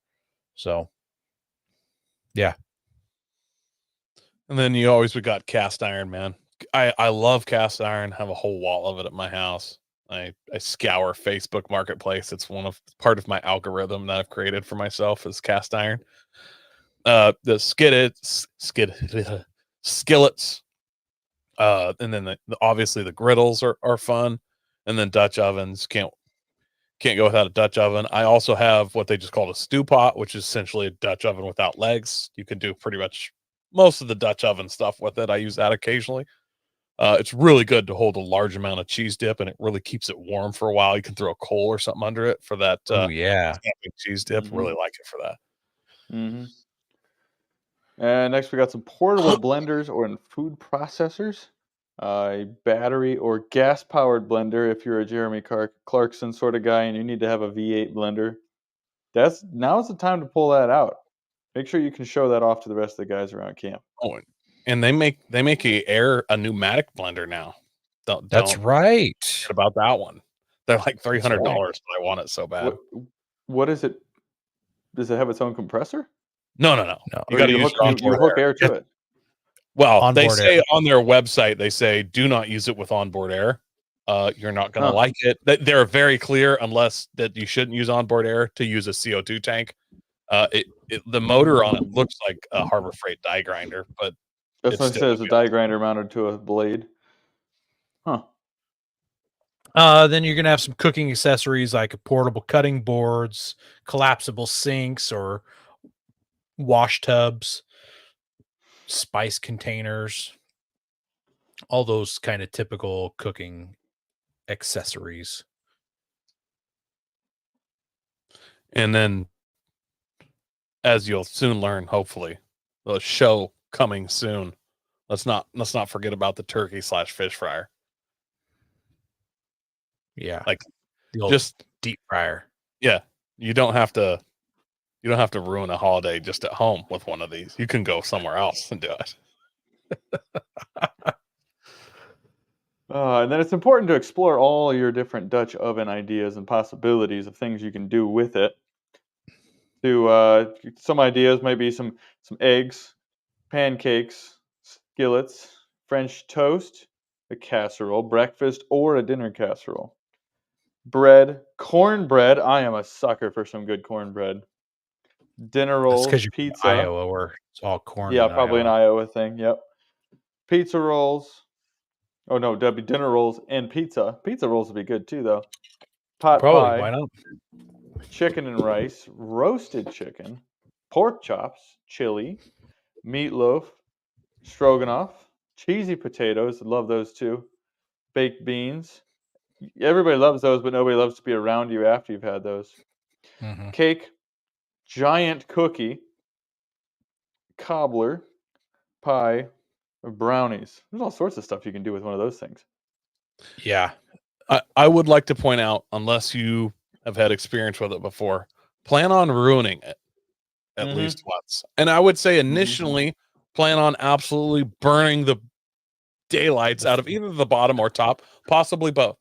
So yeah. And then we got cast iron, man. I love cast iron, have a whole wall of it at my house. I scour Facebook Marketplace. It's part of my algorithm that I've created for myself is cast iron. The skillets, and then obviously the griddles are fun, and then Dutch ovens. Can't go without a Dutch oven. I also have what they just call a stew pot, which is essentially a Dutch oven without legs. You can do pretty much most of the Dutch oven stuff with it. I use that occasionally. It's really good to hold a large amount of cheese dip, and it really keeps it warm for a while. You can throw a coal or something under it for that. Oh yeah, cheese dip. Really like it for that. Mm-hmm. And next we got some portable blenders or food processors. A battery or gas-powered blender if you're a Jeremy Clarkson sort of guy and you need to have a V8 blender. Now's the time to pull that out. Make sure you can show that off to the rest of the guys around camp. Oh, and they make a pneumatic blender now. That's right. Forget about that one. They're like $300, but I want it so bad. What is it? Does it have its own compressor? No. You got to use hook air to it. Well, they say on their website, they say do not use it with onboard air. You're not going to like it. They're very clear, unless that you shouldn't use onboard air, to use a CO2 tank. The motor on it looks like a Harbor Freight die grinder, but that's what it says. A die grinder mounted to a blade. Huh. Then you're gonna have some cooking accessories like portable cutting boards, collapsible sinks or wash tubs, spice containers, all those kind of typical cooking accessories. And then, as you'll soon learn, hopefully, the show coming soon. Let's not forget about the turkey / fish fryer. Yeah, like just deep fryer. Yeah, you don't have to ruin a holiday just at home with one of these. You can go somewhere else and do it. And then it's important to explore all your different Dutch oven ideas and possibilities of things you can do with it. Some ideas might be some eggs, pancakes, skillets, French toast, a casserole, breakfast, or a dinner casserole. Bread, cornbread. I am a sucker for some good cornbread. Dinner rolls, pizza. Iowa, where it's all corn. Yeah, probably an Iowa thing. Yep. Pizza rolls. Oh no, dinner rolls and pizza. Pizza rolls would be good too, though. Pot pie. Why not? Chicken and rice, roasted chicken, pork chops, chili, meatloaf, stroganoff, cheesy potatoes. Love those too. Baked beans. Everybody loves those, but nobody loves to be around you after you've had those. Mm-hmm. Cake, giant cookie, cobbler, pie, brownies. There's all sorts of stuff you can do with one of those things. Yeah. I would like to point out, unless you have had experience with it before, plan on ruining it at least once. And I would say initially plan on absolutely burning the daylights out of either the bottom or top, possibly both.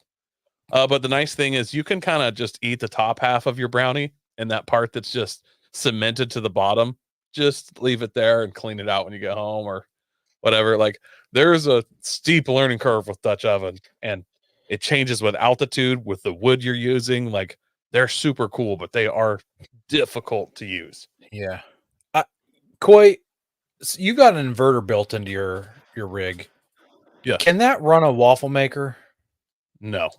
But the nice thing is you can kind of just eat the top half of your brownie, and that part that's just cemented to the bottom, just leave it there and clean it out when you get home or whatever. Like, there's a steep learning curve with Dutch oven, and it changes with altitude, with the wood you're using. Like, they're super cool, but they are difficult to use. Yeah. Coy, you got an inverter built into your rig. Yeah. Can that run a waffle maker? No.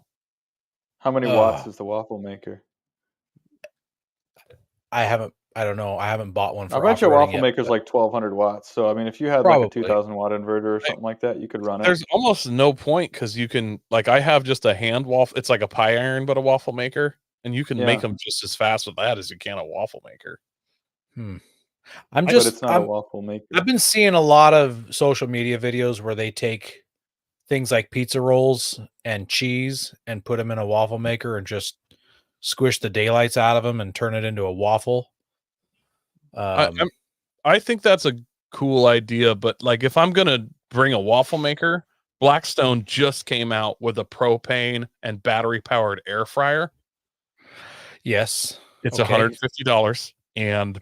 How many watts is the waffle maker? I don't know. I haven't bought one. I bet your waffle maker's like 1,200 watts. So, I mean, if you had like a 2,000 watt inverter or something like that, you could run it. There's almost no point, because you can, like, I have just a hand waffle. It's like a pie iron, but a waffle maker. And you can make them just as fast with that as you can a waffle maker. But it's not a waffle maker. I've been seeing a lot of social media videos where they take things like pizza rolls and cheese and put them in a waffle maker and just squish the daylights out of them and turn it into a waffle. I think that's a cool idea, but like if I'm gonna bring a waffle maker, Blackstone just came out with a propane and battery powered air fryer. Yes, It's okay. $150, and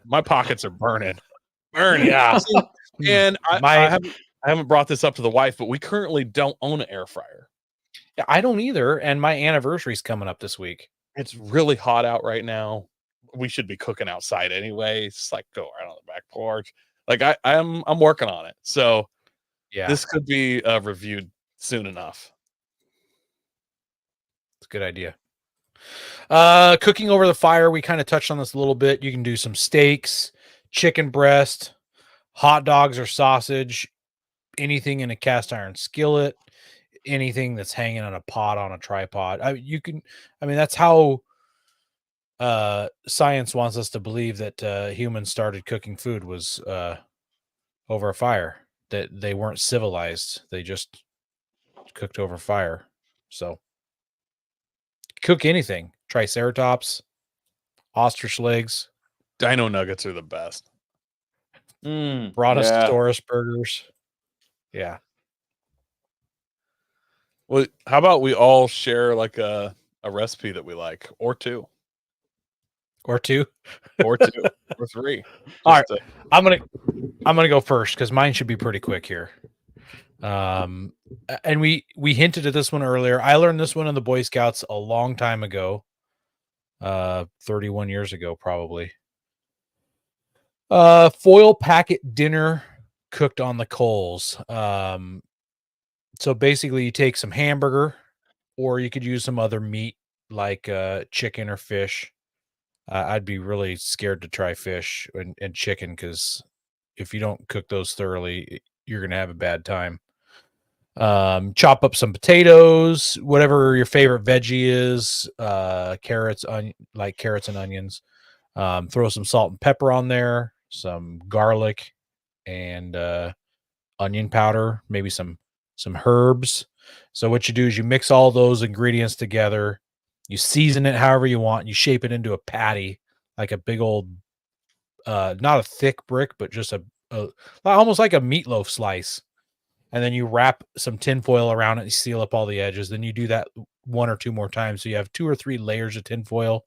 my pockets are burning. Yeah. And I haven't brought this up to the wife, but we currently don't own an air fryer. Yeah, I don't either, and my anniversary's coming up this week. It's really hot out right now. We should be cooking outside anyway. It's like go right on the back porch. Like I'm working on it. So Yeah, this could be reviewed soon enough. it's a good idea. Cooking over the fire, we kind of touched on this a little bit. You can do some steaks, chicken breast, hot dogs or sausage, anything in a cast iron skillet, anything that's hanging on a pot on a tripod. That's how science wants us to believe that humans started cooking food was over a fire, that they weren't civilized. They just cooked over fire. So cook anything, triceratops, ostrich legs, Dino nuggets are the best. brontosaurus burgers. Yeah. Well, how about we all share like a recipe that we like, or two, Or two. or two, or three. All right. I'm gonna go first because mine should be pretty quick here. And we hinted at this one earlier. I learned this one in the Boy Scouts a long time ago, 31 years ago probably. Foil packet dinner cooked on the coals. So basically you take some hamburger, or you could use some other meat like chicken or fish. I'd be really scared to try fish and chicken, because if you don't cook those thoroughly, you're going to have a bad time. Chop up some potatoes, whatever your favorite veggie is, carrots, like carrots and onions. Throw some salt and pepper on there, some garlic and onion powder, maybe some herbs. So what you do is you mix all those ingredients together, you season it however you want, and you shape it into a patty, like a big old not a thick brick, but just a almost like a meatloaf slice. And then you wrap some tin foil around it and seal up all the edges. Then you do that one or two more times, so you have 2 or 3 layers of tin foil,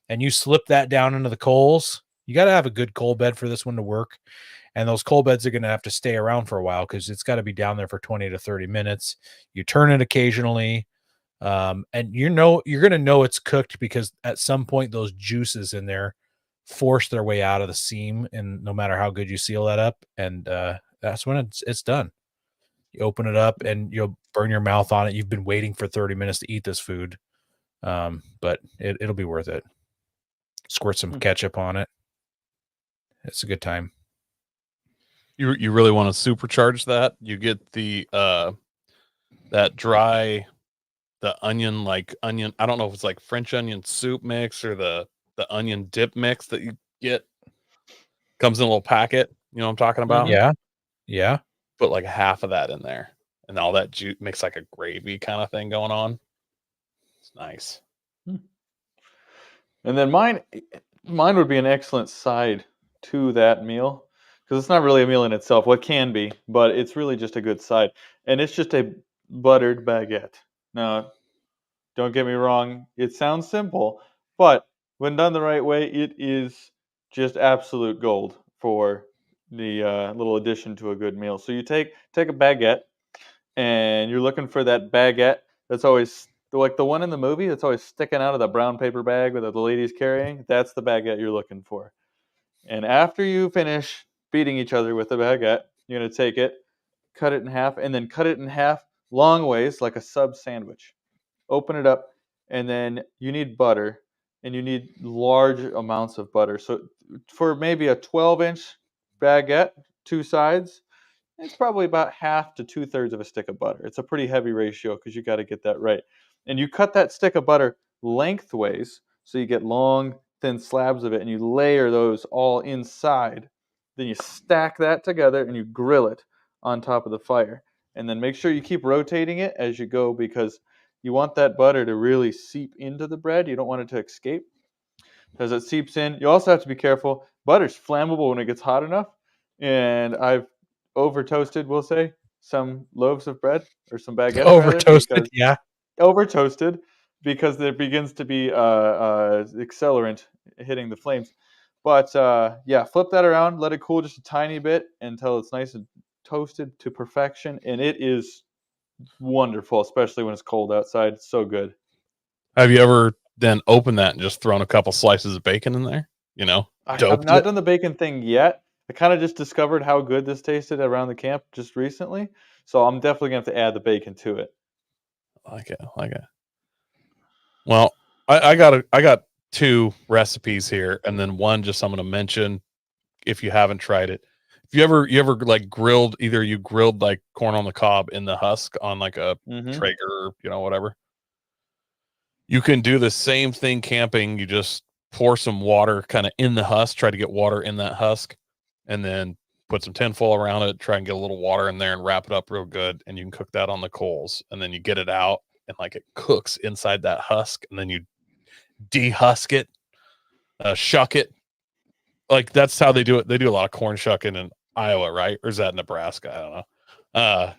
and you slip that down into the coals. You got to have a good coal bed for this one to work. And those coal beds are going to have to stay around for a while, because it's got to be down there for 20 to 30 minutes. You turn it occasionally. And you're going to know it's cooked, because at some point those juices in there force their way out of the seam, and no matter how good you seal that up, and that's when it's done. You open it up and you'll burn your mouth on it. You've been waiting for 30 minutes to eat this food. But it'll be worth it. Squirt some ketchup on it. It's a good time. You really want to supercharge that? You get the that dry, the onion, I don't know if it's like French onion soup mix or the onion dip mix that you get. Comes in a little packet. You know what I'm talking about? Yeah. Yeah. Put like half of that in there, and all that juice makes like a gravy kind of thing going on. It's nice. And then mine would be an excellent side to that meal, because it's not really a meal in itself. What can be, but it's really just a good side. And it's just a buttered baguette. Now, don't get me wrong, it sounds simple, but when done the right way, it is just absolute gold for the little addition to a good meal. So you take a baguette, and you're looking for that baguette that's always like the one in the movie that's always sticking out of the brown paper bag that the lady's carrying. That's the baguette you're looking for. And after you finish beating each other with the baguette, you're going to take it, cut it in half, and then cut it in half long ways like a sub sandwich. Open it up, and then you need butter, and you need large amounts of butter. So for maybe a 12-inch baguette, 2 sides, it's probably about half to 2/3 of a stick of butter. It's a pretty heavy ratio, because you got to get that right. And you cut that stick of butter lengthways, so you get long, thin slabs of it, and you layer those all inside. Then you stack that together and you grill it on top of the fire. And then make sure you keep rotating it as you go, because you want that butter to really seep into the bread. You don't want it to escape because it seeps in. You also have to be careful. Butter's flammable when it gets hot enough, and I've over toasted, we'll say, some loaves of bread or some baguettes Over rather, toasted, yeah. over toasted because there begins to be accelerant hitting the flames. But flip that around, let it cool just a tiny bit until it's nice and toasted to perfection, and it is wonderful, especially when it's cold outside. It's so good. Have you ever then opened that and just thrown a couple slices of bacon in there? I have Doped not it? done the bacon thing yet. I kind of just discovered how good this tasted around the camp just recently, so I'm definitely gonna have to add the bacon to it. I like it. Well, I got 2 recipes here, and then one just I'm going to mention if you haven't tried it. If you ever like grilled, either you grilled like corn on the cob in the husk on like a Traeger, whatever. You can do the same thing camping. You just pour some water kind of in the husk, try to get water in that husk, and then put some tinfoil around it, try and get a little water in there and wrap it up real good. And you can cook that on the coals, and then you get it out and like it cooks inside that husk, and then you dehusk it, shuck it. Like that's how they do it. They do a lot of corn shucking in Iowa, right? Or is that Nebraska? I don't know.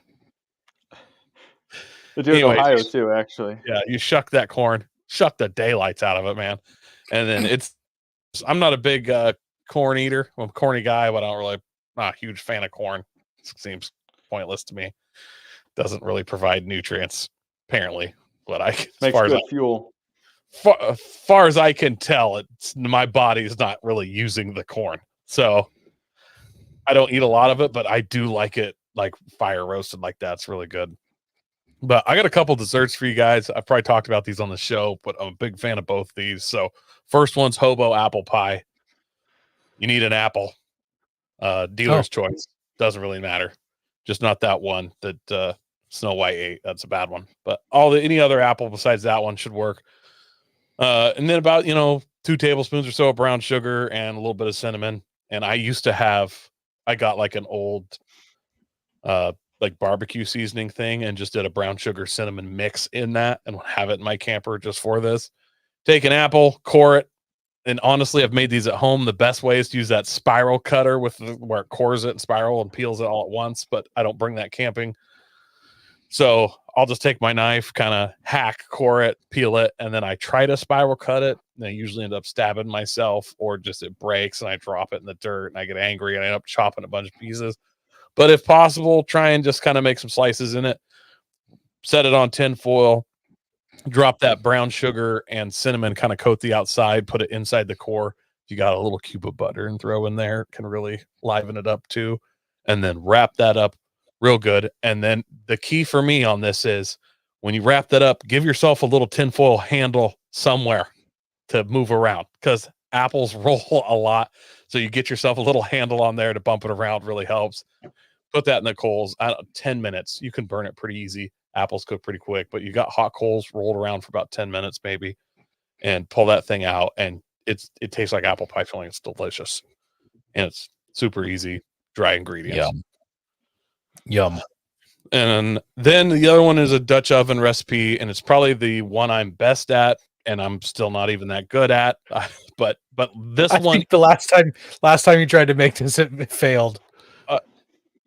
They do it in Ohio too, actually. Yeah, you shuck that corn, shuck the daylights out of it, man. And then I'm not a big corn eater. I'm a corny guy, but not a huge fan of corn. It seems pointless to me. Doesn't really provide nutrients, apparently. But Makes good fuel. Far as I can tell, my body's not really using the corn. So I don't eat a lot of it, but I do like it like fire roasted like that. It's really good. But I got a couple desserts for you guys. I've probably talked about these on the show, but I'm a big fan of both these. So first one's hobo apple pie. You need an apple. Dealer's choice. Doesn't really matter. Just not that one that Snow White ate. That's a bad one. But any other apple besides that one should work. And then about 2 tablespoons or so of brown sugar and a little bit of cinnamon. And I got like an old like barbecue seasoning thing and just did a brown sugar cinnamon mix in that and have it in my camper just for this. Take an apple, core it, and honestly, I've made these at home. The best way is to use that spiral cutter where it cores it and spiral and peels it all at once, but I don't bring that camping. So I'll just take my knife, kind of hack, core it, peel it, and then I try to spiral cut it. And I usually end up stabbing myself, or just it breaks and I drop it in the dirt and I get angry and I end up chopping a bunch of pieces. But if possible, try and just kind of make some slices in it, set it on tin foil, drop that brown sugar and cinnamon, kind of coat the outside, put it inside the core. You got a little cube of butter and throw in there, can really liven it up too. And then wrap that up real good. And then the key for me on this is when you wrap that up, give yourself a little tinfoil handle somewhere to move around because apples roll a lot. So you get yourself a little handle on there to bump it around, really helps. Put that in the coals. 10 minutes. You can burn it pretty easy. Apples cook pretty quick, but you got hot coals rolled around for about 10 minutes maybe, and pull that thing out, and it tastes like apple pie filling. It's delicious, and it's super easy, dry ingredients. Yum. And then the other one is a Dutch oven recipe, and it's probably the one I'm best at, and I'm still not even that good at. But this I one, think the last time you tried to make this, it failed.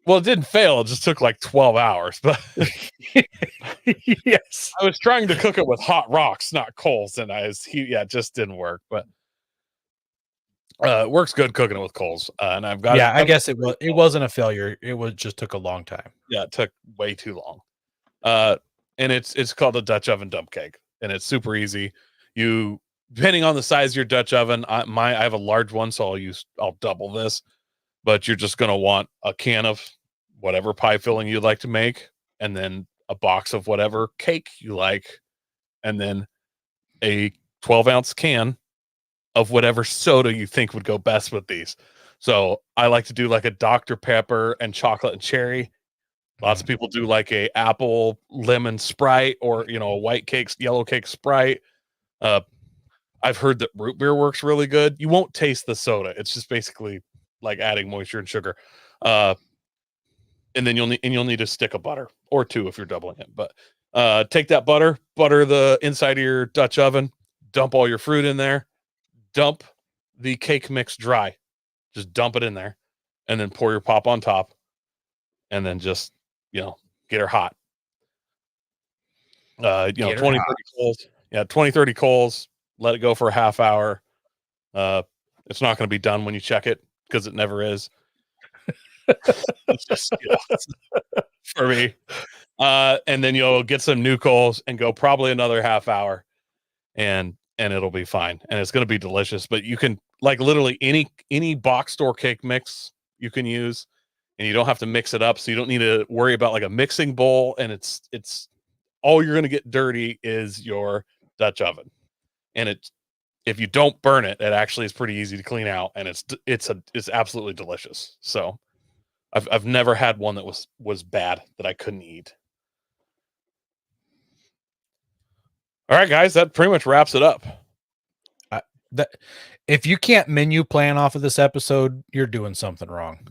Well, it didn't fail. It just took like 12 hours. But yes, I was trying to cook it with hot rocks, not coals, and it just didn't work. But it works good cooking it with coals. And I've got I guess it wasn't a failure. It just took a long time. Yeah, it took way too long. And it's called a Dutch oven dump cake, and it's super easy. You, depending on the size of your Dutch oven, I have a large one, so I'll double this. But you're just going to want a can of whatever pie filling you'd like to make, and then a box of whatever cake you like, and then a 12-ounce can of whatever soda you think would go best with these. So I like to do like a Dr. Pepper and chocolate and cherry. Lots of people do like a apple lemon Sprite, or a white cake, yellow cake Sprite. I've heard that root beer works really good. You won't taste the soda. It's just basically like adding moisture and sugar. And then you'll need a stick of butter or 2 if you're doubling it. But Take that butter the inside of your Dutch oven, dump all your fruit in there, dump the cake mix dry. Just dump it in there and then pour your pop on top and then just, get her hot. 20, 30 coals. Yeah, 20, 30 coals. Let it go for a half hour. It's not going to be done when you check it because it never is. It's just, for me. And then you'll get some new coals and go probably another half hour and it'll be fine. And it's going to be delicious, but you can literally any box store cake mix you can use and you don't have to mix it up. So you don't need to worry about a mixing bowl. And it's all you're going to get dirty is your Dutch oven. And if you don't burn it, it actually is pretty easy to clean out. And it's absolutely delicious. So I've never had one that was bad that I couldn't eat. All right, guys, that pretty much wraps it up. If you can't menu plan off of this episode, you're doing something wrong.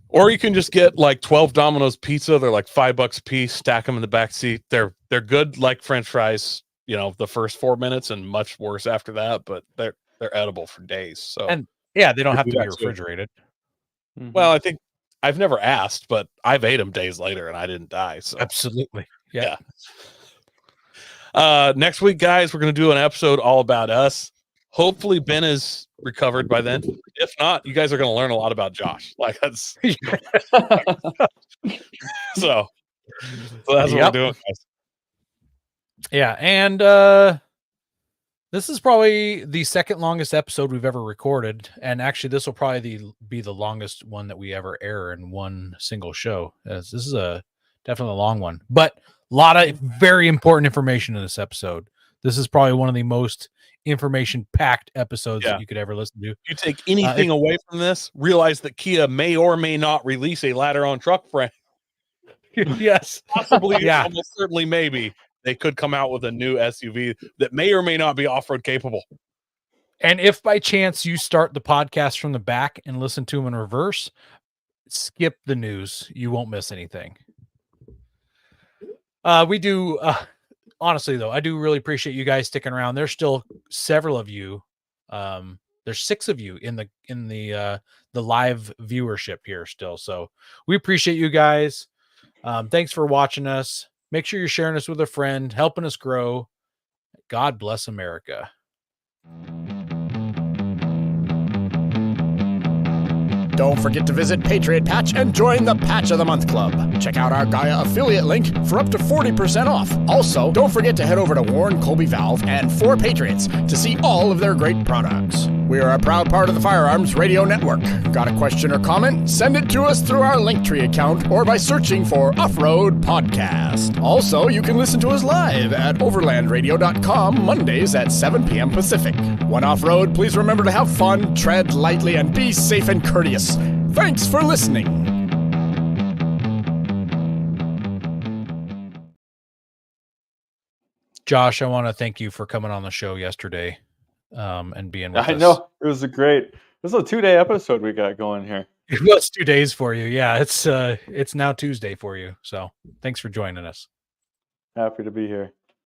Or you can just get 12 Domino's pizza. They're $5 a piece. Stack them in the back seat. They're good like French fries. The first 4 minutes and much worse after that. But they're edible for days. So they don't have to be refrigerated. Mm-hmm. Well, I think I've never asked, but I've ate them days later and I didn't die. So absolutely, yeah. Next week, guys, we're going to do an episode all about us. Hopefully Ben is recovered by then. If not, you guys are going to learn a lot about Josh. That's so that's what we're doing, guys. Yeah, and this is probably the second longest episode we've ever recorded, and actually this will probably be the longest one that we ever air in one single show. This is definitely a long one, but a lot of very important information in this episode. This is probably one of the most information-packed episodes that you could ever listen to. You take anything away from this, realize that Kia may or may not release a ladder-on truck frame. Yes. Possibly, almost certainly, maybe. They could come out with a new SUV that may or may not be off-road capable. And if by chance you start the podcast from the back and listen to them in reverse, skip the news. You won't miss anything. We do... honestly, though, I do really appreciate you guys sticking around. There's still several of you. There's 6 of you in the live viewership here still. So we appreciate you guys. Thanks for watching us. Make sure you're sharing us with a friend, helping us grow. God bless America. Don't forget to visit Patriot Patch and join the Patch of the Month Club. Check out our Gaia affiliate link for up to 40% off. Also, don't forget to head over to Warren Colby Valve and 4 Patriots to see all of their great products. We are a proud part of the Firearms Radio Network. Got a question or comment? Send it to us through our Linktree account or by searching for Off-Road Podcast. Also, you can listen to us live at overlandradio.com Mondays at 7 p.m. Pacific. When off-road, please remember to have fun, tread lightly, and be safe and courteous. Thanks for listening. Josh, I want to thank you for coming on the show yesterday and being with us. I know. It was a 2-day episode we got going here. It was 2 days for you. Yeah, it's now Tuesday for you. So thanks for joining us. Happy to be here.